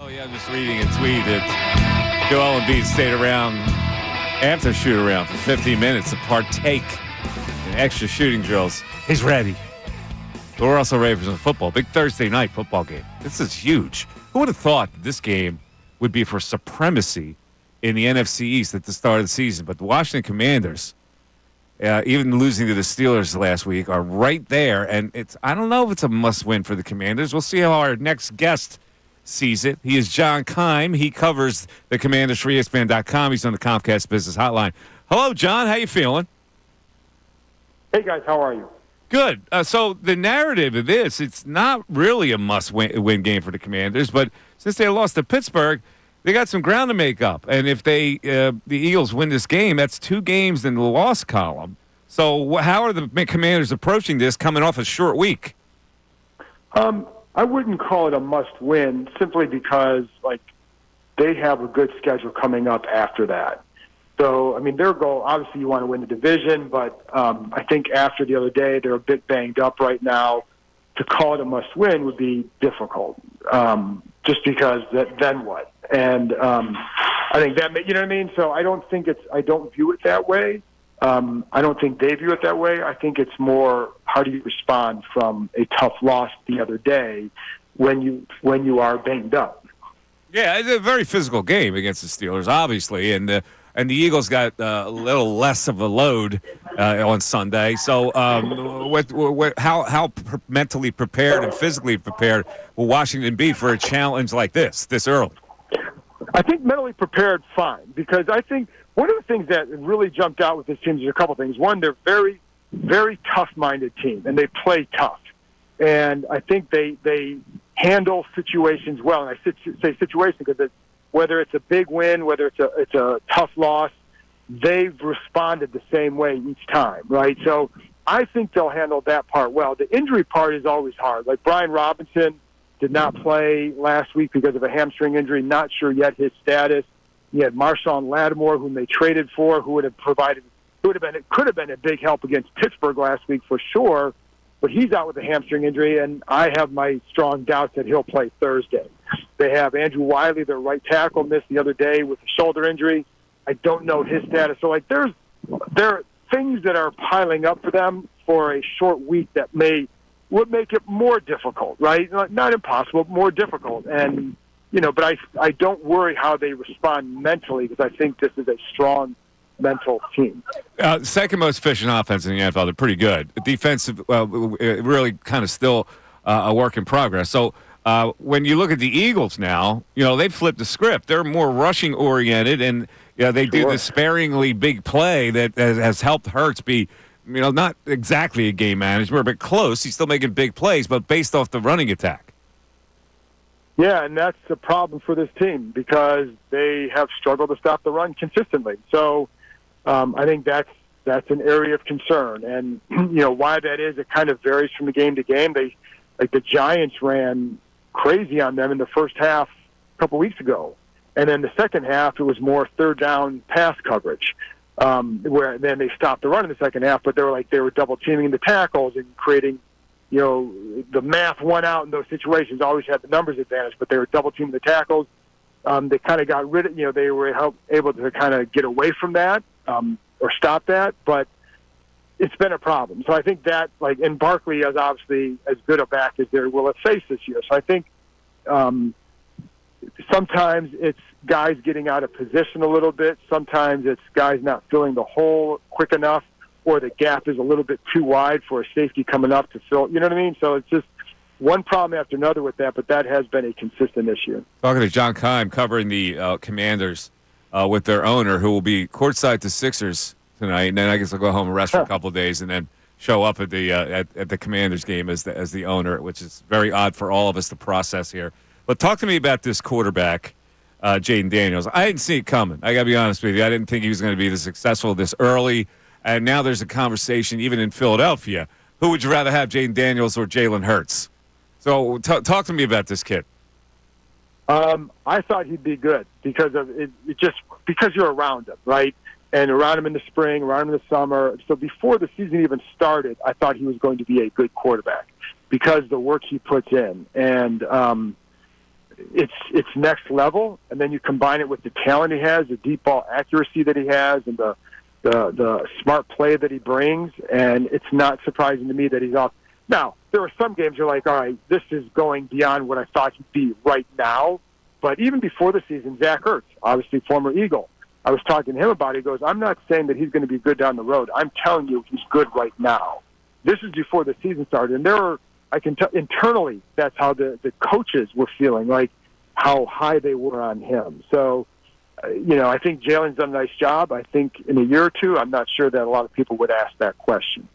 Oh, yeah, I'm just reading a tweet that Joel Embiid stayed around after shoot-around for 15 minutes to partake in extra shooting drills. He's ready. But we're also ready for some football. Big Thursday night football game. This is huge. Who would have thought this game would be for supremacy in the NFC East at the start of the season? But the Washington Commanders, even losing to the Steelers last week, are right there. And I don't know if it's a must-win for the Commanders. We'll see how our next guest sees it. He is John Keim. He covers the Commanders for ESPN.com. He's on the Comcast Business Hotline. Hello, John. How you feeling? Hey, guys. How are you? Good. So the narrative of this, it's not really a must-win game for the Commanders, but since they lost to Pittsburgh, they got some ground to make up. And if the Eagles win this game, that's 2 games in the loss column. So how are the Commanders approaching this coming off a short week? I wouldn't call it a must-win simply because, they have a good schedule coming up after that. So, I mean, their goal, obviously you want to win the division, but I think after the other day, they're a bit banged up right now. To call it a must-win would be difficult, just because then what? And I think that, you know what I mean? So I don't view it that way. I don't think they view it that way. I think it's more, how do you respond from a tough loss the other day when you are banged up? Yeah, it's a very physical game against the Steelers, obviously, and the Eagles got a little less of a load on Sunday. So, how mentally prepared and physically prepared will Washington be for a challenge like this early? I think mentally prepared, fine, because I think one of the things that really jumped out with this team is a couple things. One, they're very, very tough-minded team, and they play tough. And I think they handle situations well. And I say situation because whether it's a big win, whether it's a tough loss, they've responded the same way each time, right? So I think they'll handle that part well. The injury part is always hard. Like Brian Robinson did not play last week because of a hamstring injury. Not sure yet his status. You had Marshawn Lattimore, whom they traded for, could have been a big help against Pittsburgh last week for sure. But he's out with a hamstring injury, and I have my strong doubts that he'll play Thursday. They have Andrew Wiley, their right tackle, missed the other day with a shoulder injury. I don't know his status. So, there are things that are piling up for them for a short week that would make it more difficult, right? Not impossible, but more difficult. And, but I don't worry how they respond mentally because I think this is a strong mental team. Second most efficient offense in the NFL. They're pretty good. Defensive, really kind of still a work in progress. So when you look at the Eagles now, they've flipped the script. They're more rushing oriented, and they do the sparingly big play that has helped Hurts be, not exactly a game manager, but close. He's still making big plays, but based off the running attack. Yeah, and that's the problem for this team because they have struggled to stop the run consistently. So I think that's an area of concern. And, why that is, it kind of varies from the game to game. The Giants ran crazy on them in the first half a couple weeks ago. And then the second half, it was more third down pass coverage, where then they stopped the run in the second half, but they were double teaming the tackles and creating, the math won out in those situations, always had the numbers advantage, but they were double teaming the tackles. They kind of got rid of, they were able to kind of get away from that or stop that, but it's been a problem. So I think that, and Barkley is obviously as good a back as they will have faced this year. So I think sometimes it's guys getting out of position a little bit. Sometimes it's guys not filling the hole quick enough, or the gap is a little bit too wide for a safety coming up to fill. You know what I mean? So it's just one problem after another with that, but that has been a consistent issue. Talking to John Keim, covering the Commanders with their owner, who will be courtside to Sixers tonight, and then I guess I'll go home and rest for a couple of days, and then show up at the Commanders game as the owner, which is very odd for all of us to process here. But talk to me about this quarterback, Jaden Daniels. I didn't see it coming. I got to be honest with you. I didn't think he was going to be this successful this early. And now there's a conversation, even in Philadelphia. Who would you rather have, Jaden Daniels or Jalen Hurts? So talk to me about this kid. I thought he'd be good because of it, because you're around him, right? And around him in the spring, around him in the summer. So before the season even started, I thought he was going to be a good quarterback because the work he puts in. And it's next level. And then you combine it with the talent he has, the deep ball accuracy that he has, and the smart play that he brings. And it's not surprising to me that he's off. Now, there are some games you're like, all right, this is going beyond what I thought he'd be right now. But even before the season, Zach Ertz, obviously former Eagle, I was talking to him about it. He goes, I'm not saying that he's going to be good down the road. I'm telling you he's good right now. This is before the season started. And there are, I can tell internally, that's how the coaches were feeling, like how high they were on him. So, I think Jalen's done a nice job. I think in a year or two, I'm not sure that a lot of people would ask that question.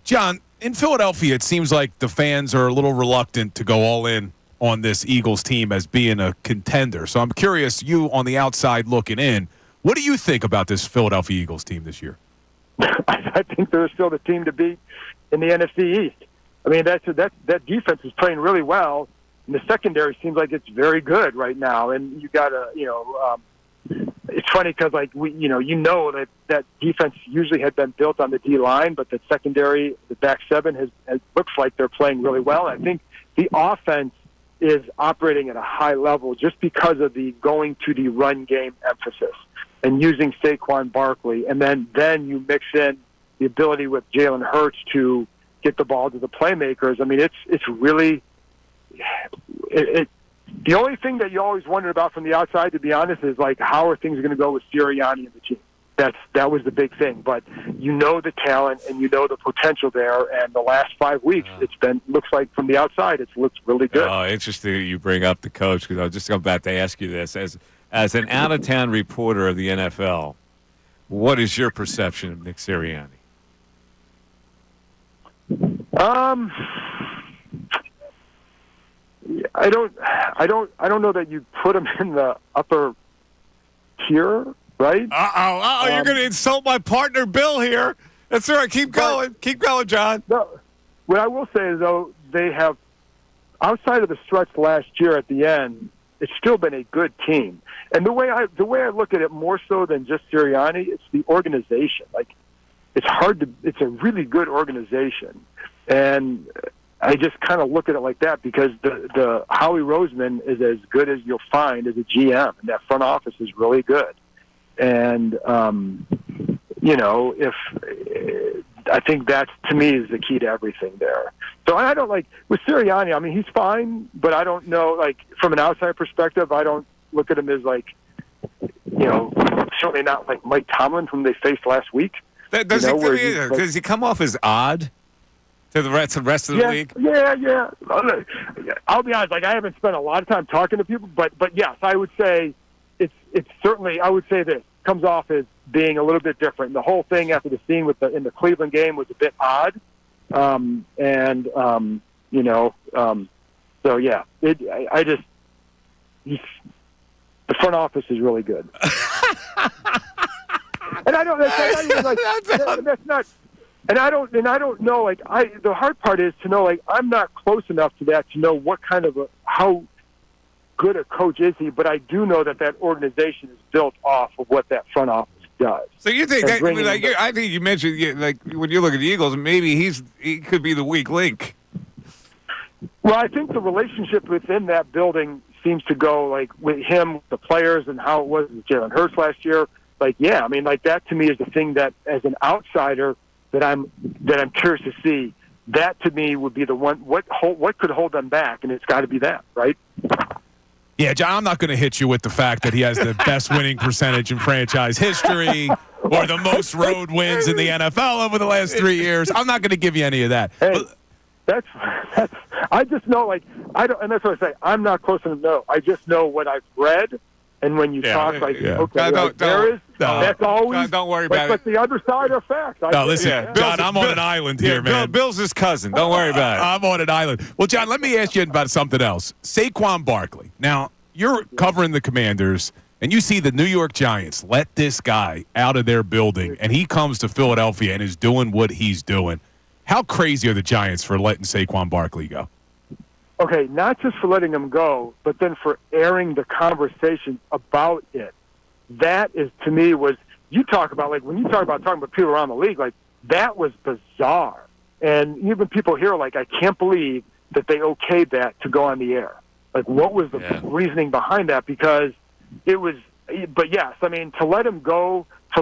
John, in Philadelphia, it seems like the fans are a little reluctant to go all in on this Eagles team as being a contender. So I'm curious, you on the outside looking in, what do you think about this Philadelphia Eagles team this year? I think they're still the team to beat in the NFC East. I mean, that defense is playing really well, and the secondary seems like it's very good right now. And you got to, it's funny because that defense usually had been built on the D line, but the secondary, the back seven, has looks like they're playing really well. I think the offense is operating at a high level just because of the going to the run game emphasis and using Saquon Barkley. And then you mix in the ability with Jalen Hurts to get the ball to the playmakers. I mean, it's really the only thing that you always wondered about from the outside, to be honest, is like, how are things going to go with Sirianni and the team? That was the big thing. But the talent and the potential there. And the last 5 weeks, looks like from the outside, it's looked really good. Oh, interesting that you bring up the coach, because I was just about to ask you this. As an out-of-town reporter of the NFL, what is your perception of Nick Sirianni? I don't know that you put him in the upper tier, right? You're going to insult my partner Bill here. That's all right. Keep going, John. No, what I will say is, though, they have, outside of the stretch last year at the end, it's still been a good team. And the way I look at it, more so than just Sirianni, it's the organization. Like, it's a really good organization. And I just kind of look at it like that, because the Howie Roseman is as good as you'll find as a GM, and that front office is really good. And if I think that, to me, is the key to everything there. So I don't with Sirianni. I mean, he's fine, but I don't know. From an outside perspective, I don't look at him as certainly not like Mike Tomlin, whom they faced last week. Does he come off as odd to the rest of the league? Yeah. I'll be honest. I haven't spent a lot of time talking to people, but yes, I would say it's certainly. I would say this comes off as being a little bit different. The whole thing after the scene in the Cleveland game was a bit odd, So yeah, the front office is really good. And I don't. That's not. And I don't know. The hard part is to know. I'm not close enough to that to know what kind of how good a coach is he. But I do know that organization is built off of what that front office does. So you think that? I think you mentioned when you look at the Eagles, maybe he could be the weak link. Well, I think the relationship within that building seems to go with him, the players, and how it was with Jalen Hurts last year. That to me is the thing that, as an outsider, that I'm curious to see. That to me would be the one. What could hold them back, and it's got to be that, right? Yeah, John, I'm not going to hit you with the fact that he has the best winning percentage in franchise history or the most road wins in the NFL over the last 3 years. I'm not going to give you any of that. Hey, that's. I just know, I don't, and that's what I say. I'm not close enough to know. I just know what I've read. And when you talk, that's always. Don't worry about it. But the other side are facts. Listen, John, I'm on an island here, man. Bill's his cousin. Don't worry about it. I'm on an island. Well, John, let me ask you about something else. Saquon Barkley. Now, you're covering the Commanders, and you see the New York Giants let this guy out of their building, and he comes to Philadelphia and is doing what he's doing. How crazy are the Giants for letting Saquon Barkley go? Okay, not just for letting him go, but then for airing the conversation about it. That is, to me, when you talk about talking about people around the league, that was bizarre. And even people here I can't believe that they okayed that to go on the air. Like, what was the reasoning behind that? Because it was, but yes, I mean, to let him go, to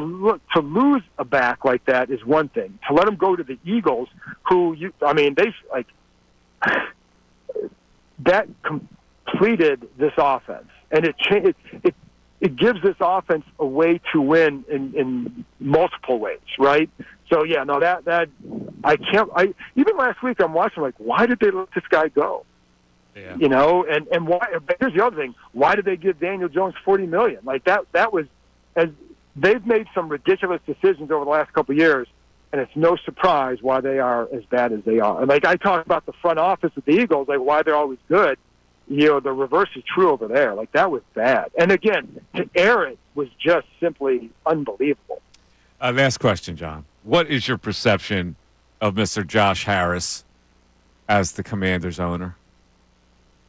lose a back like that is one thing. To let him go to the Eagles, that completed this offense, and it gives this offense a way to win in multiple ways, right? So that I can't. Even last week I'm watching, like, why did they let this guy go? Yeah. And why? But here's the other thing: why did they give Daniel Jones $40 million? Like that was, as they've made some ridiculous decisions over the last couple of years, and it's no surprise why they are as bad as they are. And like I talk about the front office of the Eagles, like why they're always good. The reverse is true over there. Like, that was bad. And again, to air it was just simply unbelievable. Last question, John. What is your perception of Mr. Josh Harris as the Commanders owner?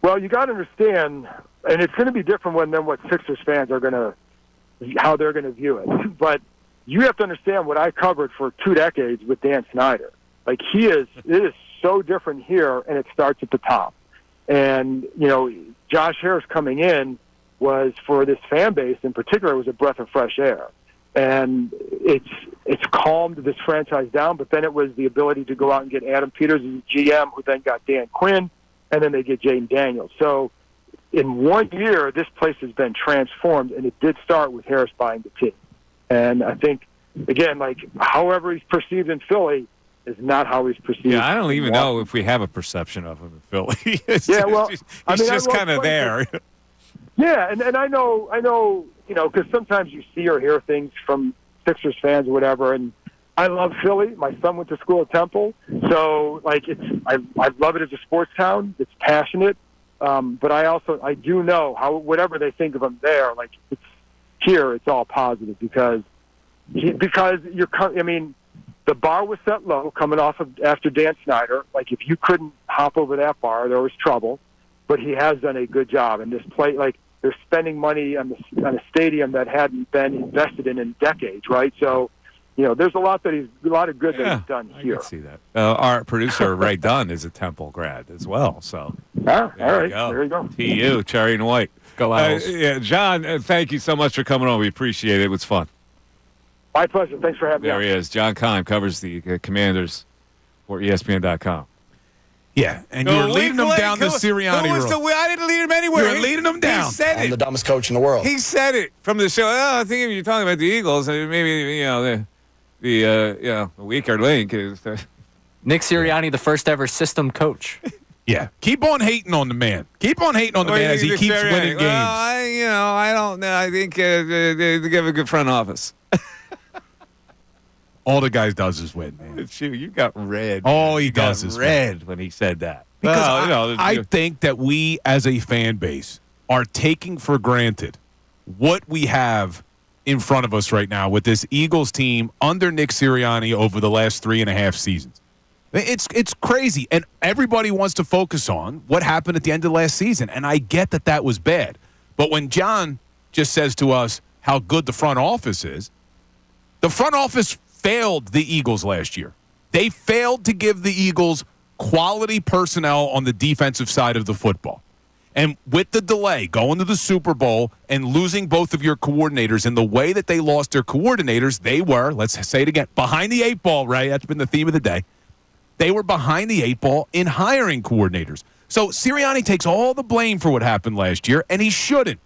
Well, you got to understand, and it's going to be different than what Sixers fans are how they're going to view it. But you have to understand what I covered for 2 decades with Dan Snyder. Like, it is so different here, and it starts at the top. And, Josh Harris coming in was, for this fan base in particular, was a breath of fresh air. And it's calmed this franchise down, but then it was the ability to go out and get Adam Peters as GM, who then got Dan Quinn, and then they get Jaden Daniels. So in 1 year, this place has been transformed, and it did start with Harris buying the team. And I think, again, like, however he's perceived in Philly is not how he's perceived. Yeah, I don't even know if we have a perception of him in Philly. He's just kind of there. Yeah, and I know, because sometimes you see or hear things from Sixers fans or whatever, and I love Philly. My son went to school at Temple, so like I love it as a sports town. It's passionate, but I do know how whatever they think of him there, like it's all positive because the bar was set low coming off of after Dan Snyder. Like, if you couldn't hop over that bar, there was trouble. But he has done a good job. And this play, like, they're spending money on a stadium that hadn't been invested in decades, right? So, there's a lot of good that he's done here. I can see that. Our producer Ray Dunn is a Temple grad as well. So, all right, there you go. TU, Cherry and White. Go Owls. John, thank you so much for coming on. We appreciate it. It was fun. My pleasure. Thanks for having me. There he is. John Keim covers the Commanders for ESPN.com. Yeah, and you're leading them down the Sirianni road. I didn't lead him anywhere. You're leading them down. He said I'm the dumbest coach in the world. He said it from the show. Oh, I think if you're talking about the Eagles, maybe the weaker link is Nick Sirianni, the first ever system coach. Yeah, keep on hating on the man. Keep on hating on the man as he keeps winning games. Well, I don't know. I think they give a good front office. All the guy does is win, man. You got red. All he does is red when he said that. Because I think that we, as a fan base, are taking for granted what we have in front of us right now with this Eagles team under Nick Sirianni over the last 3.5 seasons. It's crazy, and everybody wants to focus on what happened at the end of last season, and I get that was bad. But when John just says to us how good the front office is, the front office failed the Eagles last year. They failed to give the Eagles quality personnel on the defensive side of the football. And with the delay, going to the Super Bowl and losing both of your coordinators in the way that they lost their coordinators, they were, let's say it again, behind the 8 ball, right? That's been the theme of the day. They were behind the 8 ball in hiring coordinators. So Sirianni takes all the blame for what happened last year, and he shouldn't.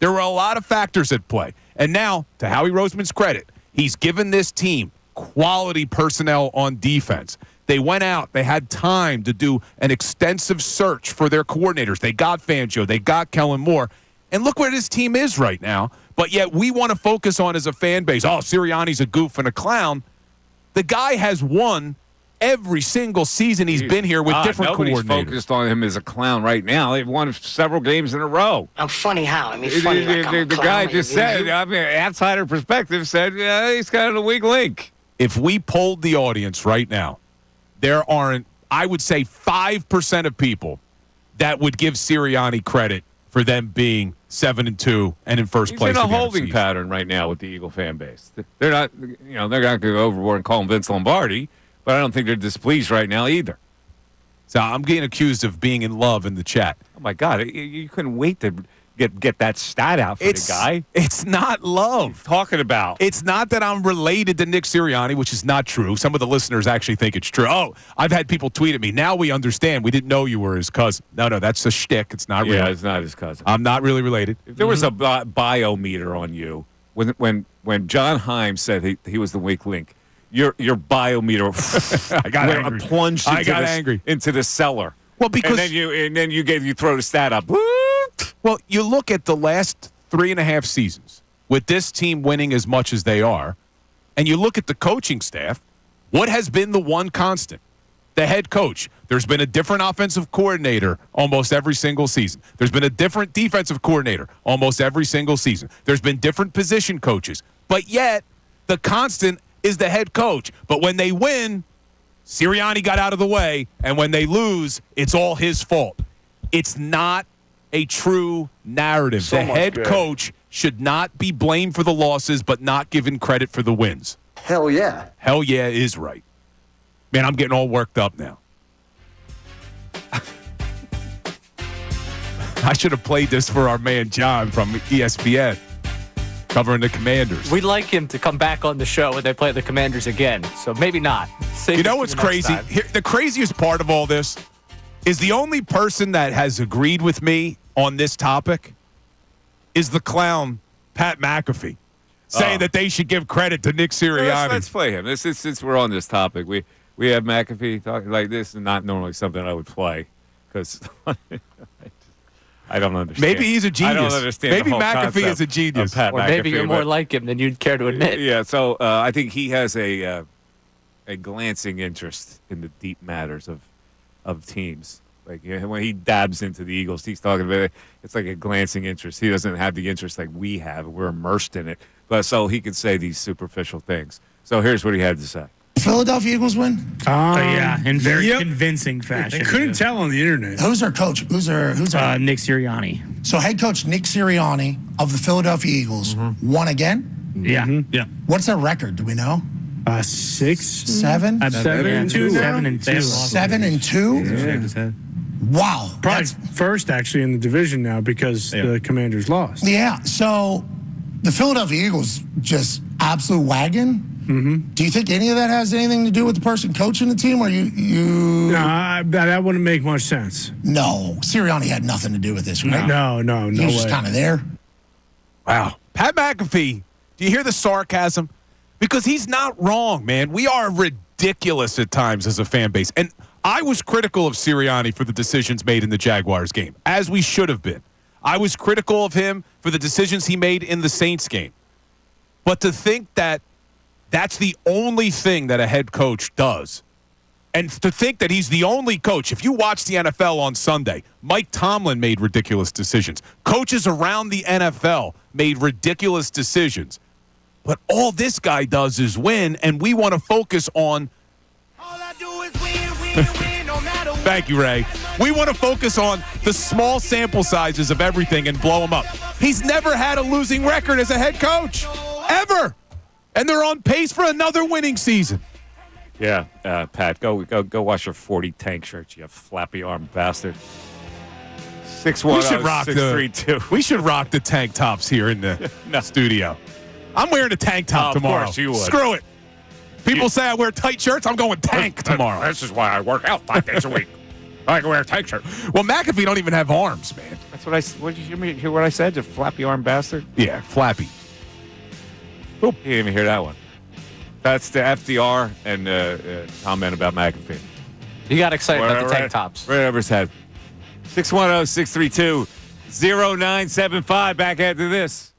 There were a lot of factors at play. And now, to Howie Roseman's credit, he's given this team quality personnel on defense. They went out. They had time to do an extensive search for their coordinators. They got Fangio. They got Kellen Moore. And look where this team is right now. But yet we want to focus on as a fan base, Sirianni's a goof and a clown. The guy has won every single season he's been here with different nobody's coordinators. Nobody's focused on him as a clown right now. They've won several games in a row. I'm funny how? I mean, funny like I'm a the clown. guy just said, outsider perspective said, he's kind of a weak link. If we polled the audience right now, there aren't, I would say, 5% of people that would give Sirianni credit for them being 7-2 and in first place. He's in a holding pattern right now with the Eagle fan base. They're not, they're not going to go overboard and call him Vince Lombardi, but I don't think they're displeased right now either. So I'm getting accused of being in love in the chat. Oh, my God. You couldn't wait to get that stat out for the guy. It's not love. Talking about. It's not that I'm related to Nick Sirianni, which is not true. Some of the listeners actually think it's true. Oh, I've had people tweet at me. Now we understand. We didn't know you were his cousin. No, that's a shtick. It's not real. Yeah, it's not his cousin. I'm not really related. If there was a biometer on you, when John Himes said he was the weak link, your biometer I got angry. plunged into the cellar. Well, because and then you throw the stat up. Well, you look at the last 3.5 seasons with this team winning as much as they are, and you look at the coaching staff. What has been the one constant? The head coach. There's been a different offensive coordinator almost every single season. There's been a different defensive coordinator almost every single season. There's been different position coaches. But yet, the constant is the head coach. But when they win, Sirianni got out of the way, and when they lose, it's all his fault. It's not a true narrative. The head coach should not be blamed for the losses, but not given credit for the wins. Hell yeah. Hell yeah is right. Man, I'm getting all worked up now. I should have played this for our man John from ESPN, covering the Commanders. We'd like him to come back on the show when they play the Commanders again, so maybe not. Save you know what's crazy? The craziest part of all this is the only person that has agreed with me on this topic is the clown, Pat McAfee, saying that they should give credit to Nick Sirianni. Let's play him. Since we're on this topic, we have McAfee talking like this, and not normally something I would play because I don't understand. Maybe he's a genius. I don't understand. Maybe the whole McAfee is a genius. Or maybe you're more like him than you'd care to admit. Yeah, so I think he has a glancing interest in the deep matters of teams. Like when he dabs into the Eagles, he's talking about it. It's like a glancing interest. He doesn't have the interest like we have. We're immersed in it. But so he could say these superficial things. So here's what he had to say. Philadelphia Eagles win? Yeah, in very convincing fashion. I couldn't tell on the internet. Who's our coach? Who's our Nick Sirianni. So head coach Nick Sirianni of the Philadelphia Eagles won again? Yeah. Yeah. What's their record? Do we know? 6, 7? 7-2. 7-2. 7-2? Yeah. Wow. Probably first, actually, in the division now because the Commanders lost. Yeah. So the Philadelphia Eagles just absolute wagon. Mm-hmm. Do you think any of that has anything to do with the person coaching the team, or you? No, that wouldn't make much sense. No, Sirianni had nothing to do with this, right? No He was just kind of there. Wow. Pat McAfee, do you hear the sarcasm? Because he's not wrong, man. We are ridiculous at times as a fan base. And I was critical of Sirianni for the decisions made in the Jaguars game, as we should have been. I was critical of him for the decisions he made in the Saints game. But to think that that's the only thing that a head coach does, and to think that he's the only coach. If you watch the NFL on Sunday, Mike Tomlin made ridiculous decisions. Coaches around the NFL made ridiculous decisions. But all this guy does is win, and we want to focus on... Thank you, Ray. We want to focus on the small sample sizes of everything and blow them up. He's never had a losing record as a head coach, ever. And they're on pace for another winning season. Yeah, Pat, go wash your 40 tank shirts, you flappy arm bastard. 610-632. We should rock the tank tops here in the studio. I'm wearing a tank top tomorrow. Of course you would. Screw it. People say I wear tight shirts. I'm going tank tomorrow. This is why I work out 5 days a week. I can wear a tank shirt. Well, McAfee don't even have arms, man. That's what what did you hear what I said? The flappy arm bastard? Yeah, flappy. Oop. You didn't even hear that one. That's the FDR and comment about McAfee. You got excited about the tank tops. Right over his head. 610-632-0975. Back after this.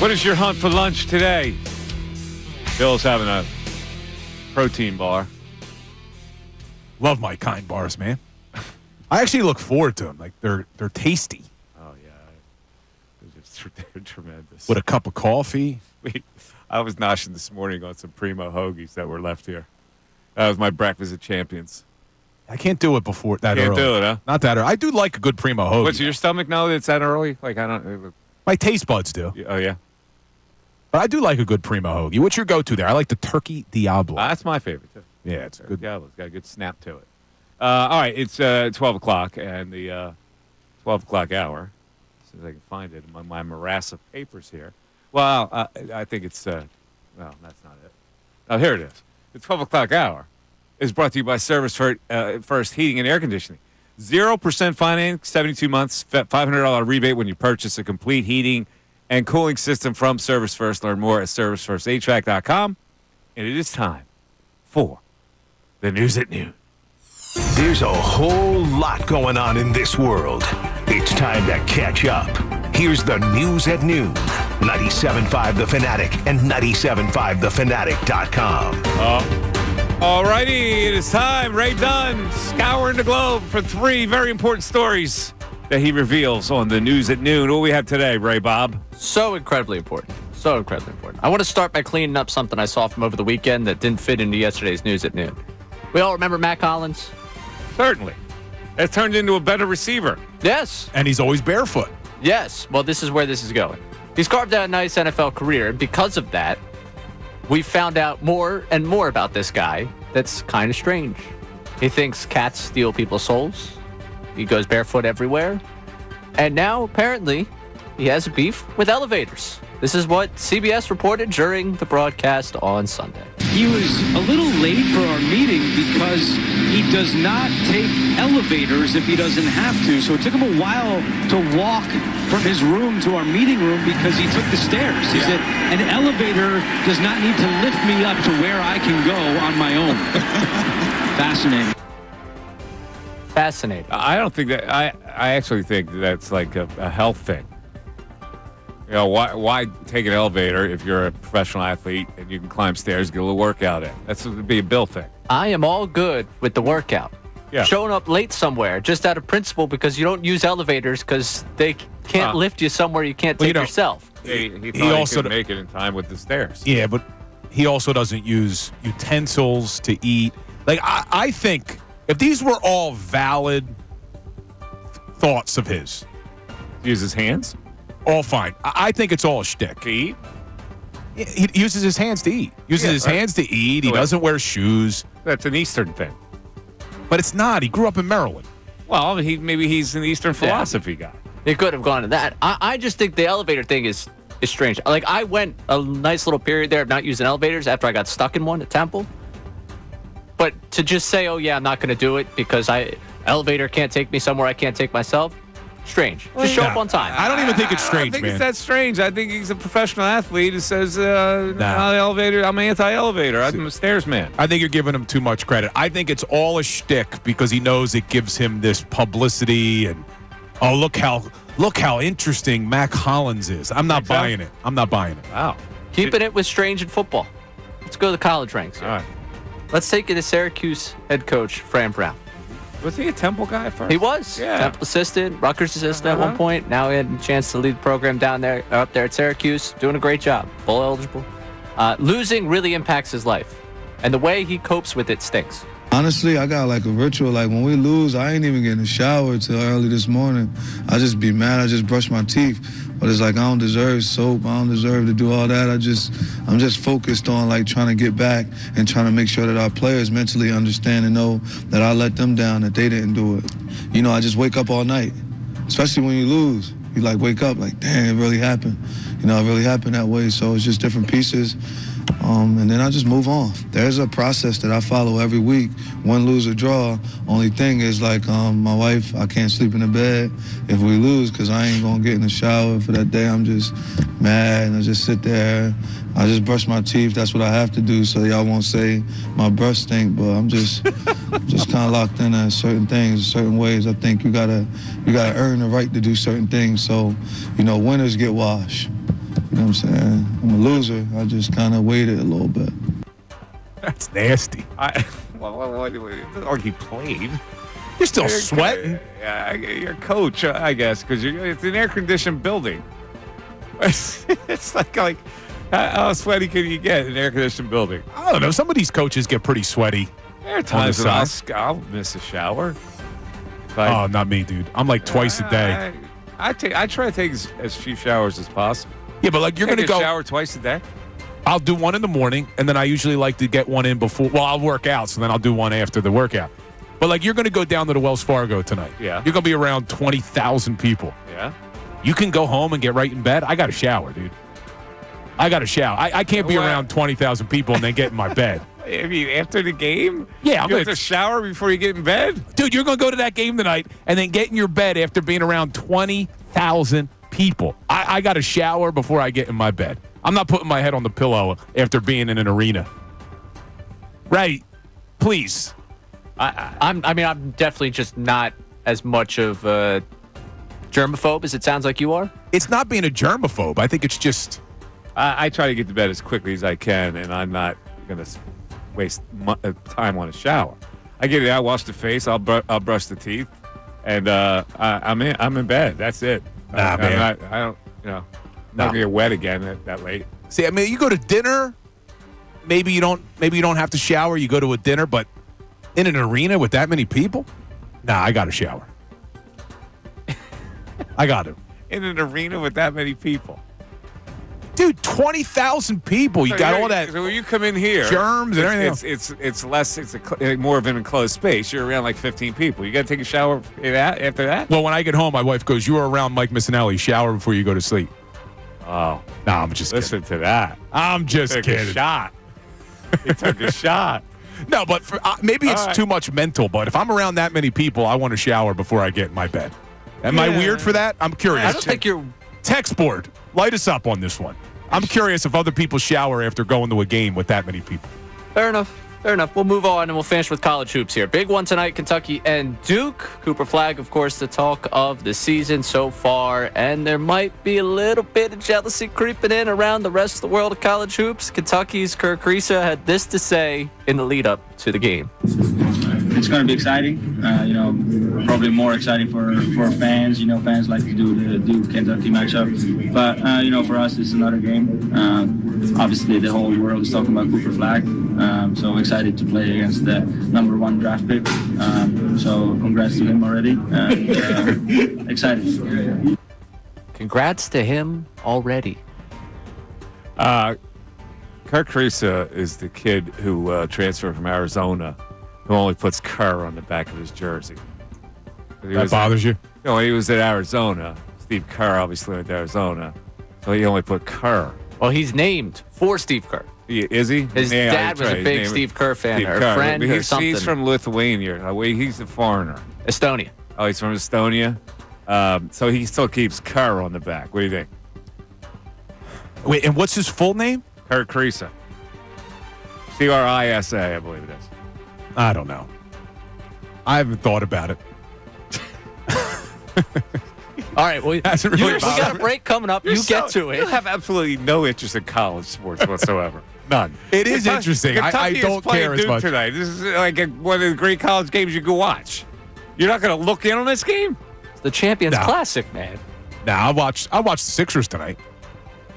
What is your hunt for lunch today? Bill's having a protein bar. Love my kind bars, man. I actually look forward to them. Like they're tasty. Oh yeah, they're tremendous. With a cup of coffee. I was noshing this morning on some Primo hoagies that were left here. That was my breakfast at Champions. I can't do it before that Can't early. do it, huh? Not that early. I do like a good Primo hoagie. What's your stomach know that it's that early? Like I don't. My taste buds do. Oh yeah. But I do like a good Primo hoagie. What's your go-to there? I like the Turkey Diablo. That's my favorite too. Yeah, it's good. Diablo's got a good snap to it. All right, it's 12 o'clock and the 12 o'clock hour. As soon as I can find it among my morass of papers here. Well, I think it's. No, that's not it. Oh, here it is. The 12 o'clock hour is brought to you by Service First Heating and Air Conditioning. 0% finance, 72 months, $500 rebate when you purchase a complete heating and cooling system from Service First. Learn more at ServiceFirstHVAC.com. And it is time for the News at Noon. There's a whole lot going on in this world. It's time to catch up. Here's the News at Noon. 97.5 The Fanatic and 97.5thefanatic.com. All righty, it is time. Ray Dunn scouring the globe for 3 very important stories that he reveals on the News at Noon. What do we have today, Ray Bob? So incredibly important. So incredibly important. I want to start by cleaning up something I saw from over the weekend that didn't fit into yesterday's News at Noon. We all remember Matt Collins? Certainly. Has turned into a better receiver. Yes. And he's always barefoot. Yes. Well, this is where this is going. He's carved out a nice NFL career, and because of that, we found out more and more about this guy that's kind of strange. He thinks cats steal people's souls. He goes barefoot everywhere. And now, apparently, he has a beef with elevators. This is what CBS reported during the broadcast on Sunday. He was a little late for our meeting because he does not take elevators if he doesn't have to. So it took him a while to walk from his room to our meeting room because he took the stairs. He said, an elevator does not need to lift me up to where I can go on my own. Fascinating. Fascinating. I don't think that. I actually think that's like a health thing. You know, why take an elevator if you're a professional athlete and you can climb stairs, get a little workout in? That's would be a Bill thing. I am all good with the workout. Yeah. Showing up late somewhere just out of principle because you don't use elevators because they can't lift you somewhere you can't take yourself. He thought he could make it in time with the stairs. Yeah, but he also doesn't use utensils to eat. Like, I think if these were all valid thoughts of his. Use his hands? All fine. I think it's all a shtick. To eat? He uses his hands to eat. Uses his hands to eat. He doesn't wear shoes. That's an Eastern thing. But it's not. He grew up in Maryland. Well, maybe he's an Eastern philosophy guy. He could have gone to that. I just think the elevator thing is strange. Like, I went a nice little period there of not using elevators after I got stuck in one at Temple. But to just say, oh, yeah, I'm not going to do it because elevator can't take me somewhere I can't take myself, strange. Just show up on time. I don't even think it's strange, I think man. it's that strange. I think he's a professional athlete who says, I'm anti-elevator. I'm a stairs man. I think you're giving him too much credit. I think it's all a shtick because he knows it gives him this publicity and, oh, look how interesting Mac Hollins is. I'm not buying it. I'm not buying it. Wow. Keeping it with strange in football. Let's go to the college ranks here. All right. Let's take it to Syracuse head coach Fran Brown. Was he a Temple guy first? He was. Yeah. Temple assistant, Rutgers assistant at one point. Now he had a chance to lead the program up there at Syracuse. Doing a great job. Bowl eligible. Losing really impacts his life. And the way he copes with it stinks. Honestly, I got like a ritual. Like when we lose, I ain't even get in the shower till early this morning. I just be mad. I just brush my teeth. But it's like I don't deserve soap. I don't deserve to do all that. I'm just focused on like trying to get back and trying to make sure that our players mentally understand and know that I let them down, that they didn't do it. You know, I just wake up all night, especially when you lose. You like wake up like, damn, it really happened. You know, it really happened that way. So it's just different pieces. And then I just move on. There's a process that I follow every week. Win, lose, or draw. Only thing is like my wife, I can't sleep in the bed if we lose because I ain't going to get in the shower for that day. I'm just mad and I just sit there. I just brush my teeth. That's what I have to do so y'all won't say my breath stink. But I'm just kind of locked in at certain things, certain ways. I think you gotta earn the right to do certain things. So, you know, winners get washed. You know what I'm saying? I'm a loser. I just kind of waited a little bit. That's nasty. Or he played. You're still sweating. Yeah, you're a coach, I guess, because it's an air-conditioned building. It's like how sweaty can you get in an air-conditioned building? I don't know. Some of these coaches get pretty sweaty. There are times when I'll miss a shower. Oh, not me, dude. I'm like twice a day. I try to take as few showers as possible. Yeah, but like you're going to go shower twice a day? I'll do one in the morning, and then I usually like to get one in before. Well, I'll work out, so then I'll do one after the workout. But like you're going to go down to the Wells Fargo tonight. Yeah. You're going to be around 20,000 people. Yeah. You can go home and get right in bed. I got to shower, dude. I got to shower. I can't be around 20,000 people and then get in my bed. I mean, after the game? Yeah, I'm going to shower before you get in bed? Dude, you're going to go to that game tonight and then get in your bed after being around 20,000 people. I got to shower before I get in my bed. I'm not putting my head on the pillow after being in an arena. Right. Please. I'm definitely just not as much of a germaphobe as it sounds like you are. It's not being a germaphobe. I think it's just... I try to get to bed as quickly as I can, and I'm not going to waste time on a shower. I get it out, wash the face, I'll brush the teeth, and I'm in bed. That's it. Nah, man. I don't, not going to get wet again that late. See, I mean, you go to dinner, maybe you don't have to shower. You go to a dinner, but in an arena with that many people, nah, I got to shower. I got to. In an arena with that many people. Dude, 20,000 people. You got all that. So when you come in here, germs and everything. It's less. It's more of an enclosed space. You're around like 15 people. You got to take a shower after that. Well, when I get home, my wife goes, "You are around Mike Missanelli. Shower before you go to sleep." Oh, no, I'm just listen to that. I'm just kidding. A shot. He took a shot. No, but maybe it's too much mental. But if I'm around that many people, I want to shower before I get in my bed. Am I weird for that? I'm curious. I don't think you're. Text board, light us up on this one. I'm curious if other people shower after going to a game with that many people. Fair enough. We'll move on, and we'll finish with college hoops here. Big one tonight, Kentucky and Duke. Cooper Flagg, of course, the talk of the season so far, and there might be a little bit of jealousy creeping in around the rest of the world of college hoops. Kentucky's Kirk Risa had this to say in the lead-up to the game. It's going to be exciting, probably more exciting for fans. Fans like to do the Duke-Kentucky matchup. But, for us, it's another game. Obviously, the whole world is talking about Cooper Flagg. So excited to play against the number 1 draft pick. So congrats to him already. Excited. Congrats to him already. Kirk Risa is the kid who transferred from Arizona, who only puts Kerr on the back of his jersey. That bothers you? No, he was at Arizona. Steve Kerr obviously went to Arizona, so he only put Kerr. Well, he's named for Steve Kerr. Is he? His dad was a big Steve Kerr fan, or a friend or something. He's from Lithuania. He's a foreigner. Estonia. Oh, he's from Estonia? So he still keeps Kerr on the back. What do you think? Wait, and what's his full name? Kirk Risa. Crisa, I believe it is. I don't know. I haven't thought about it. All right, well, we got a break coming up. Get to it. You have absolutely no interest in college sports whatsoever. None. It is interesting. I don't care as much. Tonight. This is like one of the great college games you can watch. You're not going to look in on this game? It's the Champions Classic, man. I'll watch the Sixers tonight.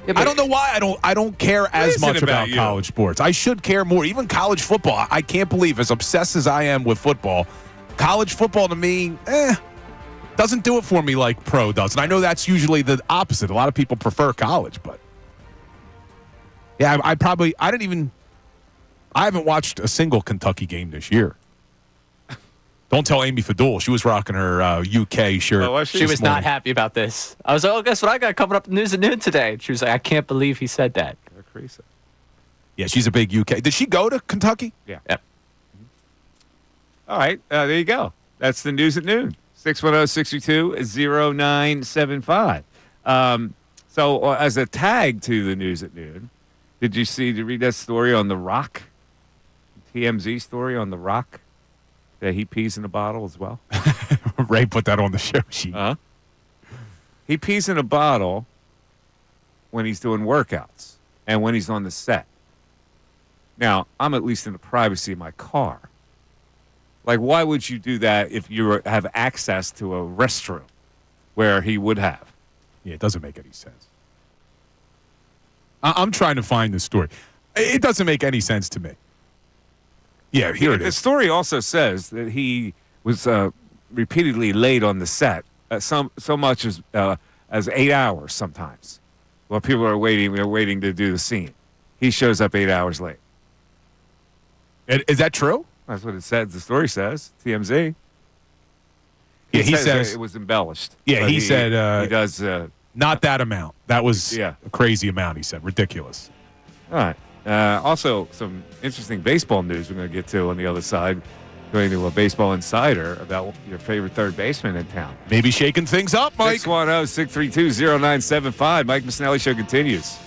Yeah, I don't know why I don't care as much about college sports. I should care more. Even college football. I can't believe, as obsessed as I am with football, college football to me, doesn't do it for me like pro does. And I know that's usually the opposite. A lot of people prefer college, but yeah, I haven't watched a single Kentucky game this year. Don't tell Amy Fadul. She was rocking her UK shirt. Oh, she was not happy about this. I was like, oh, guess what I got coming up in News at Noon today? She was like, I can't believe he said that. Yeah, she's a big UK. Did she go to Kentucky? Yeah. Yep. All right. There you go. That's the News at Noon. 610-622-0975. So as a tag to the News at Noon, did you read that story on The Rock? TMZ story on The Rock? That he pees in a bottle as well? Ray put that on the show sheet. He pees in a bottle, when he's doing workouts and when he's on the set. Now, I'm at least in the privacy of my car. Like, why would you do that if you have access to a restroom where he would have? Yeah, it doesn't make any sense. I'm trying to find the story. It doesn't make any sense to me. Yeah, here it is. The story also says that he was repeatedly late on the set, so much as 8 hours sometimes. While people are waiting, they're waiting to do the scene. He shows up 8 hours late. Is that true? That's what it says. The story says. TMZ. Yeah, he says it was embellished. Yeah, he said he does. Not that amount. That was Yeah. a crazy amount, he said. Ridiculous. All right. Also, some interesting baseball news we're going to get to on the other side. Going to a Baseball Insider about your favorite third baseman in town. Maybe shaking things up, Mike. 610-632-0975. Mike Missanelli Show continues.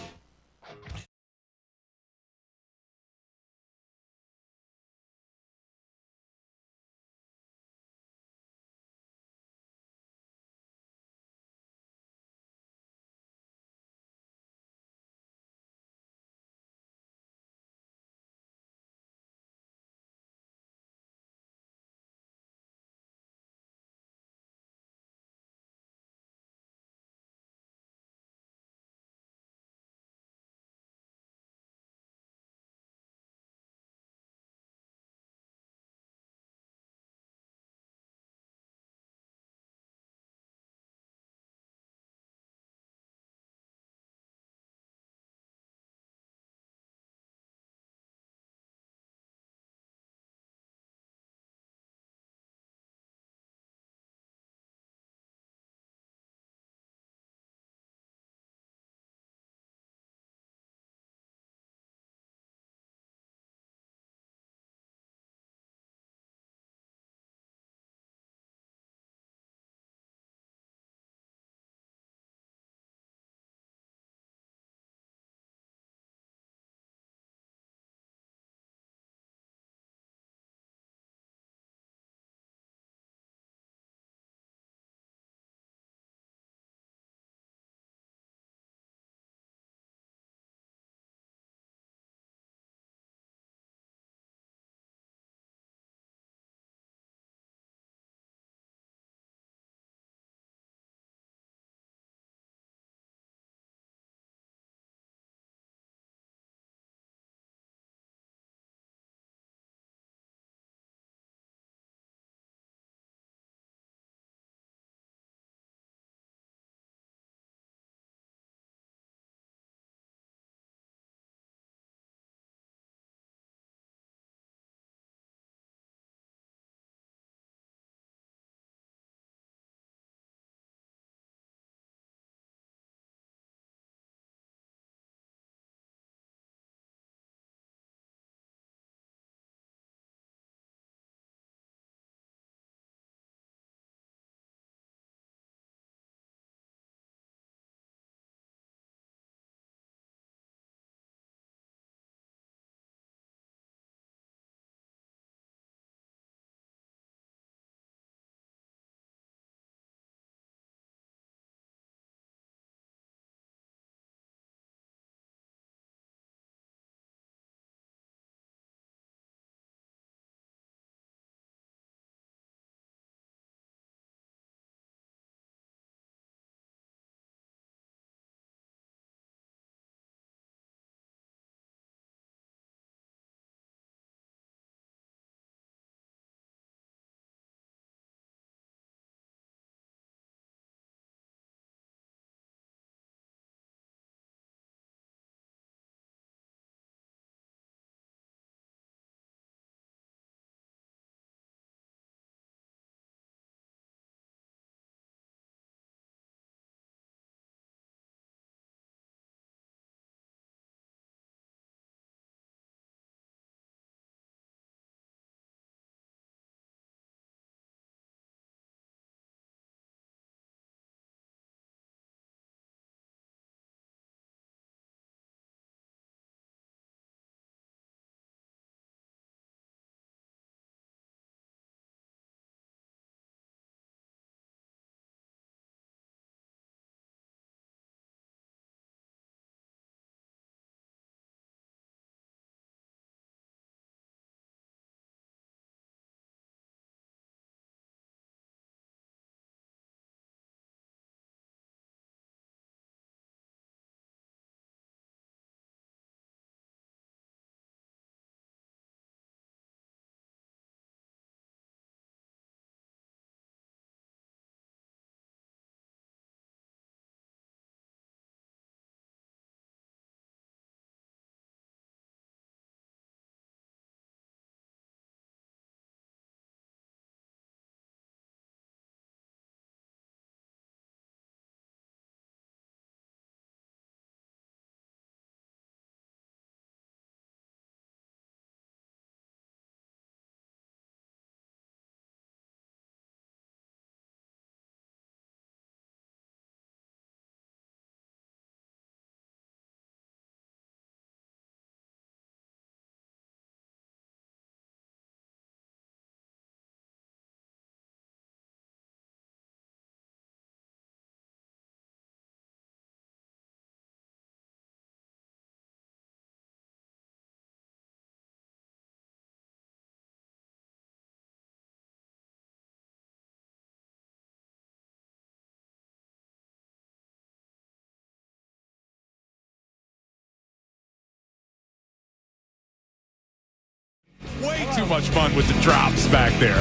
much fun with the drops back there.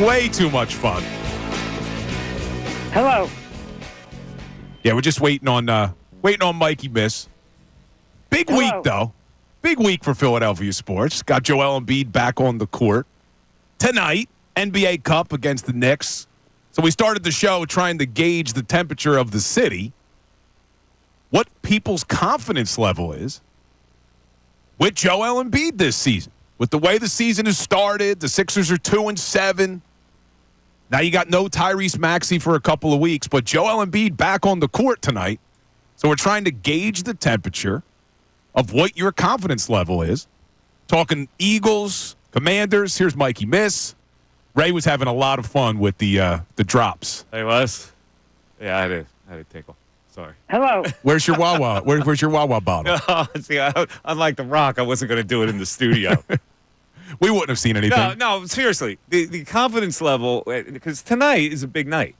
Way too much fun. Hello. Yeah, we're just waiting on Mikey Miss. Big week, though. Big week for Philadelphia sports. Got Joel Embiid back on the court. Tonight, NBA Cup against the Knicks. So we started the show trying to gauge the temperature of the city, what people's confidence level is with Joel Embiid this season. With the way the season has started, the Sixers are 2-7. Now you got no Tyrese Maxey for a couple of weeks, but Joel Embiid back on the court tonight. So we're trying to gauge the temperature of what your confidence level is. Talking Eagles, Commanders. Here's Mikey Miss. Ray was having a lot of fun with the drops. He was? Yeah, I had a tickle. Sorry. Hello. Where's your Wawa? Where's your Wawa bottle? See, unlike The Rock, I wasn't going to do it in the studio. We wouldn't have seen anything. No, seriously. The confidence level, because tonight is a big night.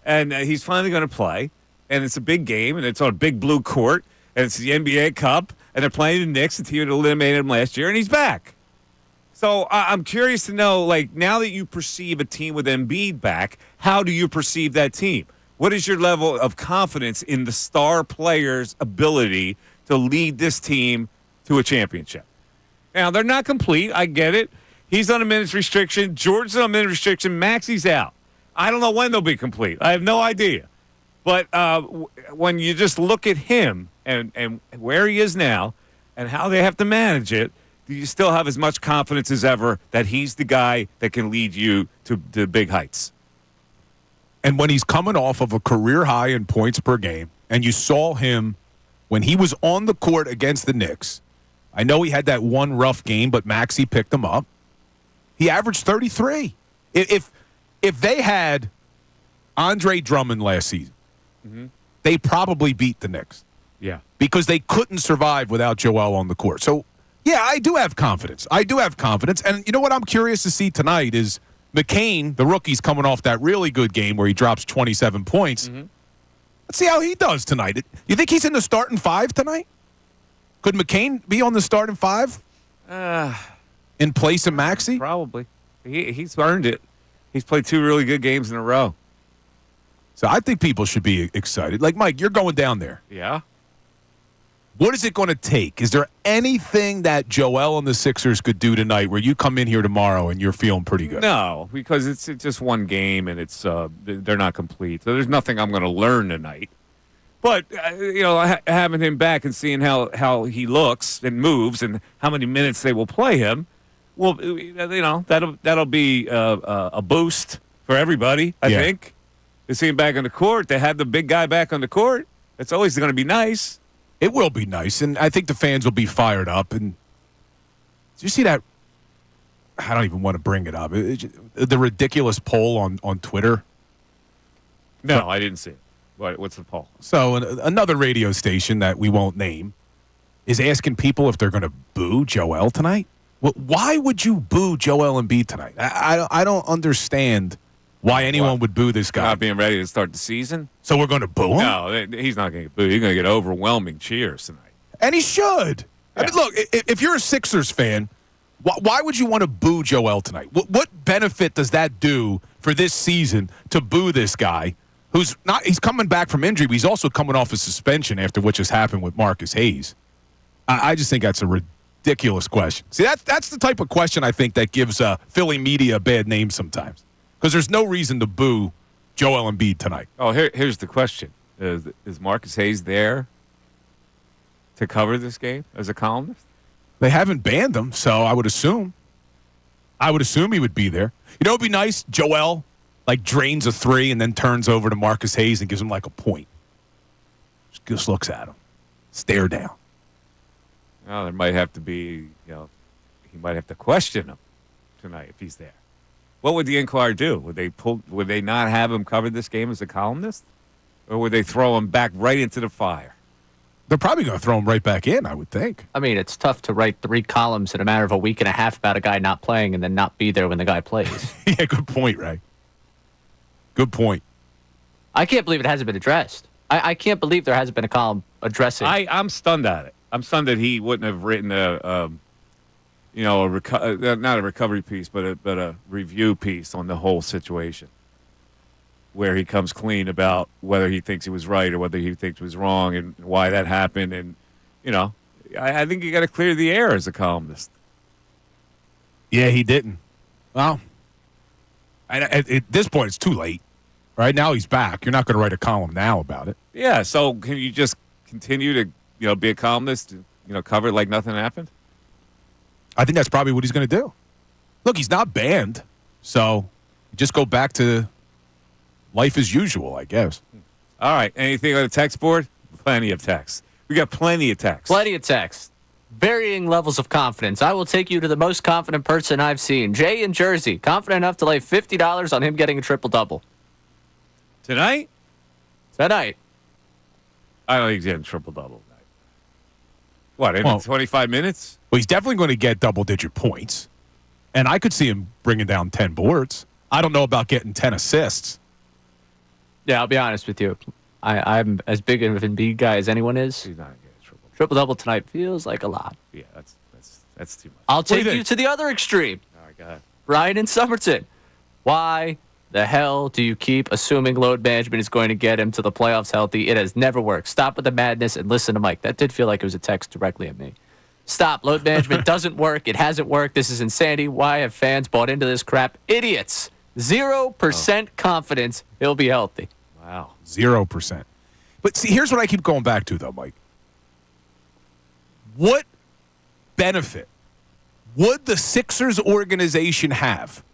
And he's finally going to play. And it's a big game, and it's on a big blue court. And it's the NBA Cup. And they're playing the Knicks, the team that eliminated him last year, and he's back. So I'm curious to know, like, now that you perceive a team with Embiid back, how do you perceive that team? What is your level of confidence in the star player's ability to lead this team to a championship? Now, they're not complete. I get it. He's on a minutes restriction. George's on a minutes restriction. Maxey's out. I don't know when they'll be complete. I have no idea. But when you just look at him and where he is now and how they have to manage it, do you still have as much confidence as ever that he's the guy that can lead you to the big heights? And when he's coming off of a career high in points per game, and you saw him when he was on the court against the Knicks, I know he had that one rough game, but Maxey picked him up. He averaged 33. If they had Andre Drummond last season, they probably beat the Knicks. Yeah. Because they couldn't survive without Joel on the court. So, yeah, I do have confidence. And you know what I'm curious to see tonight is McCain, the rookie's coming off that really good game where he drops 27 points. Let's see how he does tonight. You think he's in the starting five tonight? Could McCain be on the starting five? In place of Maxey? Probably. He's earned it. He's played 2 really good games in a row. So I think people should be excited. Like, Mike, you're going down there. Yeah. What is it going to take? Is there anything that Joel and the Sixers could do tonight where you come in here tomorrow and you're feeling pretty good? No, because it's just one game and it's they're not complete. So there's nothing I'm going to learn tonight. But having him back and seeing how he looks and moves and how many minutes they will play him, well, that'll be a boost for everybody. I think to see him back on the court, to have the big guy back on the court, it's always going to be nice. It will be nice, and I think the fans will be fired up. And did you see that? I don't even want to bring it up. The ridiculous poll on Twitter. No, I didn't see it. What's the poll? So another radio station that we won't name is asking people if they're going to boo Joel tonight. Well, why would you boo Joel Embiid tonight? I don't understand why anyone would boo this guy. Not being ready to start the season? So we're going to boo him? No, he's not going to get booed. He's going to get overwhelming cheers tonight. And he should. Yeah. I mean, look, if you're a Sixers fan, why would you want to boo Joel tonight? What benefit does that do for this season to boo this guy who's not – he's coming back from injury, but he's also coming off a suspension after what just happened with Marcus Hayes. I just think that's a ridiculous question. See, that's the type of question I think that gives Philly media a bad name sometimes. Because there's no reason to boo Joel Embiid tonight. Oh, here's the question. Is Marcus Hayes there to cover this game as a columnist? They haven't banned him, so I would assume. He would be there. You know what would be nice? Joel, drains a 3 and then turns over to Marcus Hayes and gives him, a point. Just looks at him. Stare down. Well, there might have to be, he might have to question him tonight if he's there. What would the Inquirer do? Would they not have him cover this game as a columnist? Or would they throw him back right into the fire? They're probably going to throw him right back in, I would think. I mean, it's tough to write 3 columns in a matter of a week and a half about a guy not playing and then not be there when the guy plays. Yeah, good point, Ray. Good point. I can't believe it hasn't been addressed. I can't believe there hasn't been a column addressing. I'm stunned at it. I'm stunned that he wouldn't have written not a recovery piece, but a review piece on the whole situation, where he comes clean about whether he thinks he was right or whether he thinks he was wrong and why that happened. And I think you got to clear the air as a columnist. Yeah, he didn't. Well, at this point, it's too late. Right now, he's back. You're not going to write a column now about it. Yeah. So can you just continue to be a columnist? Cover it like nothing happened. I think that's probably what he's going to do. Look, he's not banned, so just go back to life as usual, I guess. All right. Anything on the text board? Plenty of text. We got plenty of text. Plenty of text. Varying levels of confidence. I will take you to the most confident person I've seen. Jay in Jersey, confident enough to lay $50 on him getting a triple-double. Tonight? Tonight. I don't think he's getting triple-double. What, in 25 minutes? Well, he's definitely going to get double-digit points. And I could see him bringing down 10 boards. I don't know about getting 10 assists. Yeah, I'll be honest with you. I'm as big of an Embiid guy as anyone is. He's not getting Triple-double tonight feels like a lot. Yeah, that's too much. I'll take you to the other extreme. All right, go ahead. Ryan in Somerton. Why the hell do you keep assuming load management is going to get him to the playoffs healthy? It has never worked. Stop with the madness and listen to Mike. That did feel like it was a text directly at me. Stop. Load management doesn't work. It hasn't worked. This is insanity. Why have fans bought into this crap? Idiots. 0% confidence he'll be healthy. Wow. 0%. But see, here's what I keep going back to, though, Mike. What benefit would the Sixers organization have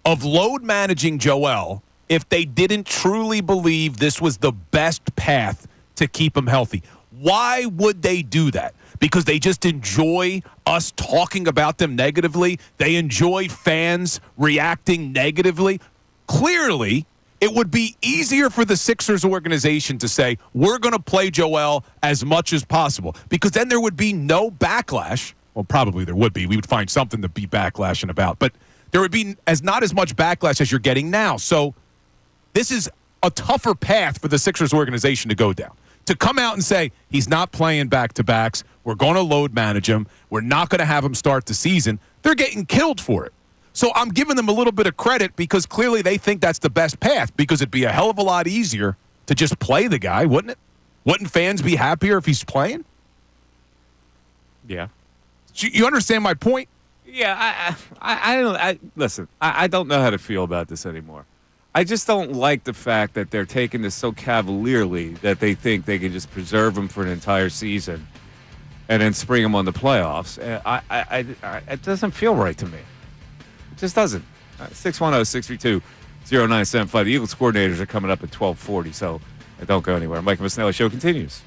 of load managing Joel if they didn't truly believe this was the best path to keep him healthy? Why would they do that? Because they just enjoy us talking about them negatively? They enjoy fans reacting negatively? Clearly, it would be easier for the Sixers organization to say, we're going to play Joel as much as possible, because then there would be no backlash. Well, probably there would be. We would find something to be backlashing about, but there would be not as much backlash as you're getting now. So this is a tougher path for the Sixers organization to go down. To come out and say, he's not playing back-to-backs, we're going to load manage him, we're not going to have him start the season, they're getting killed for it. So I'm giving them a little bit of credit because clearly they think that's the best path, because it'd be a hell of a lot easier to just play the guy, wouldn't it? Wouldn't fans be happier if he's playing? Yeah. You understand my point? Yeah, listen, I don't know how to feel about this anymore. I just don't like the fact that they're taking this so cavalierly that they think they can just preserve him for an entire season and then spring him on the playoffs. It doesn't feel right to me. It just doesn't. 610-632-0975. The Eagles coordinators are coming up at 12:40, so don't go anywhere. Mike Missanelli Show continues.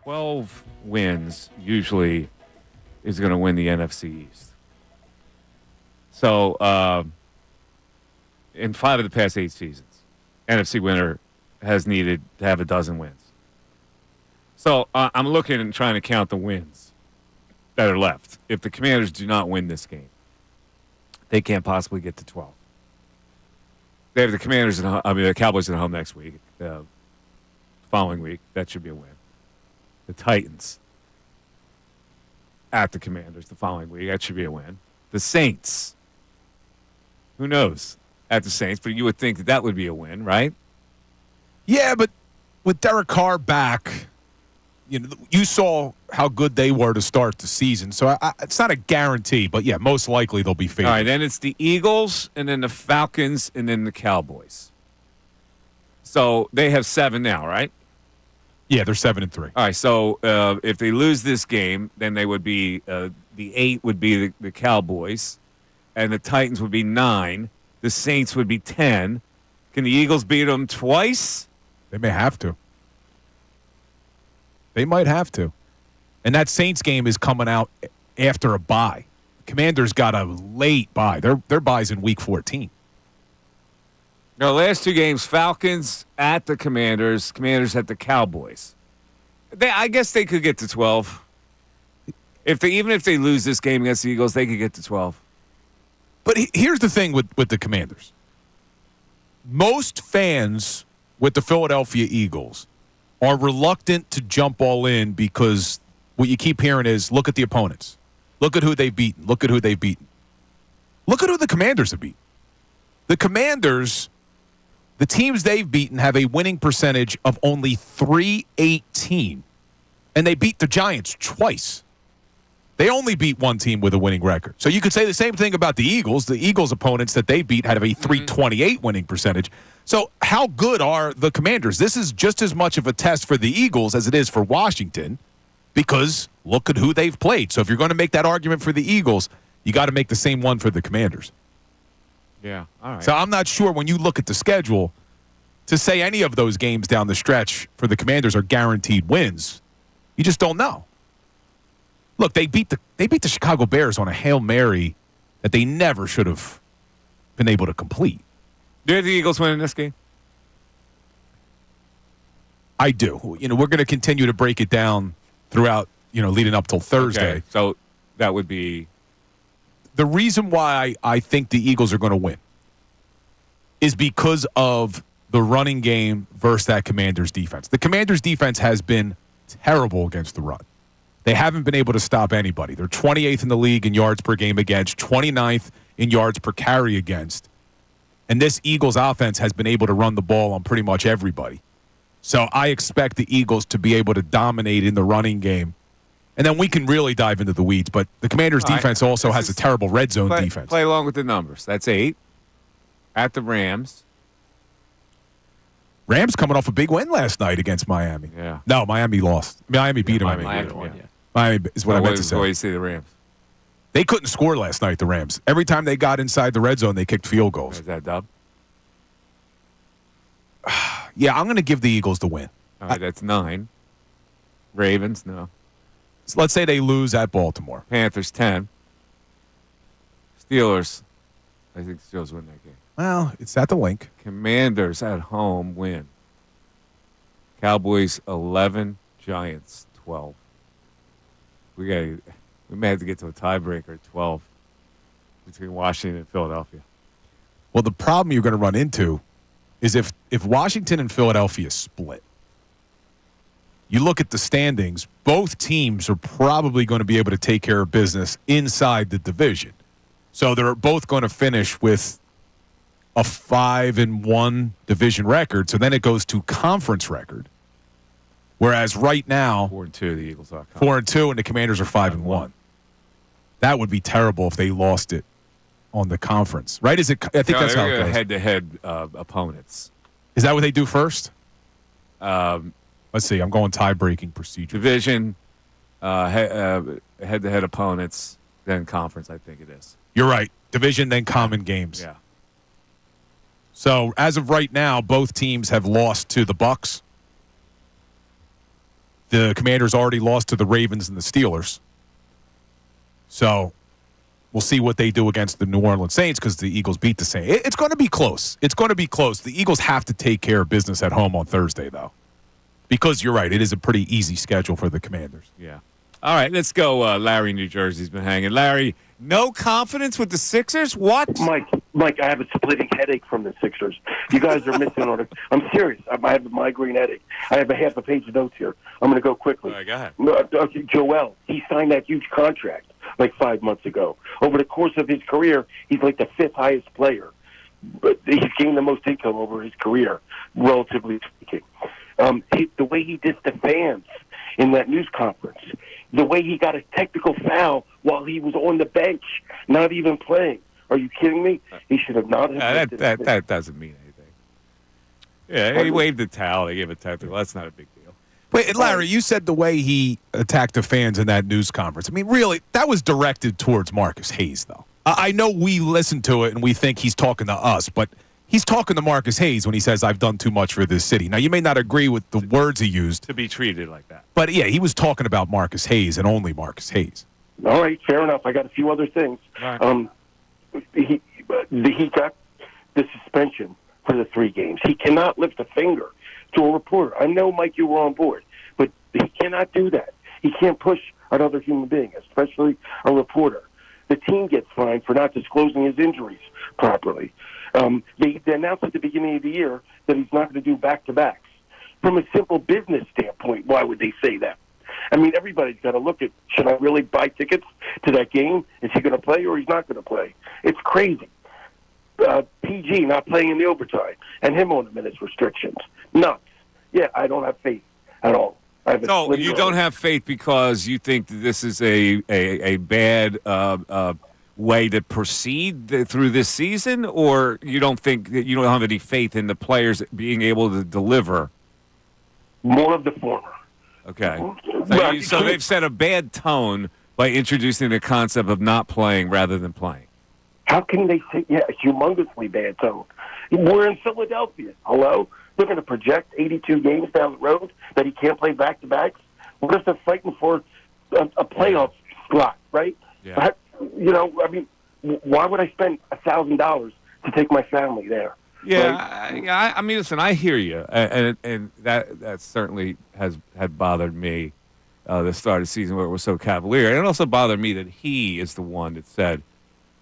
12 wins usually is going to win the NFC East. So, in 5 of the past 8 seasons, NFC winner has needed to have a dozen wins. So, I'm looking and trying to count the wins that are left. If the Commanders do not win this game, they can't possibly get to 12. They have the the Cowboys at home next week. Following week, that should be a win. The Titans at the Commanders the following week, that should be a win. The Saints, who knows, at the Saints, but you would think that would be a win, right? Yeah, but with Derek Carr back, you saw how good they were to start the season. So it's not a guarantee, but yeah, most likely they'll be favored. All right, then it's the Eagles, and then the Falcons, and then the Cowboys. So they have 7 now, right? Yeah, they're 7-3. All right, so if they lose this game, then they would be the 8 would be the Cowboys, and the Titans would be 9. The Saints would be 10. Can the Eagles beat them twice? They may have to. They might have to. And that Saints game is coming out after a bye. Commanders got a late bye. Their bye's in week 14. No, last 2 games, Falcons at the Commanders, Commanders at the Cowboys. I guess they could get to 12. Even if they lose this game against the Eagles, they could get to 12. But here's the thing with the Commanders. Most fans with the Philadelphia Eagles are reluctant to jump all in because what you keep hearing is, look at the opponents. Look at who they've beaten. Look at who they've beaten. Look at who the Commanders have beaten. The Commanders, the teams they've beaten have a winning percentage of only .318, and they beat the Giants twice. They only beat one team with a winning record. So you could say the same thing about the Eagles. The Eagles' opponents that they beat had a .328 winning percentage. So how good are the Commanders? This is just as much of a test for the Eagles as it is for Washington, because look at who they've played. So if you're going to make that argument for the Eagles, you got to make the same one for the Commanders. Yeah, all right. So I'm not sure when you look at the schedule to say any of those games down the stretch for the Commanders are guaranteed wins. You just don't know. Look, they beat the Chicago Bears on a Hail Mary that they never should have been able to complete. Do you have the Eagles winning this game? I do. We're going to continue to break it down throughout, leading up till Thursday. Okay, so that would be the reason why I think the Eagles are going to win is because of the running game versus that Commanders defense. The Commanders defense has been terrible against the run. They haven't been able to stop anybody. They're 28th in the league in yards per game against, 29th in yards per carry against. And this Eagles offense has been able to run the ball on pretty much everybody. So I expect the Eagles to be able to dominate in the running game. And then we can really dive into the weeds. But the Commanders' defense also has a terrible red zone defense. Play along with the numbers. That's 8 at the Rams. Rams coming off a big win last night against Miami. Yeah. No, Miami lost. Miami beat them. Miami won. Yeah. Miami is what I meant to say. The way you say the Rams. They couldn't score last night, the Rams. Every time they got inside the red zone, they kicked field goals. Is that dub? Yeah, I'm going to give the Eagles the win. All right, that's 9. Ravens, no. So let's say they lose at Baltimore. Panthers, 10. Steelers, I think the Steelers win that game. Well, it's at the link. Commanders at home win. Cowboys, 11. Giants, 12. We may have to get to a tiebreaker at 12 between Washington and Philadelphia. Well, the problem you're going to run into is if Washington and Philadelphia split, you look at the standings, both teams are probably going to be able to take care of business inside the division. So they're both going to finish with a 5-1 division record. So then it goes to conference record. Whereas right now, 4-2, the Eagles are 4-2, and the Commanders are 5-1. That would be terrible if they lost it on the conference, right? I think that's how it goes. Head-to-head opponents. Is that what they do first? Let's see. I'm going tie-breaking procedure. Division, head-to-head opponents, then conference. I think it is. You're right. Division, then common games. Yeah. So as of right now, both teams have lost to the Bucs. The Commanders already lost to the Ravens and the Steelers. So we'll see what they do against the New Orleans Saints because the Eagles beat the Saints. It's going to be close. It's going to be close. The Eagles have to take care of business at home on Thursday, though. Because you're right, it is a pretty easy schedule for the Commanders. Yeah. All right, let's go. Larry, New Jersey's been hanging. Larry, no confidence with the Sixers? What? Mike, I have a splitting headache from the Sixers. You guys are missing on it. I'm serious. I have a migraine headache. I have a half a page of notes here. I'm going to go quickly. All right, go ahead. Okay, Joel, he signed that huge contract like 5 months ago. Over the course of his career, he's like the 5th highest player. But he's gained the most income over his career, relatively speaking. The way he dissed the fans in that news conference, the way he got a technical foul while he was on the bench, not even playing. Are you kidding me? He should have not. That doesn't mean anything. Yeah, he waved the towel. They gave a technical. That's not a big deal. Wait, Larry, you said the way he attacked the fans in that news conference. I mean, really, that was directed towards Marcus Hayes, though. I know we listen to it and we think he's talking to us, but he's talking to Marcus Hayes when he says, I've done too much for this city. Now, you may not agree with the words he used. To be treated like that. But, yeah, he was talking about Marcus Hayes and only Marcus Hayes. All right, fair enough. I got a few other things. Right. He got the suspension for the 3 games. He cannot lift a finger to a reporter. I know, Mike, you were on board, but he cannot do that. He can't push another human being, especially a reporter. The team gets fined for not disclosing his injuries properly. They announced at the beginning of the year that he's not going to do back-to-backs. From a simple business standpoint, why would they say that? I mean, everybody's got to look at, should I really buy tickets to that game? Is he going to play or he's not going to play? It's crazy. PG not playing in the overtime and him on the minutes restrictions. Nuts. Yeah, I don't have faith at all. No, you don't have faith because you think that this is a bad way to proceed through this season, or you don't think that you don't have any faith in the players being able to deliver? More of the former. Okay. So they've set a bad tone by introducing the concept of not playing rather than playing. How can they say, yeah, a humongously bad tone? We're in Philadelphia. Hello? They're going to project 82 games down the road that he can't play back-to-backs? What if they're fighting for a playoff slot, right? Yeah. I mean, why would I spend $1,000 to take my family there? Yeah, right? I mean, listen, I hear you, and that certainly had bothered me the start of the season where it was so cavalier. And it also bothered me that he is the one that said,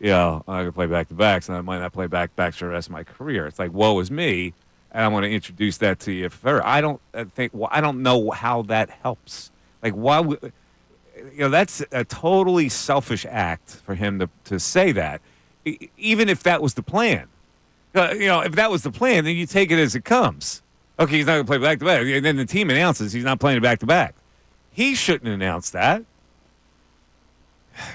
I'm not going to play back-to-backs, and I might not play back-to-backs for the rest of my career. It's like, woe is me, and I'm going to introduce that to you further. I don't know how that helps. Like, why would... that's a totally selfish act for him to say that, even if that was the plan. If that was the plan, then you take it as it comes. Okay, he's not going to play back-to-back. And then the team announces he's not playing back-to-back. He shouldn't announce that.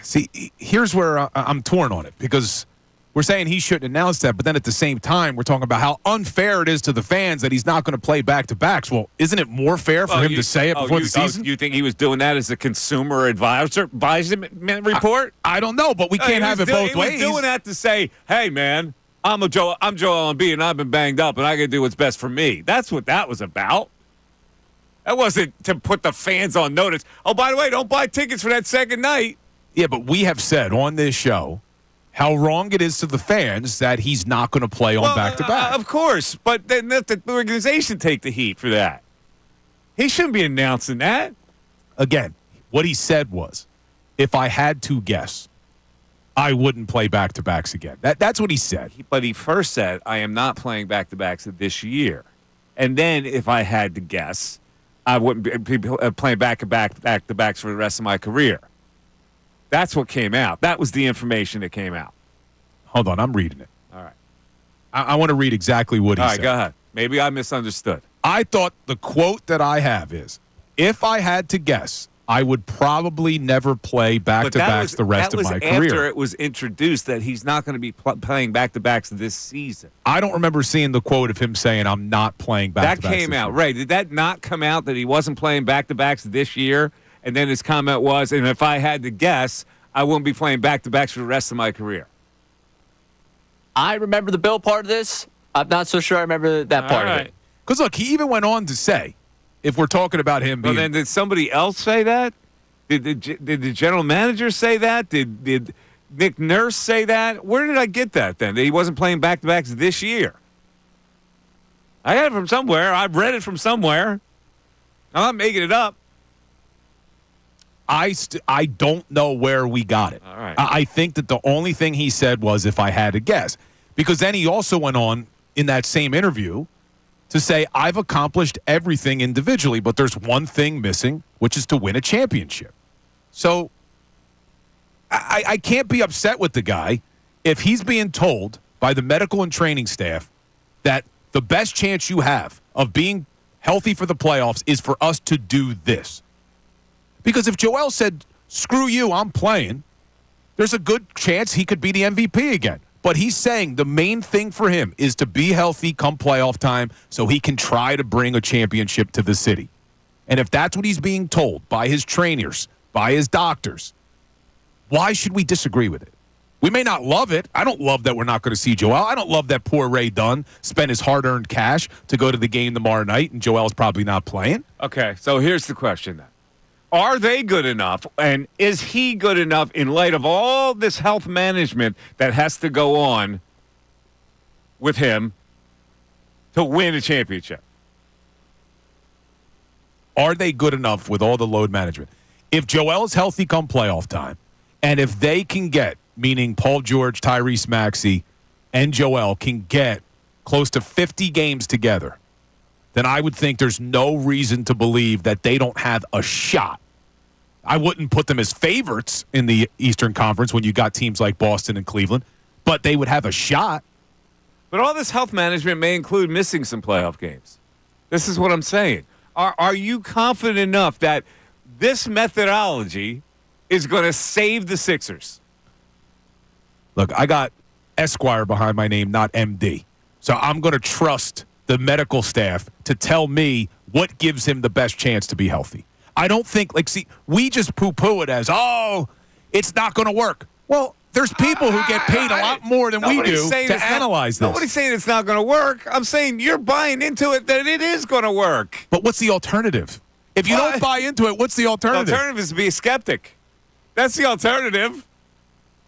See, here's where I'm torn on it, because we're saying he shouldn't announce that, but then at the same time, we're talking about how unfair it is to the fans that he's not going to play back-to-backs. Well, isn't it more fair for him to say it before the season? You think he was doing that as a consumer advisement report? I don't know, but we can't have it both ways. He was doing that to say, hey, man, I'm Joel Embiid, and I've been banged up, and I got to do what's best for me. That's what that was about. That wasn't to put the fans on notice. Oh, by the way, don't buy tickets for that second night. Yeah, but we have said on this show how wrong it is to the fans that he's not going to play on back-to-back. Of course, but then let the organization take the heat for that. He shouldn't be announcing that. Again, what he said was, if I had to guess, I wouldn't play back-to-backs again. That's what he said. But he first said, I am not playing back-to-backs this year. And then if I had to guess, I wouldn't be playing back-to-backs for the rest of my career. That's what came out. That was the information that came out. Hold on, I'm reading it. All right. I want to read exactly what he said. All right, go ahead. Maybe I misunderstood. I thought the quote that I have is, if I had to guess, I would probably never play back-to-backs the rest of my career. That was after it was introduced that he's not going to be playing back-to-backs this season. I don't remember seeing the quote of him saying, I'm not playing back-to-backs. That came out, right. Did that not come out that he wasn't playing back-to-backs this year? And then his comment was, and if I had to guess, I wouldn't be playing back-to-backs for the rest of my career. I remember the Bill part of this. I'm not so sure I remember that part of it. Because, look, he even went on to say, if we're talking about him being. Well, then did somebody else say that? Did the general manager say that? Did Nick Nurse say that? Where did I get that then? That he wasn't playing back-to-backs this year? I got it from somewhere. I read it from somewhere. I'm not making it up. I don't know where we got it. All right. I think that the only thing he said was, if I had to guess. Because then he also went on in that same interview to say, I've accomplished everything individually, but there's one thing missing, which is to win a championship. So I can't be upset with the guy if he's being told by the medical and training staff that the best chance you have of being healthy for the playoffs is for us to do this. Because if Joel said, screw you, I'm playing, there's a good chance he could be the MVP again. But he's saying the main thing for him is to be healthy come playoff time so he can try to bring a championship to the city. And if that's what he's being told by his trainers, by his doctors, why should we disagree with it? We may not love it. I don't love that we're not going to see Joel. I don't love that poor Ray Dunn spent his hard-earned cash to go to the game tomorrow night, and Joel's probably not playing. Okay, so here's the question then. Are they good enough, and is he good enough in light of all this health management that has to go on with him to win a championship? Are they good enough with all the load management? If Joel's healthy come playoff time, and if they can get, meaning Paul George, Tyrese Maxey, and Joel can get close to 50 games together, then I would think there's no reason to believe that they don't have a shot. I wouldn't put them as favorites in the Eastern Conference when you got teams like Boston and Cleveland, but they would have a shot. But all this health management may include missing some playoff games. This is what I'm saying. Are you confident enough that this methodology is going to save the Sixers? Look, I got Esquire behind my name, not MD. So I'm going to trust the medical staff to tell me what gives him the best chance to be healthy. I don't think, we just poo-poo it as, it's not going to work. Well, there's people who get paid a lot more than we do to analyze this. Nobody's saying it's not going to work. I'm saying you're buying into it that it is going to work. But what's the alternative? If you don't buy into it, what's the alternative? The alternative is to be a skeptic. That's the alternative.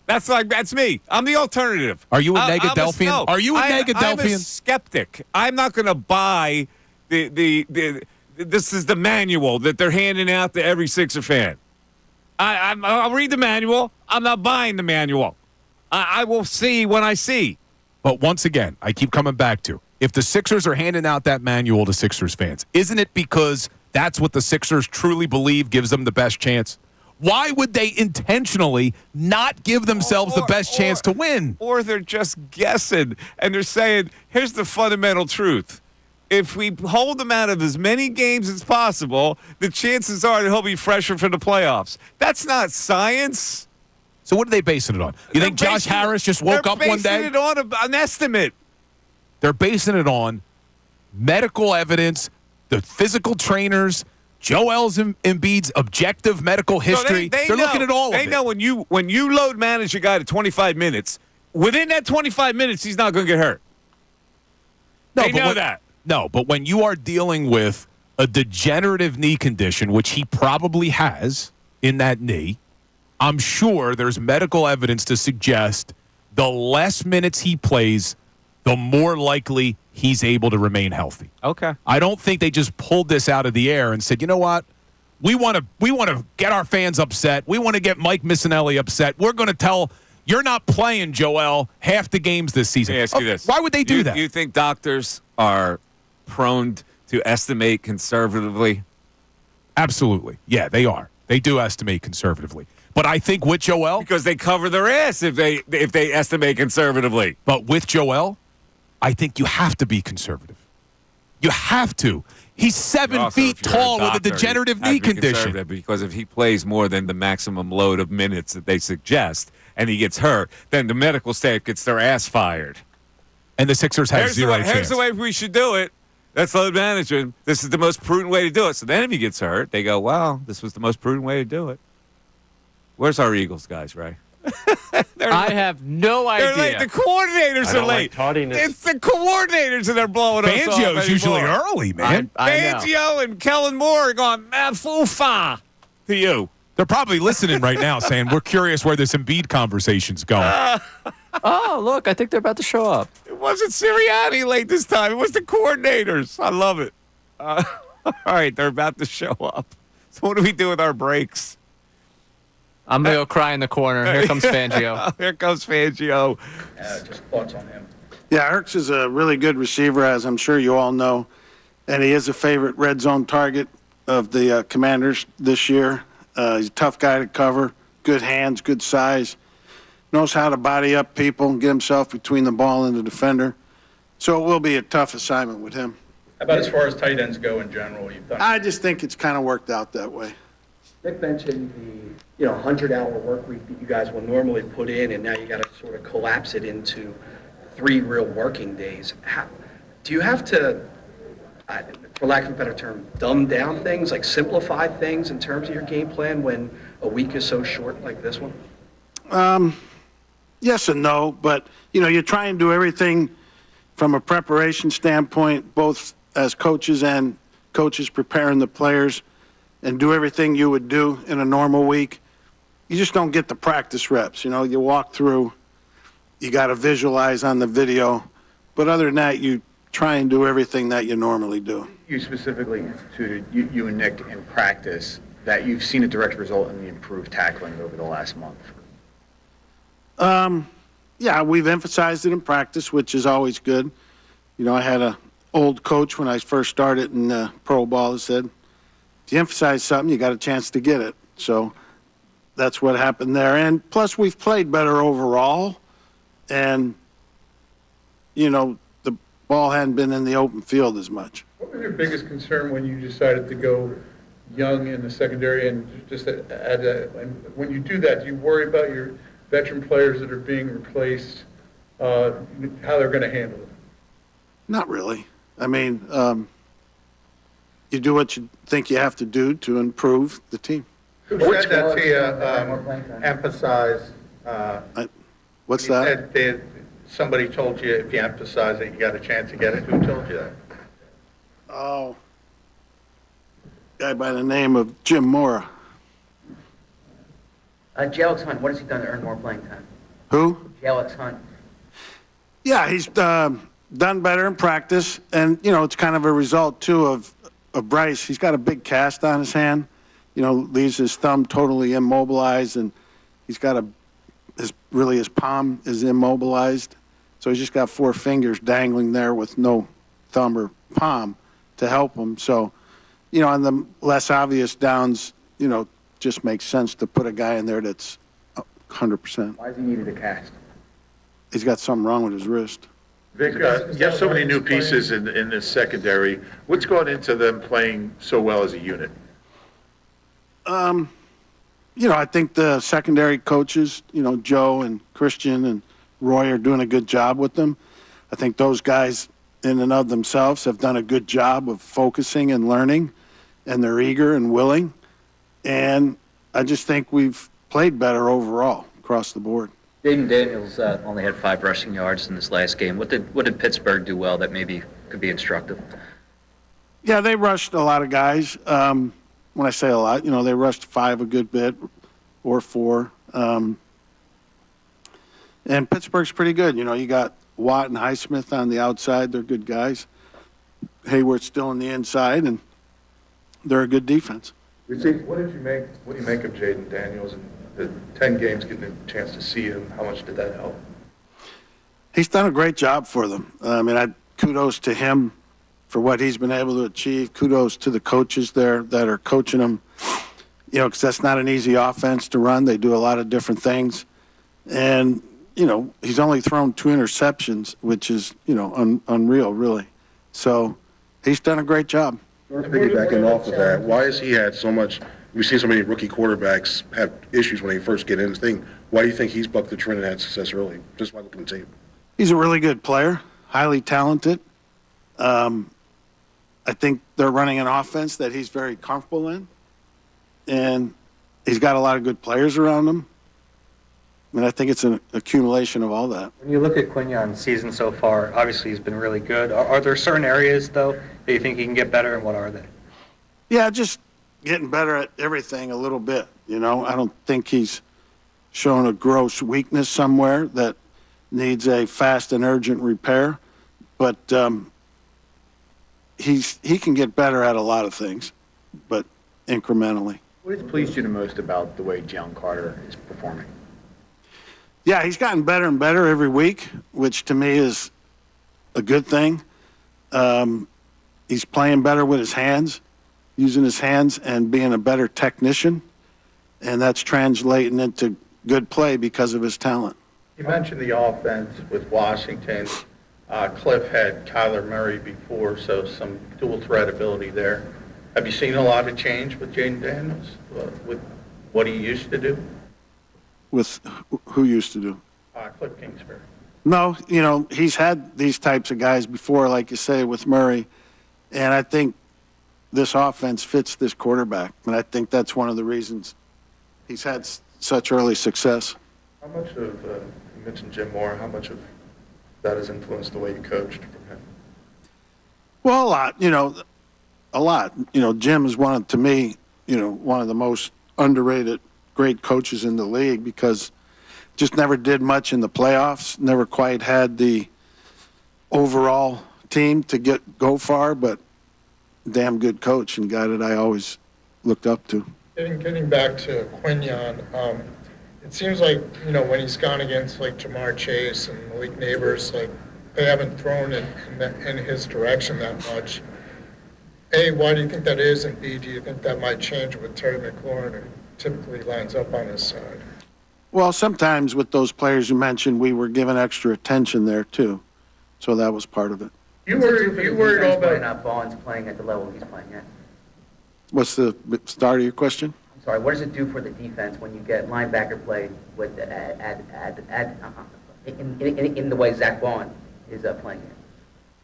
That's me. I'm the alternative. Are you a Negadelphian? Are you a Negadelphian? I'm a skeptic. I'm not going to buy this is the manual that they're handing out to every Sixer fan. I'll read the manual. I'm not buying the manual. I will see when I see. But once again, I keep coming back to, if the Sixers are handing out that manual to Sixers fans, isn't it because that's what the Sixers truly believe gives them the best chance? Why would they intentionally not give themselves the best chance to win? Or they're just guessing, and they're saying, here's the fundamental truth. If we hold him out of as many games as possible, the chances are that he'll be fresher for the playoffs. That's not science. So what are they basing it on? You think Josh Harris just woke up one day? They're basing it on an estimate. They're basing it on medical evidence, the physical trainers, Joel's Embiid's objective medical history. So they're looking at all of it. They know when you load manage a guy to 25 minutes, within that 25 minutes, he's not going to get hurt. They know that. No, but when you are dealing with a degenerative knee condition, which he probably has in that knee, I'm sure there's medical evidence to suggest the less minutes he plays, the more likely he's able to remain healthy. Okay. I don't think they just pulled this out of the air and said, you know what? We want to get our fans upset. We want to get Mike Missanelli upset. We're going to tell, you're not playing, Joel, half the games this season. Let me ask you this. Why would they do that? You think doctors are prone to estimate conservatively? Absolutely. Yeah, they are. They do estimate conservatively. But I think with Joel, because they cover their ass if they estimate conservatively. But with Joel, I think you have to be conservative. You have to. He's 7 feet tall with a degenerative knee condition. Because if he plays more than the maximum load of minutes that they suggest and he gets hurt, then the medical staff gets their ass fired. And the Sixers have zero chance. Here's the way we should do it. That's load management. This is the most prudent way to do it. So then if he gets hurt, they go, well, this was the most prudent way to do it. Where's our Eagles guys, Ray? I have no idea. They're late. The coordinators are late. It's the coordinators that are blowing us off. Fangio's usually early, man. I know. Fangio and Kellen Moore are going, fufa to you. They're probably listening right now saying, we're curious where this Embiid conversation's going. Oh, look, I think they're about to show up. It wasn't Sirianni late this time. It was the coordinators. I love it. All right, they're about to show up. So what do we do with our breaks? I'm going to go cry in the corner. Here comes Fangio. Here comes Fangio. Just thoughts on him. Yeah, Ertz is a really good receiver, as I'm sure you all know, and he is a favorite red zone target of the Commanders this year. He's a tough guy to cover, good hands, good size, knows how to body up people and get himself between the ball and the defender. So it will be a tough assignment with him. How about as far as tight ends go in general? You've done. I just think it's kind of worked out that way. Nick mentioned the 100-hour work week that you guys will normally put in, and now you got to sort of collapse it into 3 real working days. Do you have to, for lack of a better term, dumb down things, like simplify things in terms of your game plan when a week is so short like this one? Yes and no, but you try and do everything from a preparation standpoint, both as coaches and coaches preparing the players, and do everything you would do in a normal week. You just don't get the practice reps. You walk through, you got to visualize on the video, but other than that, you try and do everything that you normally do. You specifically to you and Nick in practice that you've seen a direct result in the improved tackling over the last month. Yeah, we've emphasized it in practice, which is always good. I had an old coach when I first started in pro ball that said, if you emphasize something, you got a chance to get it. So that's what happened there. And plus, we've played better overall. And, the ball hadn't been in the open field as much. What was your biggest concern when you decided to go young in the secondary? And just and when you do that, do you worry about your veteran players that are being replaced, how they're going to handle it? Not really. I mean, you do what you think you have to do to improve the team. Who said that to you, emphasize? What's that? Said somebody told you if you emphasize it, you got a chance to get it. Who told you that? Oh, a guy by the name of Jim Mora. Alex Hunt, what has he done to earn more playing time? Who? Alex Hunt. Yeah, he's done better in practice, and it's kind of a result too of Bryce. He's got a big cast on his hand, leaves his thumb totally immobilized, and he's got his palm is immobilized, so he's just got 4 fingers dangling there with no thumb or palm to help him. So, on the less obvious downs, just makes sense to put a guy in there that's 100%. Why has he needed a cast? He's got something wrong with his wrist. Vic, you have so many new pieces in this secondary. What's gone into them playing so well as a unit? I think the secondary coaches, Joe and Christian and Roy are doing a good job with them. I think those guys in and of themselves have done a good job of focusing and learning, and they're eager and willing. And I just think we've played better overall across the board. Jaden Daniels only had 5 rushing yards in this last game. What did Pittsburgh do well that maybe could be instructive? Yeah, they rushed a lot of guys. When I say a lot, they rushed 5 a good bit or 4. And Pittsburgh's pretty good. You got Watt and Highsmith on the outside. They're good guys. Hayward's still on the inside, and they're a good defense. What do you make of Jaden Daniels and the 10 games, getting a chance to see him? How much did that help? He's done a great job for them. Kudos to him for what he's been able to achieve. Kudos to the coaches there that are coaching him, because that's not an easy offense to run. They do a lot of different things. And, he's only thrown 2 interceptions, which is, unreal, really. So he's done a great job. Piggybacking off of that, why has he had so much? We've seen so many rookie quarterbacks have issues when they first get in this thing. Why do you think he's bucked the trend and had success early, just by looking at the tape? He's a really good player, highly talented. I think they're running an offense that he's very comfortable in, and he's got a lot of good players around him. And I think it's an accumulation of all that. When you look at Quignon's season so far, obviously he's been really good. Are there certain areas, though, that you think he can get better, and what are they? Yeah, just getting better at everything a little bit. I don't think he's shown a gross weakness somewhere that needs a fast and urgent repair. But he can get better at a lot of things, but incrementally. What has pleased you the most about the way Jalen Carter is performing? Yeah, he's gotten better and better every week, which to me is a good thing. He's playing better with his hands, using his hands and being a better technician, and that's translating into good play because of his talent. You mentioned the offense with Washington. Cliff had Kyler Murray before, so some dual threat ability there. Have you seen a lot of change with Jaden Daniels, with what he used to do? With who used to do? Cliff Kingsbury. No, he's had these types of guys before, like you say, with Murray, and I think this offense fits this quarterback, and I think that's one of the reasons he's had such early success. How much of, you mentioned Jim Moore, how much of that has influenced the way you coached from him? Well, a lot, a lot. Jim is one of the most underrated great coaches in the league because just never did much in the playoffs, never quite had the overall team to go far, but damn good coach and guy that I always looked up to. Getting back to Quignon, it seems like, when he's gone against like Jamar Chase and Malik Neighbors, like they haven't thrown in his direction that much. A, why do you think that is? And B, do you think that might change with Terry McLaurin, who typically lines up on his side? Well, sometimes with those players you mentioned, we were given extra attention there too. So that was part of it. You worried all about not Vaughn's playing at the level he's playing at? What's the start of your question? I'm sorry, what does it do for the defense when you get linebacker play with in the way Zach Vaughn is playing it?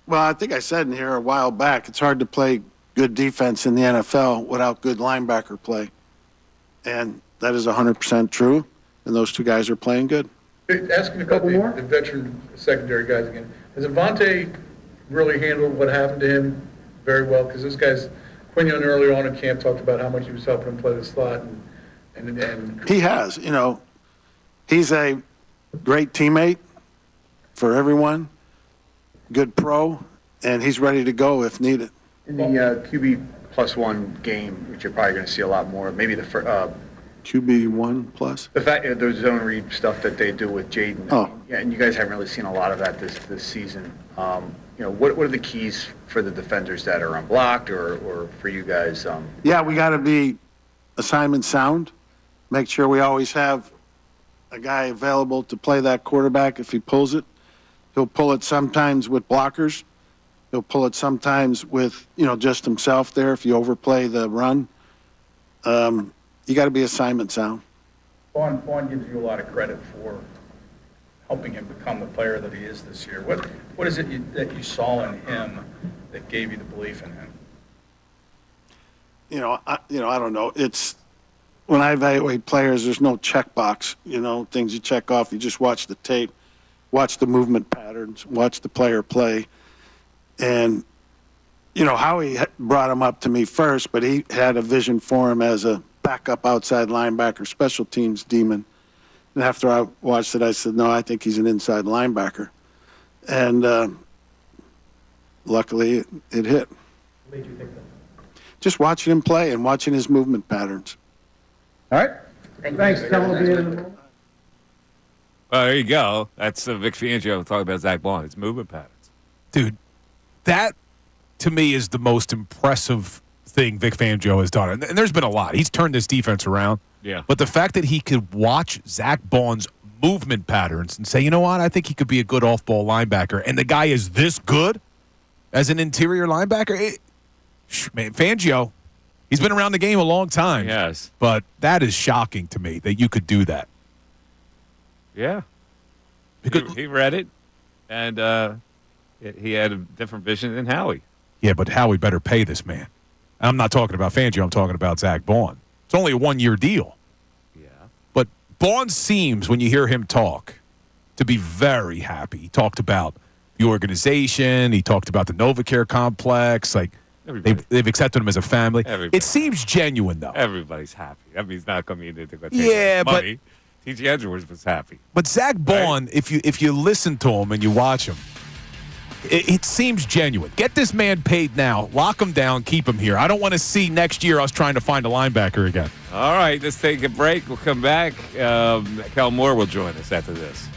Well, I think I said in here a while back, it's hard to play good defense in the NFL without good linebacker play. And that is 100% true, and those two guys are playing good. Asking about the veteran secondary guys again, has Avante really handled what happened to him very well? Because this guy's, Quignon earlier on in camp talked about how much he was helping him play the slot. And he has, he's a great teammate for everyone, good pro, and he's ready to go if needed. In the QB+1 game, which you're probably going to see a lot more, maybe the QB1 plus? The fact the zone read stuff that they do with Jaden. Oh. Yeah, and you guys haven't really seen a lot of that this season. What are the keys for the defenders that are unblocked or for you guys? Yeah, we got to be assignment sound. Make sure we always have a guy available to play that quarterback if he pulls it. He'll pull it sometimes with blockers. He'll pull it sometimes with, just himself there if you overplay the run. You got to be assignment sound. Vaughn gives you a lot of credit for helping him become the player that he is this year. What is it that you saw in him that gave you the belief in him? I don't know. It's when I evaluate players, there's no checkbox. Things you check off. You just watch the tape, watch the movement patterns, watch the player play, and Howie brought him up to me first, but he had a vision for him as a backup outside linebacker, special teams demon. And after I watched it, I said, no, I think he's an inside linebacker. And luckily, it hit. What made you think that? Just watching him play and watching his movement patterns. All right. Thanks. There you go. That's Vic Fangio talking about Zach Vaughn. It's movement patterns. Dude, that to me is the most impressive thing Vic Fangio has done. And there's been a lot. He's turned this defense around. Yeah. But the fact that he could watch Zach Vaughn's movement patterns and say, you know what, I think he could be a good off-ball linebacker, and the guy is this good as an interior linebacker, man, Fangio, he's been around the game a long time. Yes. But that is shocking to me that you could do that. Yeah. He read it, and he had a different vision than Howie. Yeah, but Howie better pay this man. I'm not talking about Fangio. I'm talking about Zach Vaughn. It's only a one-year deal. Yeah. But Vaughn seems, when you hear him talk, to be very happy. He talked about the organization. He talked about the NovaCare complex. Like, they've accepted him as a family. Everybody. It seems genuine, though. Everybody's happy. That means not coming in to go take Yeah, but money. T.J. Edwards was happy. But Zach Vaughn, if you listen to him and you watch him, it seems genuine. Get this man paid now. Lock him down. Keep him here. I don't want to see next year us trying to find a linebacker again. All right, let's take a break. We'll come back. Cal Moore will join us after this.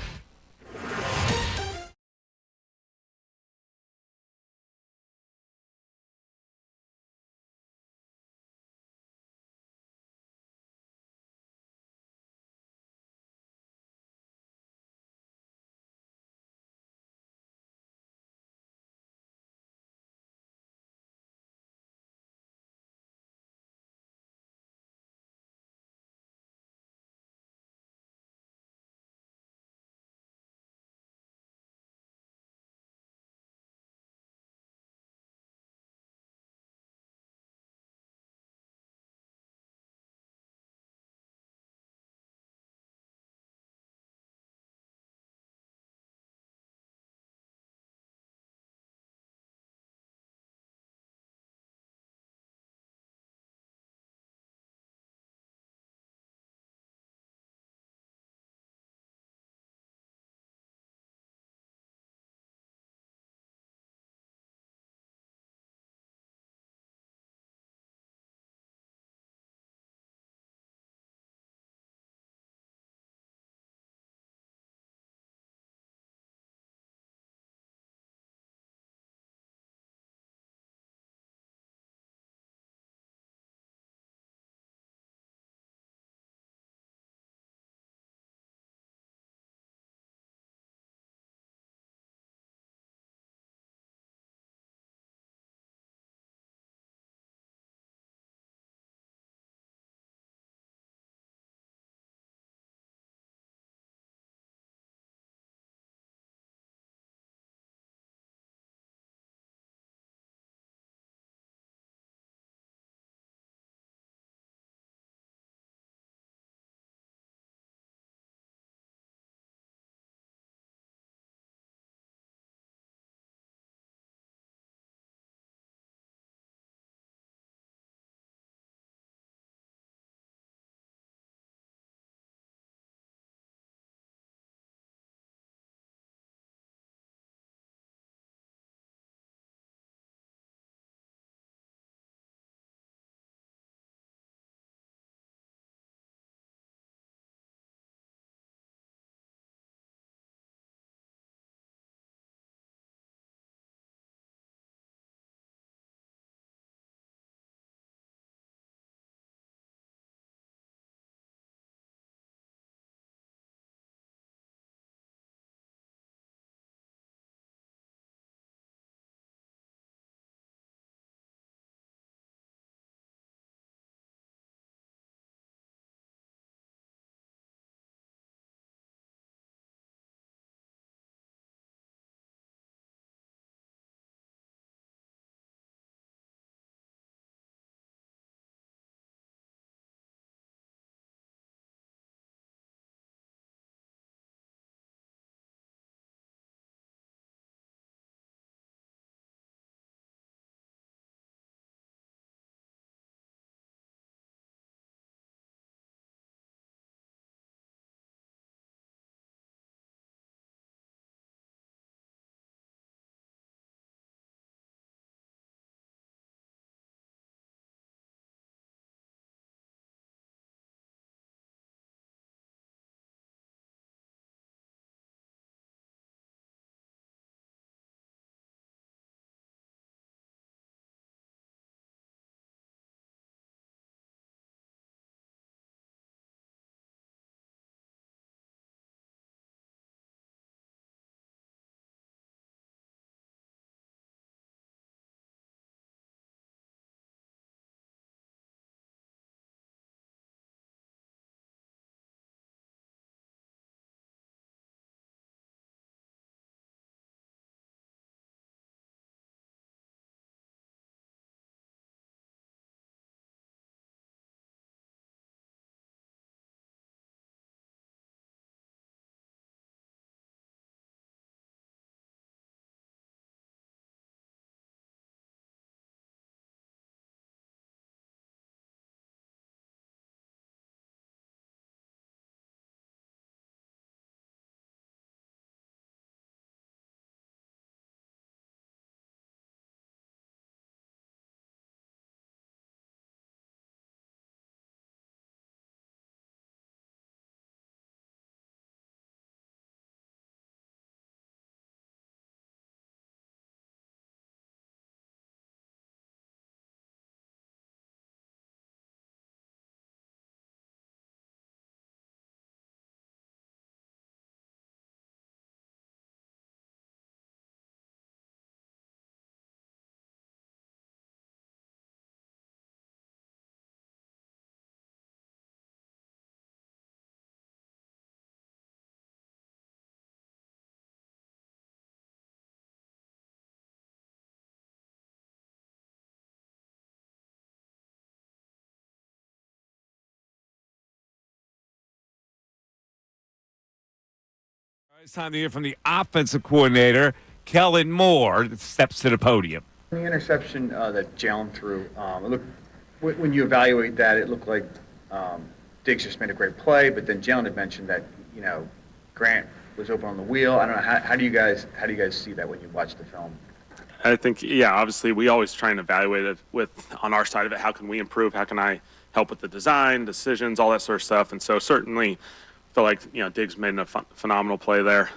It's time to hear from the offensive coordinator, Kellen Moore, that steps to the podium. The interception that Jalen threw, when you evaluate that, it looked like Diggs just made a great play, but then Jalen had mentioned that, Grant was open on the wheel. I don't know, how do you guys see that when you watch the film? I think, obviously we always try and evaluate it on our side of it, how can we improve, how can I help with the design, decisions, all that sort of stuff. And so certainly feel like, Diggs made a phenomenal play there.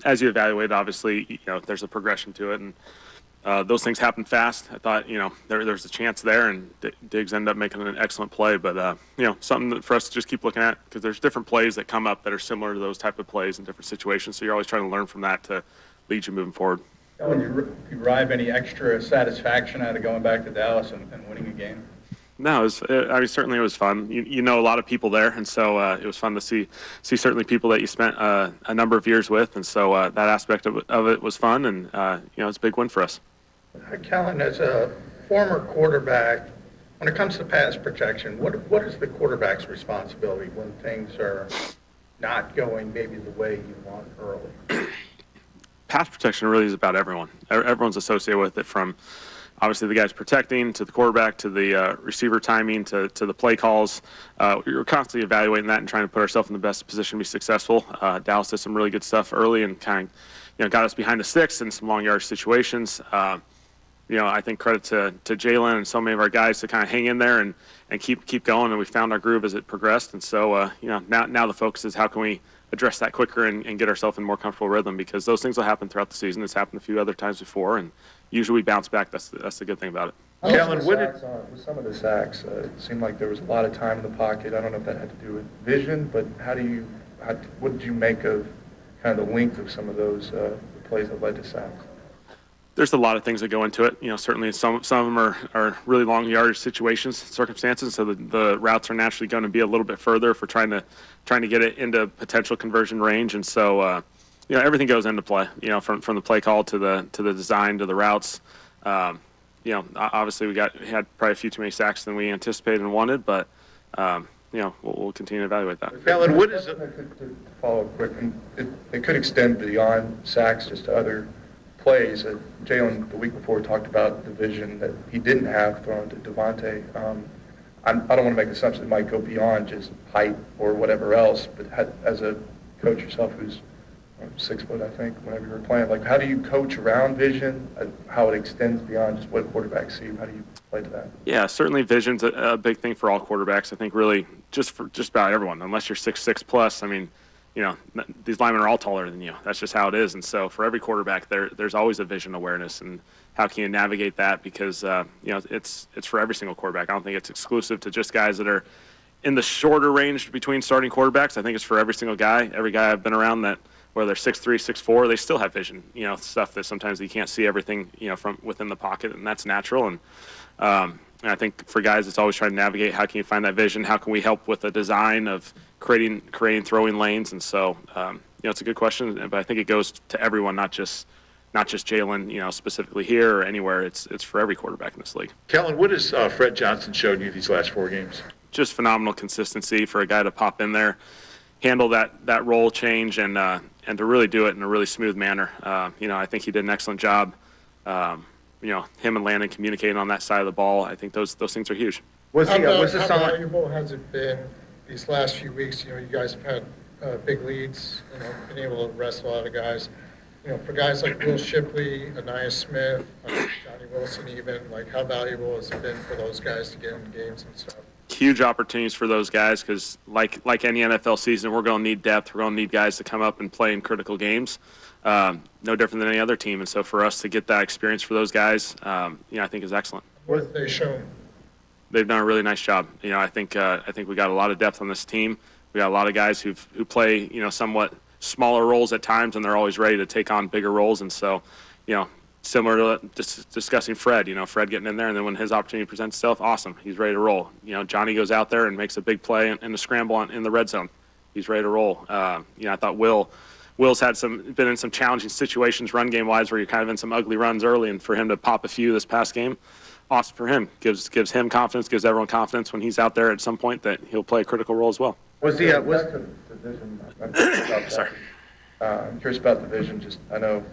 As you evaluate, obviously, there's a progression to it, and those things happen fast. I thought, there's a chance there, and Diggs ended up making an excellent play. But, something for us to just keep looking at, because there's different plays that come up that are similar to those type of plays in different situations. So you're always trying to learn from that to lead you moving forward. When you derive any extra satisfaction out of going back to Dallas and winning a game? No, certainly it was fun. You know a lot of people there, and so it was fun to see certainly people that you spent a number of years with, and so that aspect of it was fun, and it's a big win for us. Kellen, as a former quarterback, when it comes to pass protection, what is the quarterback's responsibility when things are not going maybe the way you want early? Pass protection really is about everyone. Everyone's associated with it, from obviously the guys protecting, to the quarterback, to the receiver timing, to the play calls. We're constantly evaluating that and trying to put ourselves in the best position to be successful. Dallas did some really good stuff early and kind of, got us behind the sticks in some long yard situations. I think credit to Jalen and so many of our guys to kind of hang in there and keep going, and we found our groove as it progressed. And so, now the focus is how can we address that quicker and get ourselves in a more comfortable rhythm, because those things will happen throughout the season. It's happened a few other times before, and usually we bounce back. That's the good thing about it. Kellen, with some of the sacks, it seemed like there was a lot of time in the pocket. I don't know if that had to do with vision, but what did you make of kind of the length of some of those plays that led to sacks? There's a lot of things that go into it. Certainly some of them are really long yardage situations, circumstances, so the routes are naturally going to be a little bit further if we're trying to get it into potential conversion range. And so, everything goes into play, from the play call to the design to the routes. Obviously we had probably a few too many sacks than we anticipated and wanted, but, we'll continue to evaluate that. Kellen, what is it? To follow up quick, it could extend beyond sacks just to other plays. Jalen, the week before, talked about the vision that he didn't have thrown to Devontae. I don't want to make assumptions it might go beyond just height or whatever else, but as a coach yourself who's 6 foot, I think, whenever you were playing, how do you coach around vision, how it extends beyond just what quarterbacks see? How do you play to that? Yeah, certainly vision's a big thing for all quarterbacks. I think really just about everyone, unless you're 6'6" plus. I mean, these linemen are all taller than you. That's just how it is. And so for every quarterback, there's always a vision awareness, and how can you navigate that? Because, it's for every single quarterback. I don't think it's exclusive to just guys that are in the shorter range between starting quarterbacks. I think it's for every single guy. Every guy I've been around that, whether they're 6'3", 6'4", they still have vision, stuff that sometimes you can't see everything, from within the pocket, and that's natural. And I think for guys, it's always trying to navigate, how can you find that vision? How can we help with the design of creating throwing lanes? And so, it's a good question, but I think it goes to everyone, not just Jalen, specifically here or anywhere. It's for every quarterback in this league. Kellen, what has Fred Johnson shown you these last 4 games? Just phenomenal consistency for a guy to pop in there, handle that role change, and to really do it in a really smooth manner. I think he did an excellent job. Him and Landon communicating on that side of the ball. I think those things are huge. How valuable has it been these last few weeks? You guys have had big leads, been able to rest a lot of guys. For guys like Will Shipley, Anaya Smith, Johnny Wilson even, how valuable has it been for those guys to get in games and stuff? Huge opportunities for those guys, because like any NFL season, we're going to need depth. We're going to need guys to come up and play in critical games. No different than any other team. And so for us to get that experience for those guys, I think is excellent. What have they shown? They've done a really nice job. I think we got a lot of depth on this team. We got a lot of guys who play, somewhat smaller roles at times, and they're always ready to take on bigger roles. And so, similar to discussing Fred, Fred getting in there, and then when his opportunity presents itself, awesome, he's ready to roll. Johnny goes out there and makes a big play in the scramble in the red zone. He's ready to roll. I thought Will's been in some challenging situations run game wise, where you're kind of in some ugly runs early, and for him to pop a few this past game, awesome for him. Gives him confidence, gives everyone confidence when he's out there at some point that he'll play a critical role as well. Sorry. I'm curious about the vision. Just, I know,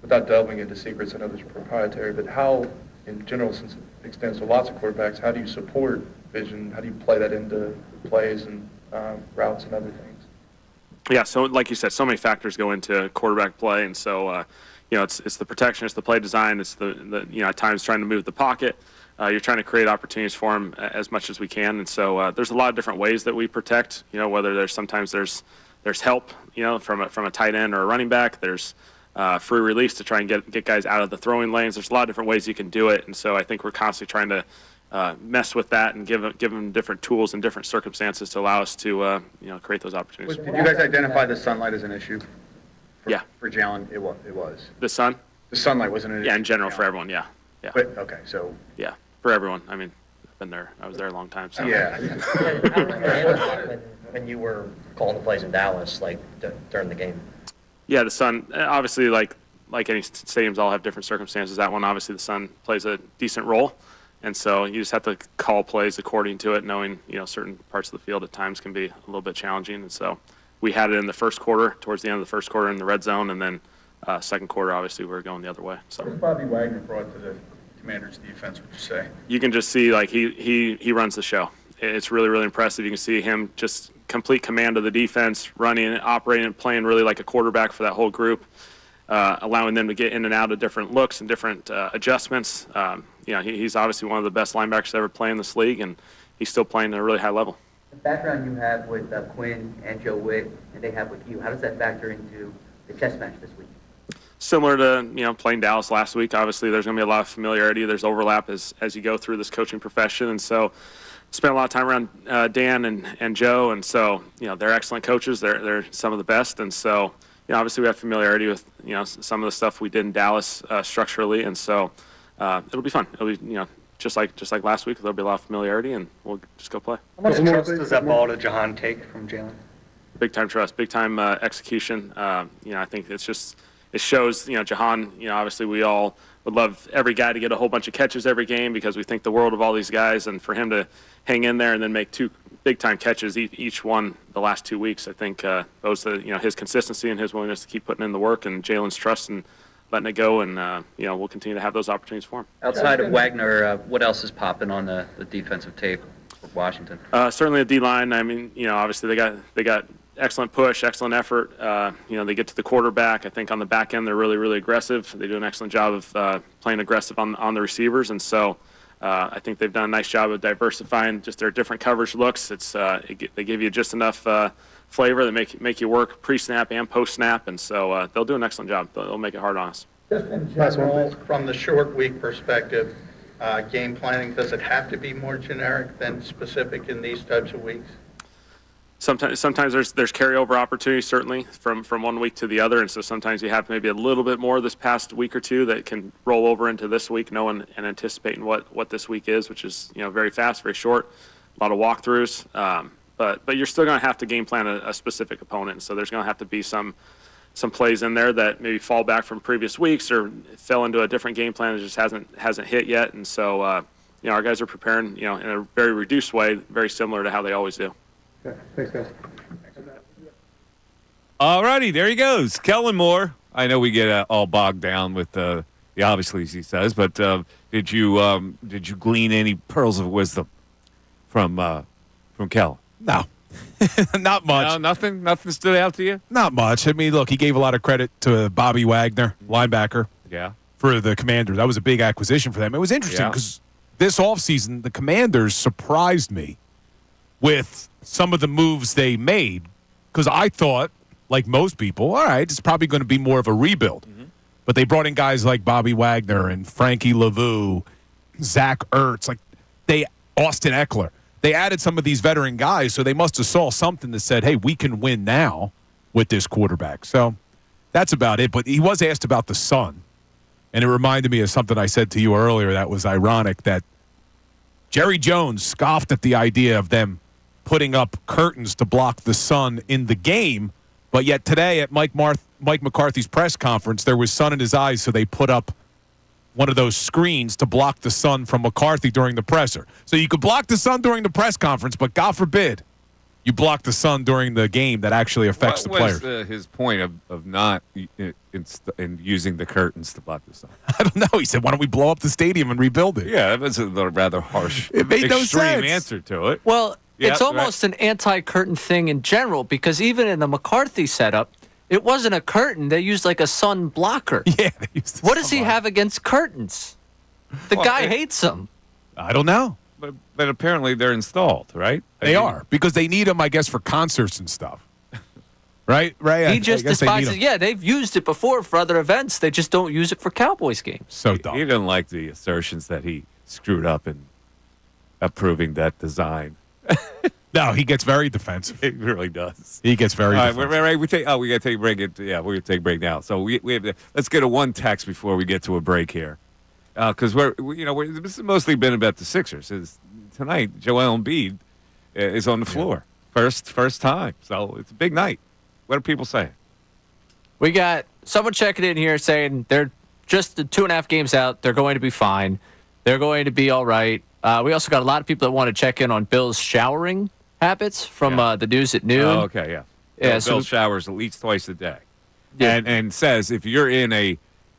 without delving into secrets, I know there's proprietary, but how, in general, since it extends to lots of quarterbacks, how do you support vision? How do you play that into plays and routes and other things? Yeah, so like you said, so many factors go into quarterback play, and so it's the protection, it's the play design, it's the at times trying to move the pocket. You're trying to create opportunities for them as much as we can, and so there's a lot of different ways that we protect. Whether there's help, from a tight end or a running back. There's free release to try and get guys out of the throwing lanes. There's a lot of different ways you can do it, and so I think we're constantly trying to mess with that and give them different tools and different circumstances to allow us to create those opportunities. Did you guys identify the sunlight as an issue? Yeah. For Jalen, it was. The sun? The sunlight wasn't an issue. Yeah, in general for everyone, yeah. But, okay, so. Yeah, for everyone. I mean, I've been there. I was there a long time. So. Yeah. When you were calling the plays in Dallas, during the game? Yeah, the sun, obviously, like any stadiums all have different circumstances. That one, obviously, the sun plays a decent role. And so you just have to call plays according to it, knowing, certain parts of the field at times can be a little bit challenging. And so we had it in the first quarter, towards the end of the first quarter in the red zone, and then second quarter, obviously, we were going the other way. So. What has Bobby Wagner brought to the Commanders' defense, would you say? You can just see, he runs the show. It's really, really impressive. You can see him just complete command of the defense, running, operating, and playing really like a quarterback for that whole group, allowing them to get in and out of different looks and different adjustments. He's obviously one of the best linebackers to ever play in this league, and he's still playing at a really high level. The background you have with Quinn and Joe Witt, and they have with you, how does that factor into the chess match this week? Similar to playing Dallas last week. Obviously, there's going to be a lot of familiarity. There's overlap as you go through this coaching profession, and so spent a lot of time around Dan and Joe, and so they're excellent coaches. They're some of the best, and so obviously we have familiarity with some of the stuff we did in Dallas structurally, and so it'll be fun. It'll be just like last week. There'll be a lot of familiarity, and we'll just go play. How much trust does that ball to Jahan take from Jalen? Big time trust, big time execution. I think it shows. Jahan. Obviously we all would love every guy to get a whole bunch of catches every game because we think the world of all these guys, and for him to hang in there and then make two big-time catches each one the last 2 weeks, I think those his consistency and his willingness to keep putting in the work, and Jalen's trust and letting it go, and we'll continue to have those opportunities for him. Outside of Wagner, what else is popping on the defensive tape for Washington? Certainly the D-line. I mean, obviously they got excellent push, excellent effort. They get to the quarterback. I think on the back end they're really, really aggressive. They do an excellent job of playing aggressive on the receivers, and so I think they've done a nice job of diversifying just their different coverage looks. They give you just enough flavor that make you work pre-snap and post-snap, and so they'll do an excellent job. They'll make it hard on us. Just in general, from the short week perspective, game planning, does it have to be more generic than specific in these types of weeks? Sometimes there's carryover opportunities, certainly, from one week to the other, and so sometimes you have maybe a little bit more this past week or two that can roll over into this week, knowing and anticipating what this week is, which is very fast, very short, a lot of walkthroughs. But you're still going to have to game plan a specific opponent, so there's going to have to be some plays in there that maybe fall back from previous weeks or fell into a different game plan that just hasn't hit yet, and so our guys are preparing in a very reduced way, very similar to how they always do. Okay, thanks, guys. All righty, there he goes, Kellen Moore. I know we get all bogged down with the obviously, he says, but did you glean any pearls of wisdom from Kellen? No, not much. No, nothing stood out to you? Not much. I mean, look, he gave a lot of credit to Bobby Wagner, linebacker. Yeah. For the Commanders. That was a big acquisition for them. It was interesting because this offseason, the Commanders surprised me with some of the moves they made, because I thought, like most people, all right, it's probably going to be more of a rebuild. Mm-hmm. But they brought in guys like Bobby Wagner and Frankie Lavu, Zach Ertz, Austin Eckler. They added some of these veteran guys, so they must have saw something that said, hey, we can win now with this quarterback. So that's about it. But he was asked about the sun, and it reminded me of something I said to you earlier that was ironic, that Jerry Jones scoffed at the idea of them putting up curtains to block the sun in the game, but yet today at Mike McCarthy's press conference, there was sun in his eyes, so they put up one of those screens to block the sun from McCarthy during the presser. So you could block the sun during the press conference, but God forbid You block the sun during the game, that actually affects the players. What was his point of not in using the curtains to block the sun? I don't know. He said, "Why don't we blow up the stadium and rebuild it?" Yeah, that was a rather harsh, It made no extreme sense. answer to it. Well, Yeah, it's almost an anti-curtain thing in general because even in the McCarthy setup, it wasn't a curtain. They used like a sun blocker. Yeah. They used What does he have against curtains? The guy hates them. I don't know. But apparently they're installed, right? They are because they need them, I guess, for concerts and stuff. Right? Right? He just despises. Yeah, they've used it before for other events. They just don't use it for Cowboys games. So dumb. He didn't like the assertions that he screwed up in approving that design. No, he gets very defensive. It really does. He gets very All right, defensive. we take. Oh, we got to take a break. Yeah, we're gonna take a break now. So we have to, let's get a one text before we get to a break here, because this has mostly been about the Sixers. Tonight, Joel Embiid is on the floor, first time. So it's a big night. What are people saying? We got someone checking in here saying they're just the 2.5 games out. They're going to be fine. They're going to be all right. We also got a lot of people that want to check in on Bill's showering habits from the news at noon. Oh, okay, yeah. Bill showers at least twice a day, and says if you're in a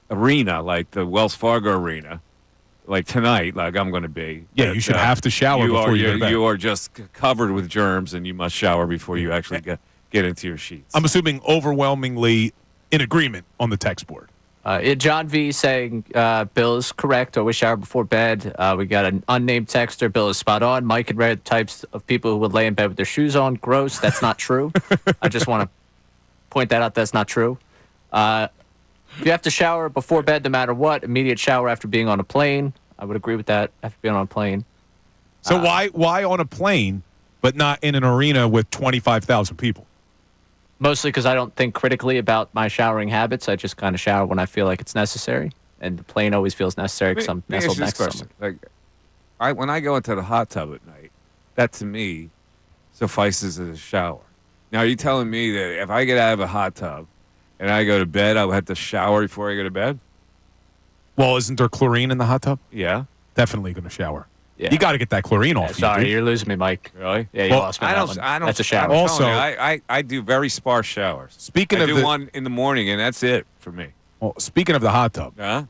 arena like the Wells Fargo Arena, like tonight, like I'm going to be. Yeah, you should have to shower before you go to bed. You are just covered with germs, and you must shower before you actually get into your sheets. I'm assuming overwhelmingly in agreement on the text board. John V saying Bill is correct. Always shower before bed. We got an unnamed texter. Bill is spot on. Mike had read the types of people who would lay in bed with their shoes on. Gross. That's not true. I just want to point that out. That's not true. If you have to shower before bed, no matter what, immediate shower after being on a plane. I would agree with that. After being on a plane. So why on a plane, but not in an arena with 25,000 people? Mostly because I don't think critically about my showering habits. I just kind of shower when I feel like it's necessary. And the plane always feels necessary because I'm nestled next to someone. Like, when I go into the hot tub at night, that to me suffices as a shower. Now, are you telling me that if I get out of a hot tub and I go to bed, I would have to shower before I go to bed? Well, isn't there chlorine in the hot tub? Yeah. Definitely going to shower. Yeah. You got to get that chlorine off. Sorry, you're losing me, Mike. Really? Yeah, you lost me. That's a shower. Also, I do very sparse showers. Speaking I do one in the morning, and that's it for me. Well, speaking of the hot tub,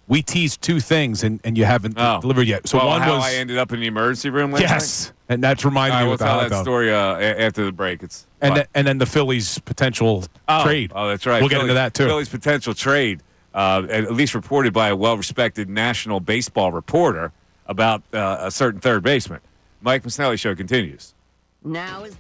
we teased two things, and you haven't delivered yet. So one how was I ended up in the emergency room last yes, and that's reminded me we'll of the tell hot that tub. story after the break. It's and then the Phillies' potential trade. Oh, that's right. We'll get into that too. Phillies' potential trade, at least reported by a well-respected national baseball reporter about a certain third baseman. Mike Missanelli Show continues. Now is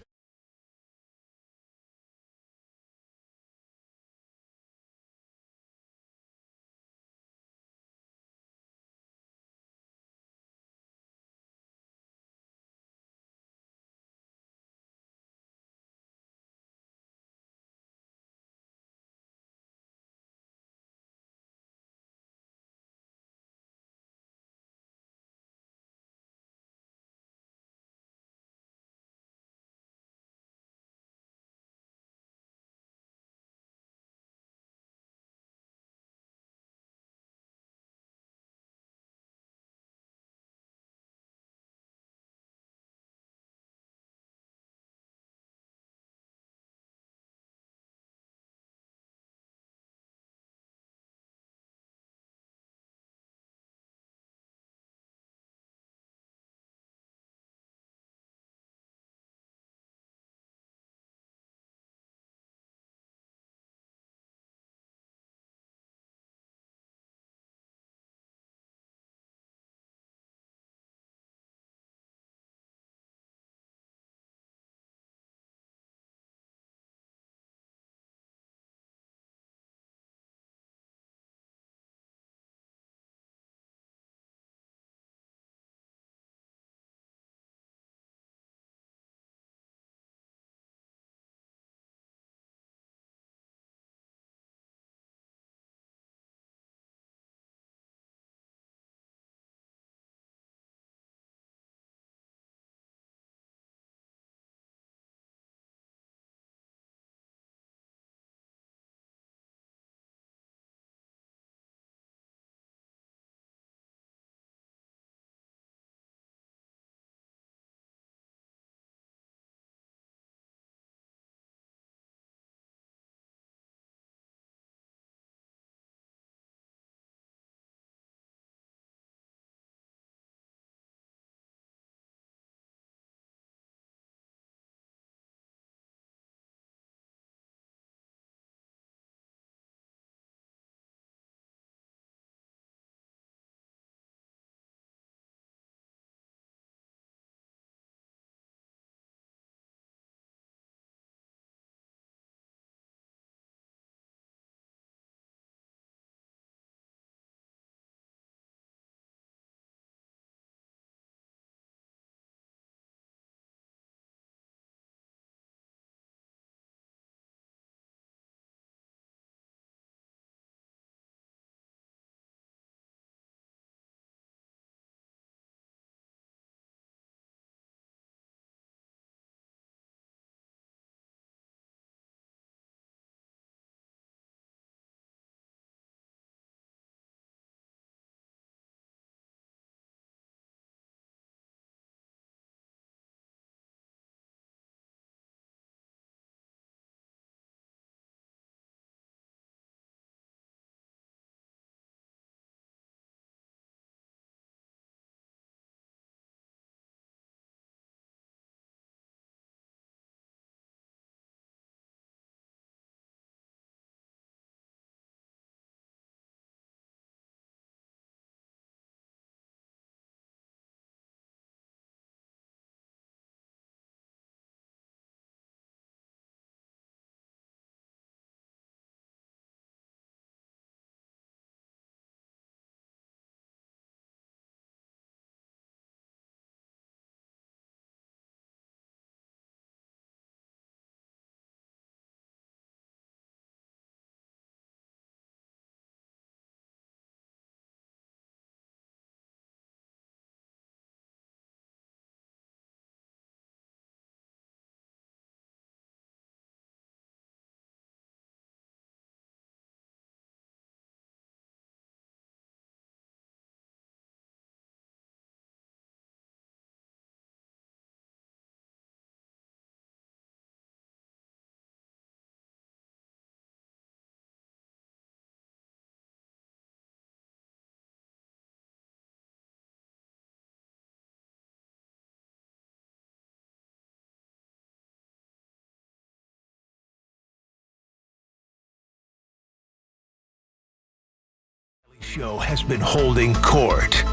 Show has been holding court.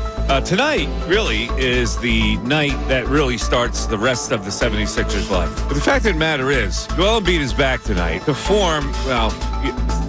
Tonight really is the night that really starts the rest of the 76ers life. But the fact of the matter is, Joel Embiid is back tonight to form, well,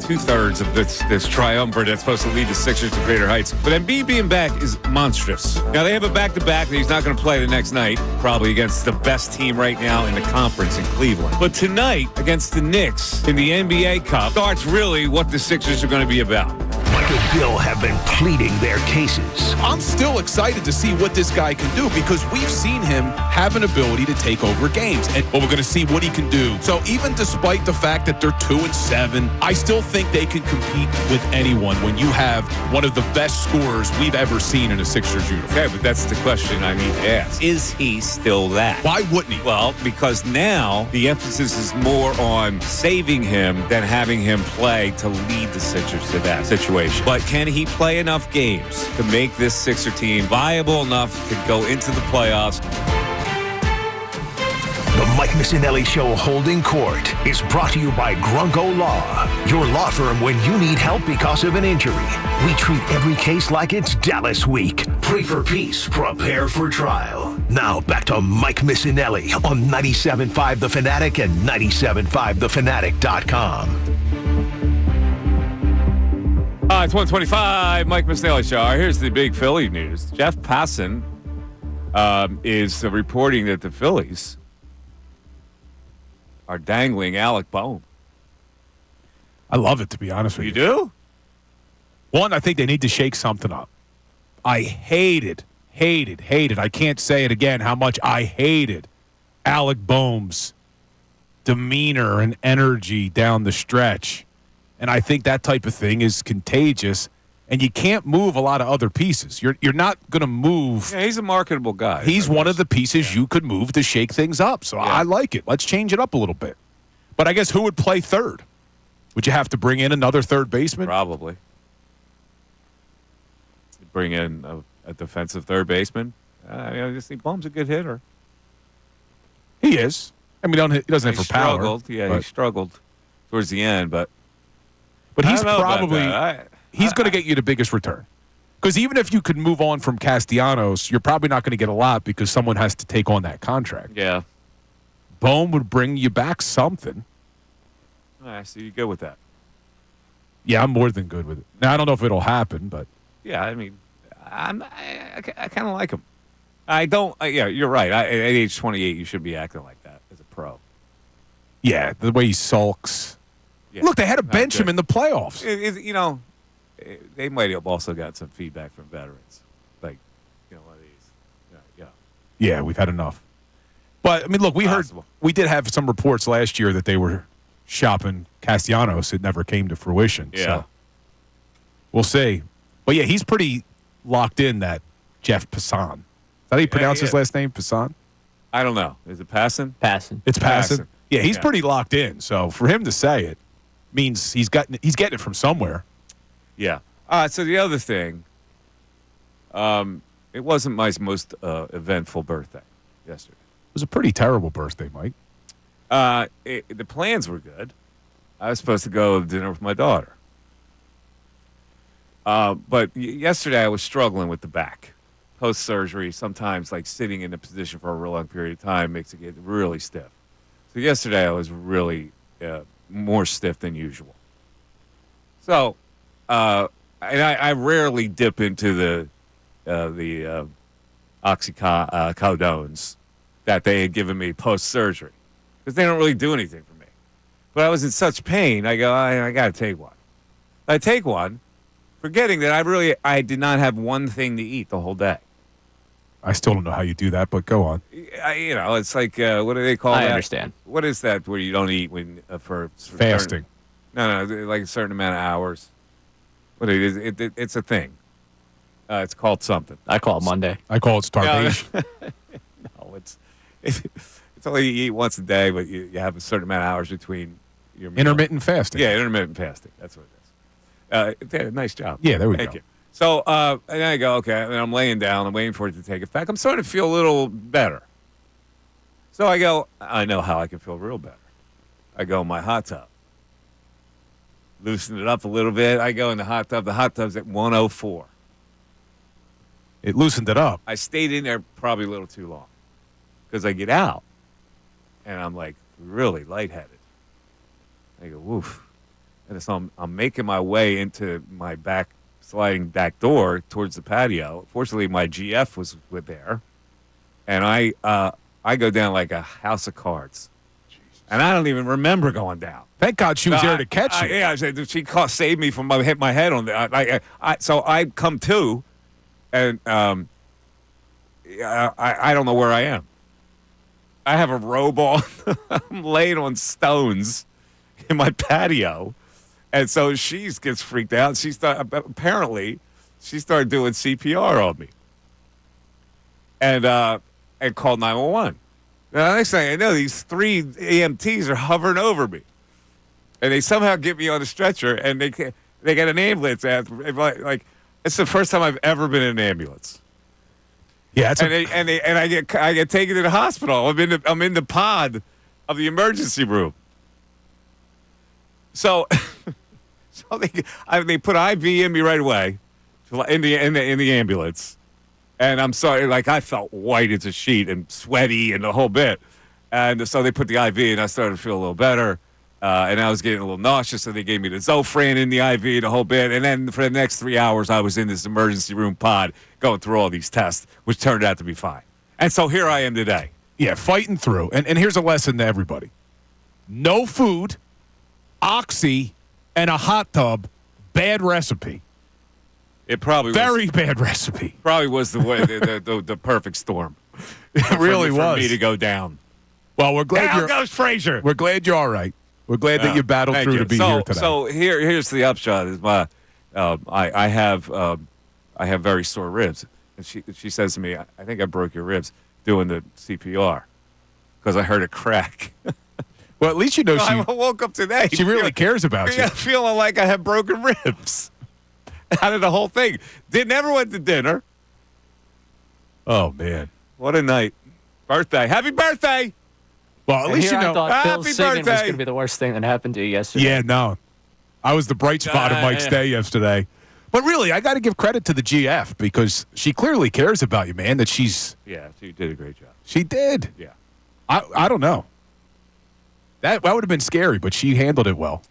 2/3 of this triumvirate that's supposed to lead the Sixers to greater heights. But Embiid being back is monstrous. Now, they have a back-to-back that he's not going to play the next night, probably against the best team right now in the conference in Cleveland. But tonight, against the Knicks in the NBA Cup, starts really what the Sixers are going to be about. Mike and Bill have been pleading their cases. I'm still excited to see what this guy can do because we've seen him have an ability to take over games, but we're going to see what he can do. So even despite the fact that they're 2-7, I still think they can compete with anyone when you have one of the best scorers we've ever seen in a Sixers uniform. Okay, but that's the question I need to ask. Is he still that? Why wouldn't he? Well, because now the emphasis is more on saving him than having him play to lead the Sixers to that situation. But can he play enough games to make this Sixer team viable enough to go into the playoffs? The Mike Missanelli Show Holding Court is brought to you by Grunko Law, your law firm when you need help because of an injury. We treat every case like it's Dallas Week. Pray for peace, prepare for trial. Now back to Mike Missanelli on 97.5 The Fanatic and 97.5thefanatic.com. It's 125, Mike Missanelli Show. Here's the big Philly news. Jeff Passan is reporting that the Phillies are dangling Alec Bohm. I love it, to be honest with you. You do? One, I think they need to shake something up. I hated, I can't say it again, how much I hated Alec Bohm's demeanor and energy down the stretch. And I think that type of thing is contagious, and you can't move a lot of other pieces. You're not going to move. Yeah, he's a marketable guy. He's one of the pieces you could move to shake things up. So I like it. Let's change it up a little bit. But I guess who would play third? Would you have to bring in another third baseman? Probably. Bring in a defensive third baseman. I just think Bohm's a good hitter. He is. I mean, he doesn't have for power. He struggled towards the end, but he's probably he's going to get you the biggest return. Because even if you could move on from Castellanos, you're probably not going to get a lot because someone has to take on that contract. Yeah. Bohm would bring you back something. I see you good with that. Yeah, I'm more than good with it. Now, I don't know if it'll happen, but. Yeah, I mean, I kind of like him. I don't. Yeah, you're right. At age 28, you should be acting like that as a pro. Yeah, the way he sulks. Yeah, look, they had to bench him in the playoffs. They might have also got some feedback from veterans. Like, one of these. Yeah, we've had enough. But, I mean, look, we did have some reports last year that they were shopping Castellanos. It never came to fruition. Yeah. So we'll see. But, yeah, he's pretty locked in, that Jeff Passan. Is that how you pronounce his last name, Passan? I don't know. Is it Passan? Passan. It's Passan. Yeah, he's pretty locked in. So for him to say it means he's getting it from somewhere. Yeah. So the other thing, it wasn't my most eventful birthday yesterday. It was a pretty terrible birthday, Mike. The plans were good. I was supposed to go to dinner with my daughter. But yesterday I was struggling with the back. Post-surgery, sometimes like sitting in a position for a real long period of time makes it get really stiff. So yesterday I was really more stiff than usual. So, and I rarely dip into the oxycodones that they had given me post-surgery because they don't really do anything for me. But I was in such pain, I go, I got to take one. I take one, forgetting that I did not have one thing to eat the whole day. I still don't know how you do that, but go on. It's like, what do they call that? I understand. What is that where you don't eat when for fasting? No, like a certain amount of hours. What it is? It's a thing. It's called something. I call it Monday. I call it starvation. No, it's only you eat once a day, but you have a certain amount of hours between your meals. Intermittent fasting. Yeah, intermittent fasting. That's what it is. They did a nice job. Yeah, there we go. Thank you. So, and then I go, okay, and I'm laying down. I'm waiting for it to take effect. I'm starting to feel a little better. So I go, I know how I can feel real better. I go in my hot tub. loosened it up a little bit. I go in the hot tub. The hot tub's at 104. It loosened it up. I stayed in there probably a little too long because I get out and I'm like really lightheaded. I go, woof. And so I'm making my way into my sliding back door towards the patio. Fortunately, my GF was there. And I go down like a house of cards. And I don't even remember going down. Thank God she was there to catch you. Yeah, she saved me from hit my head on the. So I come to, and I don't know where I am. I have a robe on. I'm laying on stones in my patio, and so she gets freaked out. Apparently she started doing CPR on me, and called 911. Now, the next thing I know, these 3 EMTs are hovering over me. And they somehow get me on the stretcher, and they get an ambulance after. Like, it's the first time I've ever been in an ambulance. Yeah, and I get taken to the hospital. I'm in the pod of the emergency room. So, they put IV in me right away, in the ambulance. And I'm sorry, like I felt white as a sheet and sweaty and the whole bit. And so they put the IV, and I started to feel a little better. And I was getting a little nauseous, so they gave me the Zofran in the IV, the whole bit. And then for the next 3 hours, I was in this emergency room pod going through all these tests, which turned out to be fine. And so here I am today. Yeah, fighting through. And here's a lesson to everybody. No food, oxy, and a hot tub, bad recipe. It probably very bad recipe. Probably was the way the perfect storm. It really was for me to go down. Well, we're glad down goes Frazier. We're glad you're all right. We're glad that you battled through to be here today. So here's the upshot: is I have very sore ribs, and she says to me, "I think I broke your ribs doing the CPR because I heard a crack." Well, at least you know she. I woke up today. She really cares about you. Feeling like I have broken ribs. Out of the whole thing. Never went to dinner. Oh, man. What a night. Birthday. Happy birthday. Well, at least you know. I thought Bill Happy singing was birthday. going to be the worst thing that happened to you yesterday. Yeah, no. I was the bright spot of Mike's day yesterday. But really, I got to give credit to the GF because she clearly cares about you, man, that she's... Yeah, she did a great job. She did. Yeah. I don't know. That would have been scary, but she handled it well.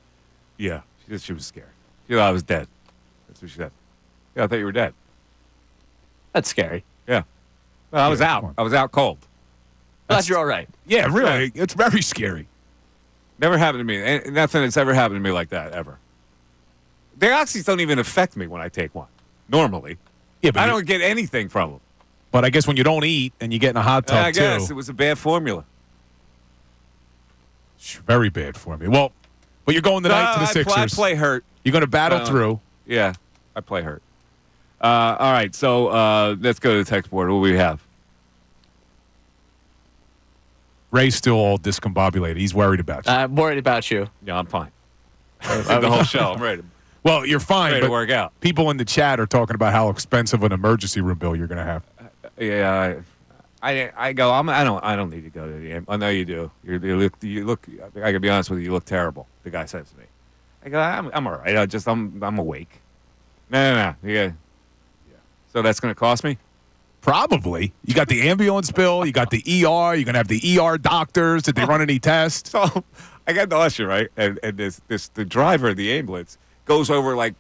Yeah, she was scared. She thought I was dead. That's what she said. Yeah, I thought you were dead. That's scary. Yeah. Well, I was out. I was out cold. Glad you're all right. Yeah, really. It's very scary. Never happened to me. And nothing that's ever happened to me like that, ever. The oxys don't even affect me when I take one, normally. Yeah, but I don't get anything from them. But I guess when you don't eat and you get in a hot tub, I guess it was a bad formula. Very bad for me. Well, but you're going tonight to the Sixers. I play hurt. You're going to battle through. Yeah, I play hurt. All right, so let's go to the text board. What do we have? Ray's still all discombobulated. He's worried about you. I'm worried about you. Yeah, I'm fine. The whole show, I'm ready. Well, you're fine. Ready to work out. People in the chat are talking about how expensive an emergency room bill you're going to have. Yeah, I go. I don't need to go to the. I know you do. You look. I can be honest with you. You look terrible. The guy says to me. I go. I'm all right. I'm awake. No. Yeah. So that's going to cost me? Probably. You got the ambulance bill. You got the ER. You're going to have the ER doctors. Did they run any tests? So I got the usher, right? And the driver of the ambulance goes over like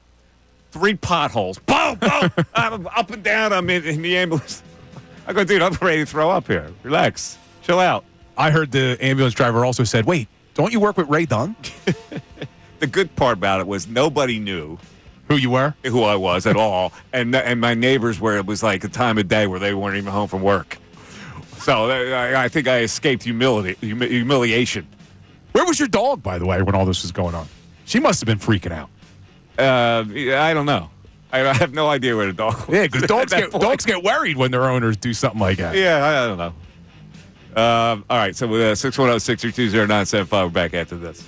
3 potholes. Boom, boom. I'm up and down. I'm in the ambulance. I go, dude, I'm ready to throw up here. Relax. Chill out. I heard the ambulance driver also said, wait, don't you work with Ray Dunn? The good part about it was nobody knew who you were, who I was at all, and my neighbors were. It was like a time of day where they weren't even home from work. So I think I escaped humiliation. Where was your dog, by the way, when all this was going on? She must have been freaking out. I don't know. I have no idea where the dog was. Yeah, because dogs get worried when their owners do something like that. Yeah, I don't know. All right, so 610-632-0975. We're back after this.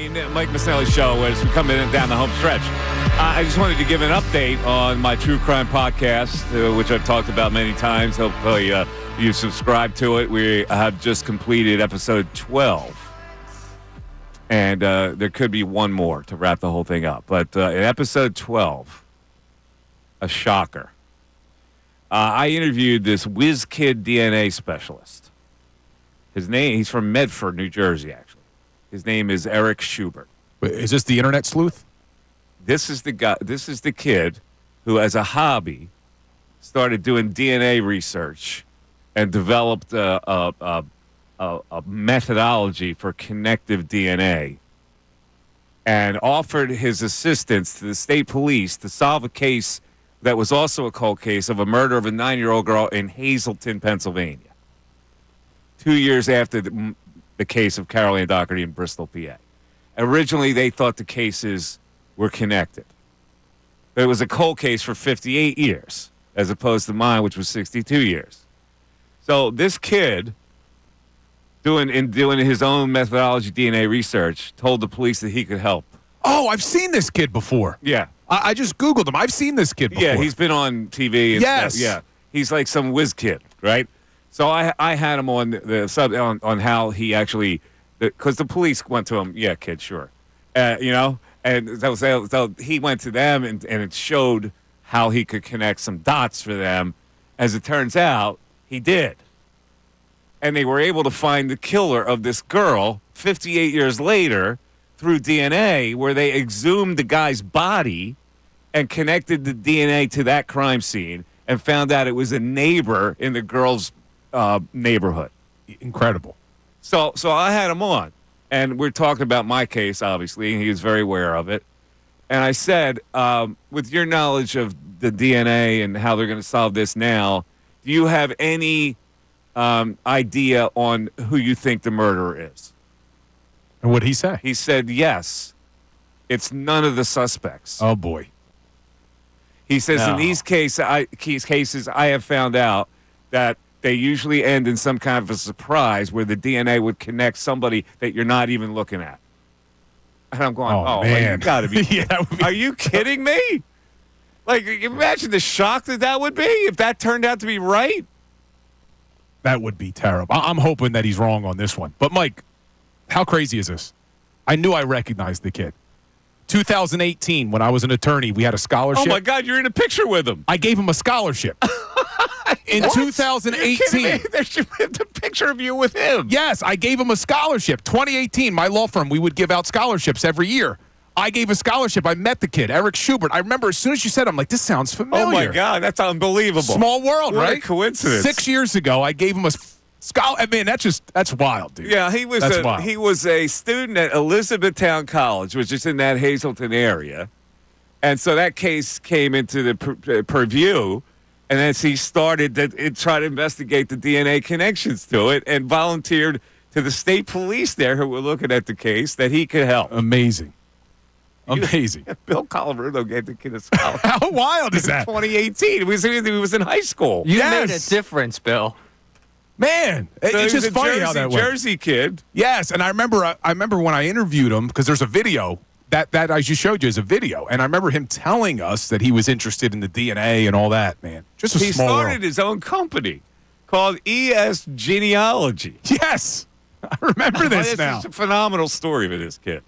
Mike Missanelli Show as we come in down the home stretch. I just wanted to give an update on my true crime podcast, which I've talked about many times. Hopefully you subscribe to it. We have just completed episode 12. And there could be one more to wrap the whole thing up. But in episode 12, a shocker. I interviewed this whiz kid DNA specialist. He's from Medford, New Jersey, actually. His name is Eric Schubert. Wait, is this the internet sleuth? This is the guy. This is the kid who, as a hobby, started doing DNA research and developed a methodology for connective DNA, and offered his assistance to the state police to solve a case that was also a cold case of a murder of a 9-year-old girl in Hazleton, Pennsylvania. 2 years after the case of Carol Ann Doherty in Bristol, PA. Originally, they thought the cases were connected. But it was a cold case for 58 years, as opposed to mine, which was 62 years. So this kid, doing his own methodology DNA research, told the police that he could help. Oh, I've seen this kid before. Yeah. I just Googled him. I've seen this kid before. Yeah, he's been on TV and yes. stuff. Yeah. He's like some whiz kid, right? So I had him on the sub on how he actually, because the police went to him. Yeah, kid, sure, and so he went to them and it showed how he could connect some dots for them. As it turns out, he did, and they were able to find the killer of this girl 58 years later through DNA, where they exhumed the guy's body and connected the DNA to that crime scene and found out it was a neighbor in the girl's neighborhood. Incredible. So I had him on, and we're talking about my case, obviously, and he was very aware of it. And I said, with your knowledge of the DNA and how they're going to solve this now, do you have any idea on who you think the murderer is? And what'd he say? He said, yes, it's none of the suspects. Oh, boy. He says, No. in these cases, I have found out that they usually end in some kind of a surprise where the DNA would connect somebody that you're not even looking at. And I'm going, Oh, man. man. You gotta be. Yeah, that would be- Are you kidding me? Like, imagine the shock that would be if that turned out to be right. That would be terrible. I'm hoping that he's wrong on this one. But, Mike, how crazy is this? I knew I recognized the kid. 2018, when I was an attorney, we had a scholarship. Oh, my God, you're in a picture with him. I gave him a scholarship. In What? 2018. There should be a picture of you with him. Yes, I gave him a scholarship. 2018, my law firm, we would give out scholarships every year. I gave a scholarship. I met the kid, Eric Schubert. I remember as soon as you said it, I'm like, this sounds familiar. Oh, my God, that's unbelievable. Small world, What right? a coincidence. 6 years ago, I gave him a scholar. I mean, that's wild, dude. Yeah, he wild. He was a student at Elizabethtown College, which is in that Hazleton area. And so that case came into the purview. And as he started to try to investigate the DNA connections to it and volunteered to the state police there who were looking at the case that he could help. Amazing. Amazing. Bill Colarudo gave the kid a scholarship. How wild is that? 2018. He was in high school. You made a difference, Bill. Man, So it's he was just a funny how that went. Jersey kid. Yes, and I remember when I interviewed him, because there's a video that I just showed you is a video, and I remember him telling us that he was interested in the DNA and all that, man. Just a He small started world. his own company called ES Genealogy. Yes, I remember this now. It's a phenomenal story with this kid.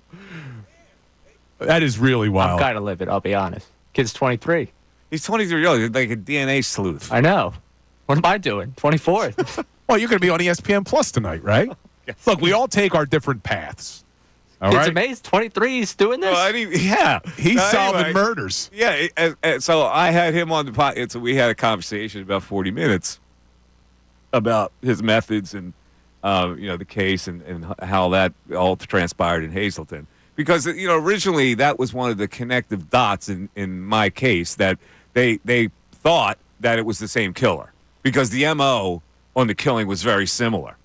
That is really I'm wild. kind of livid, I'll be honest. Kid's 23. He's 23 years old. He's like a DNA sleuth. I know. What am I doing? 24. Well, you're going to be on ESPN Plus tonight, right? Yes. Look, we all take our different paths. All Kid's right? amazed. 23, he's doing this. Well, yeah. He's So solving anyway, murders. Yeah. So I had him on the podcast. So we had a conversation about 40 minutes about his methods and, the case and how that all transpired in Hazleton. Because, originally that was one of the connective dots in my case that they thought that it was the same killer because the MO on the killing was very similar.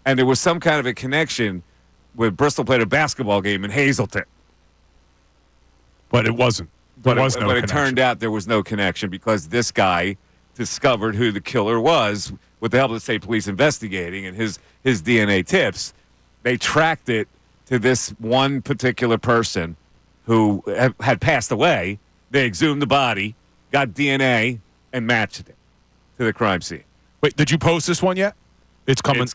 And there was some kind of a connection with Bristol played a basketball game in Hazleton. But it wasn't. But There was no it connection. turned out there was no connection because this guy discovered who the killer was with the help of the state police investigating and his DNA tips. They tracked it to this one particular person who had passed away. They exhumed the body, got DNA, and matched it to the crime scene. Wait, did you post this one yet? It's coming.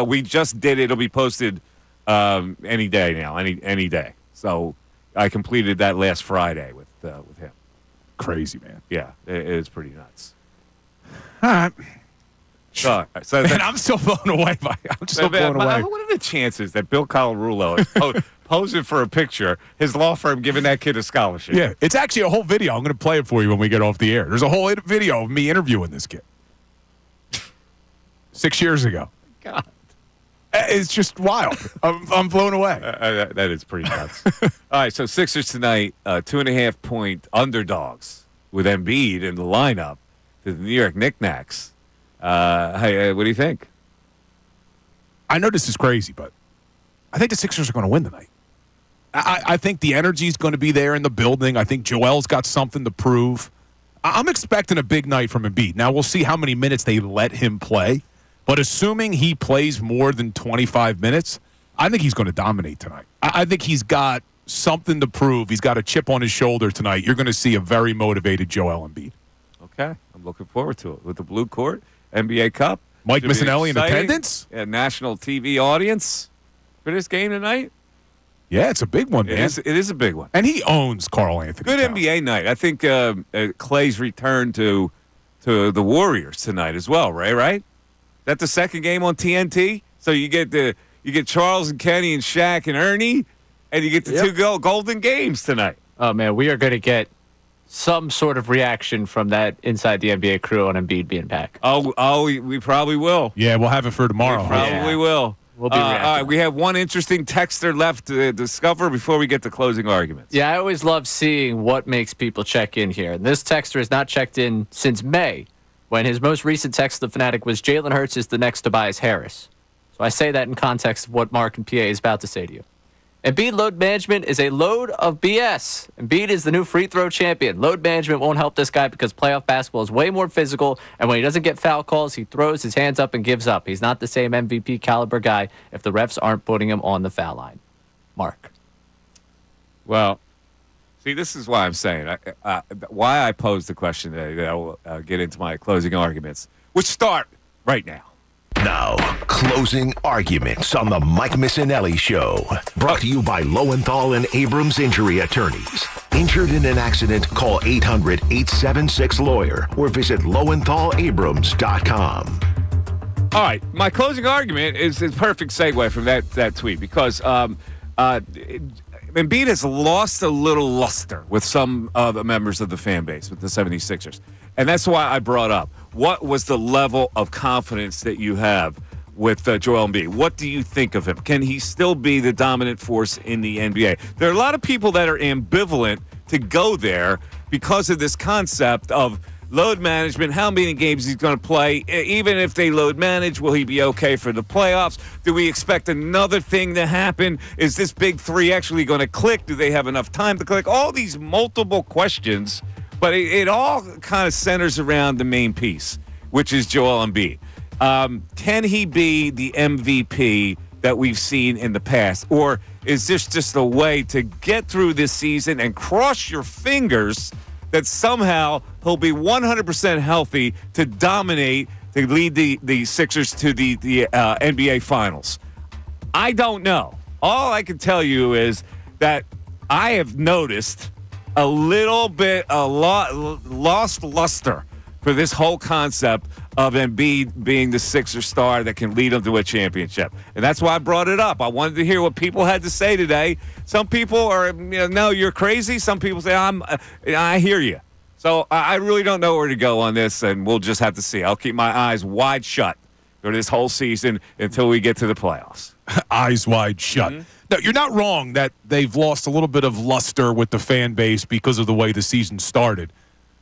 We just did it. It'll be posted any day now, any day. So I completed that last Friday with him. Crazy, man. Yeah, it is pretty nuts. All right. So Man, I'm still blown away by it. I'm still blown away. What are the chances that Bill Colarulo is posing for a picture, his law firm giving that kid a scholarship? Yeah, it's actually a whole video. I'm going to play it for you when we get off the air. There's a whole video of me interviewing this kid 6 years ago. God. It's just wild. I'm blown away. That is pretty nuts. All right, so Sixers tonight, 2.5-point underdogs with Embiid in the lineup to the New York Knickknacks. Hey, what do you think? I know this is crazy, but I think the Sixers are going to win tonight. I think the energy is going to be there in the building. I think Joel's got something to prove. I'm expecting a big night from Embiid. Now, we'll see how many minutes they let him play, but assuming he plays more than 25 minutes, I think he's going to dominate tonight. I think he's got something to prove. He's got a chip on his shoulder tonight. You're going to see a very motivated Joel Embiid. Okay, I'm looking forward to it. With the blue court, NBA Cup. Mike Missanelli in exciting. attendance? A national TV audience for this game tonight. Yeah, it's a big one, man. It is a big one. And he owns Karl Anthony Good Towns. NBA night. I think Clay's return to the Warriors tonight as well, Ray, right? That the second game on TNT? So you get Charles and Kenny and Shaq and Ernie, and you get the two golden games tonight. Oh, man, we are going to get some sort of reaction from that inside the NBA crew on Embiid being back. Oh, we probably will. Yeah, we'll have it for tomorrow. We probably will. We'll be all right, we have one interesting texter left to discover before we get to closing arguments. Yeah, I always love seeing what makes people check in here. And this texter has not checked in since May, when his most recent text to the Fanatic was Jalen Hurts is the next Tobias Harris. So I say that in context of what Mark and PA is about to say to you. Embiid load management is a load of BS. Embiid is the new free throw champion. Load management won't help this guy because playoff basketball is way more physical, and when he doesn't get foul calls, he throws his hands up and gives up. He's not the same MVP caliber guy if the refs aren't putting him on the foul line. Mark. Well, see, this is why I'm saying, why I posed the question today. I will get into my closing arguments, which start right now. Now, closing arguments on the Mike Missanelli Show. Brought to you by Lowenthal and Abrams Injury Attorneys. Injured in an accident, call 800-876-LAWYER or visit LowenthalAbrams.com. All right, my closing argument is a perfect segue from that tweet because Embiid has lost a little luster with some of the members of the fan base, with the 76ers. And that's why I brought up, what was the level of confidence that you have with Joel Embiid? What do you think of him? Can he still be the dominant force in the NBA? There are a lot of people that are ambivalent to go there because of this concept of load management, how many games he's going to play. Even if they load manage, will he be okay for the playoffs? Do we expect another thing to happen? Is this big three actually going to click? Do they have enough time to click? All these multiple questions. But it all kind of centers around the main piece, which is Joel Embiid. Can he be the MVP that we've seen in the past? Or is this just a way to get through this season and cross your fingers that somehow he'll be 100% healthy to dominate, to lead the Sixers to the NBA Finals? I don't know. All I can tell you is that I have noticed a lost luster for this whole concept of Embiid being the Sixer star that can lead them to a championship. And that's why I brought it up. I wanted to hear what people had to say today. Some people are, no, you're crazy. Some people say, I hear you. So I really don't know where to go on this, and we'll just have to see. I'll keep my eyes wide shut for this whole season until we get to the playoffs. Eyes wide shut. Mm-hmm. No, you're not wrong that they've lost a little bit of luster with the fan base because of the way the season started.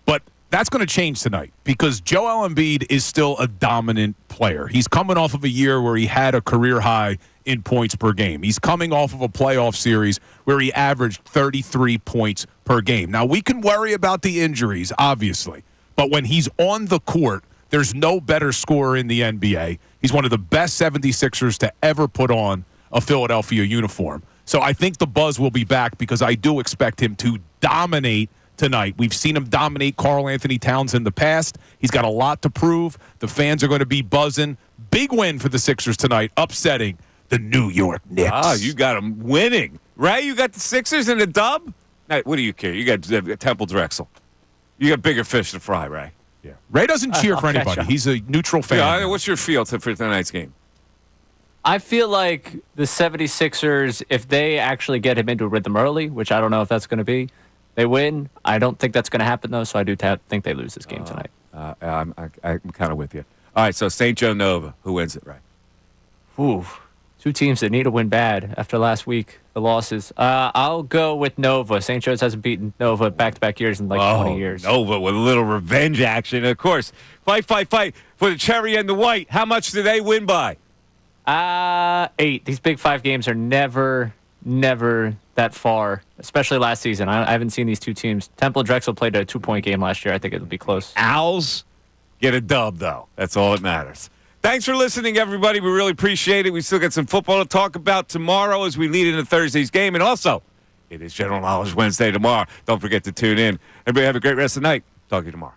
But that's going to change tonight because Joel Embiid is still a dominant player. He's coming off of a year where he had a career high in points per game. He's coming off of a playoff series where he averaged 33 points per game. Now, we can worry about the injuries, obviously, but when he's on the court, there's no better scorer in the NBA. He's one of the best 76ers to ever put on a Philadelphia uniform. So I think the buzz will be back because I do expect him to dominate tonight. We've seen him dominate Karl Anthony Towns in the past. He's got a lot to prove. The fans are going to be buzzing. Big win for the Sixers tonight, upsetting the New York Knicks. Ah, you got them winning. Right? You got the Sixers in a dub? Now, what do you care? You got Temple Drexel. You got bigger fish to fry, Ray. Yeah. Ray doesn't cheer for anybody. He's a neutral fan. Yeah, what's your feel for tonight's game? I feel like the 76ers, if they actually get him into a rhythm early, which I don't know if that's going to be, they win. I don't think that's going to happen, though, so I do think they lose this game tonight. I'm kind of with you. All right, so St. Joe Nova, who wins it, right? Ooh, two teams that need to win bad after last week, the losses. I'll go with Nova. St. Joe's hasn't beaten Nova back-to-back years in 20 years. Nova with a little revenge action. Of course, fight for the cherry and the white. How much do they win by? 8. These Big 5 games are never that far, especially last season. I haven't seen these two teams. Temple Drexel played a 2-point game last year. I think it'll be close. Owls get a dub, though. That's all that matters. Thanks for listening, everybody. We really appreciate it. We still got some football to talk about tomorrow as we lead into Thursday's game. And also, it is General Knowledge Wednesday tomorrow. Don't forget to tune in. Everybody have a great rest of the night. Talk to you tomorrow.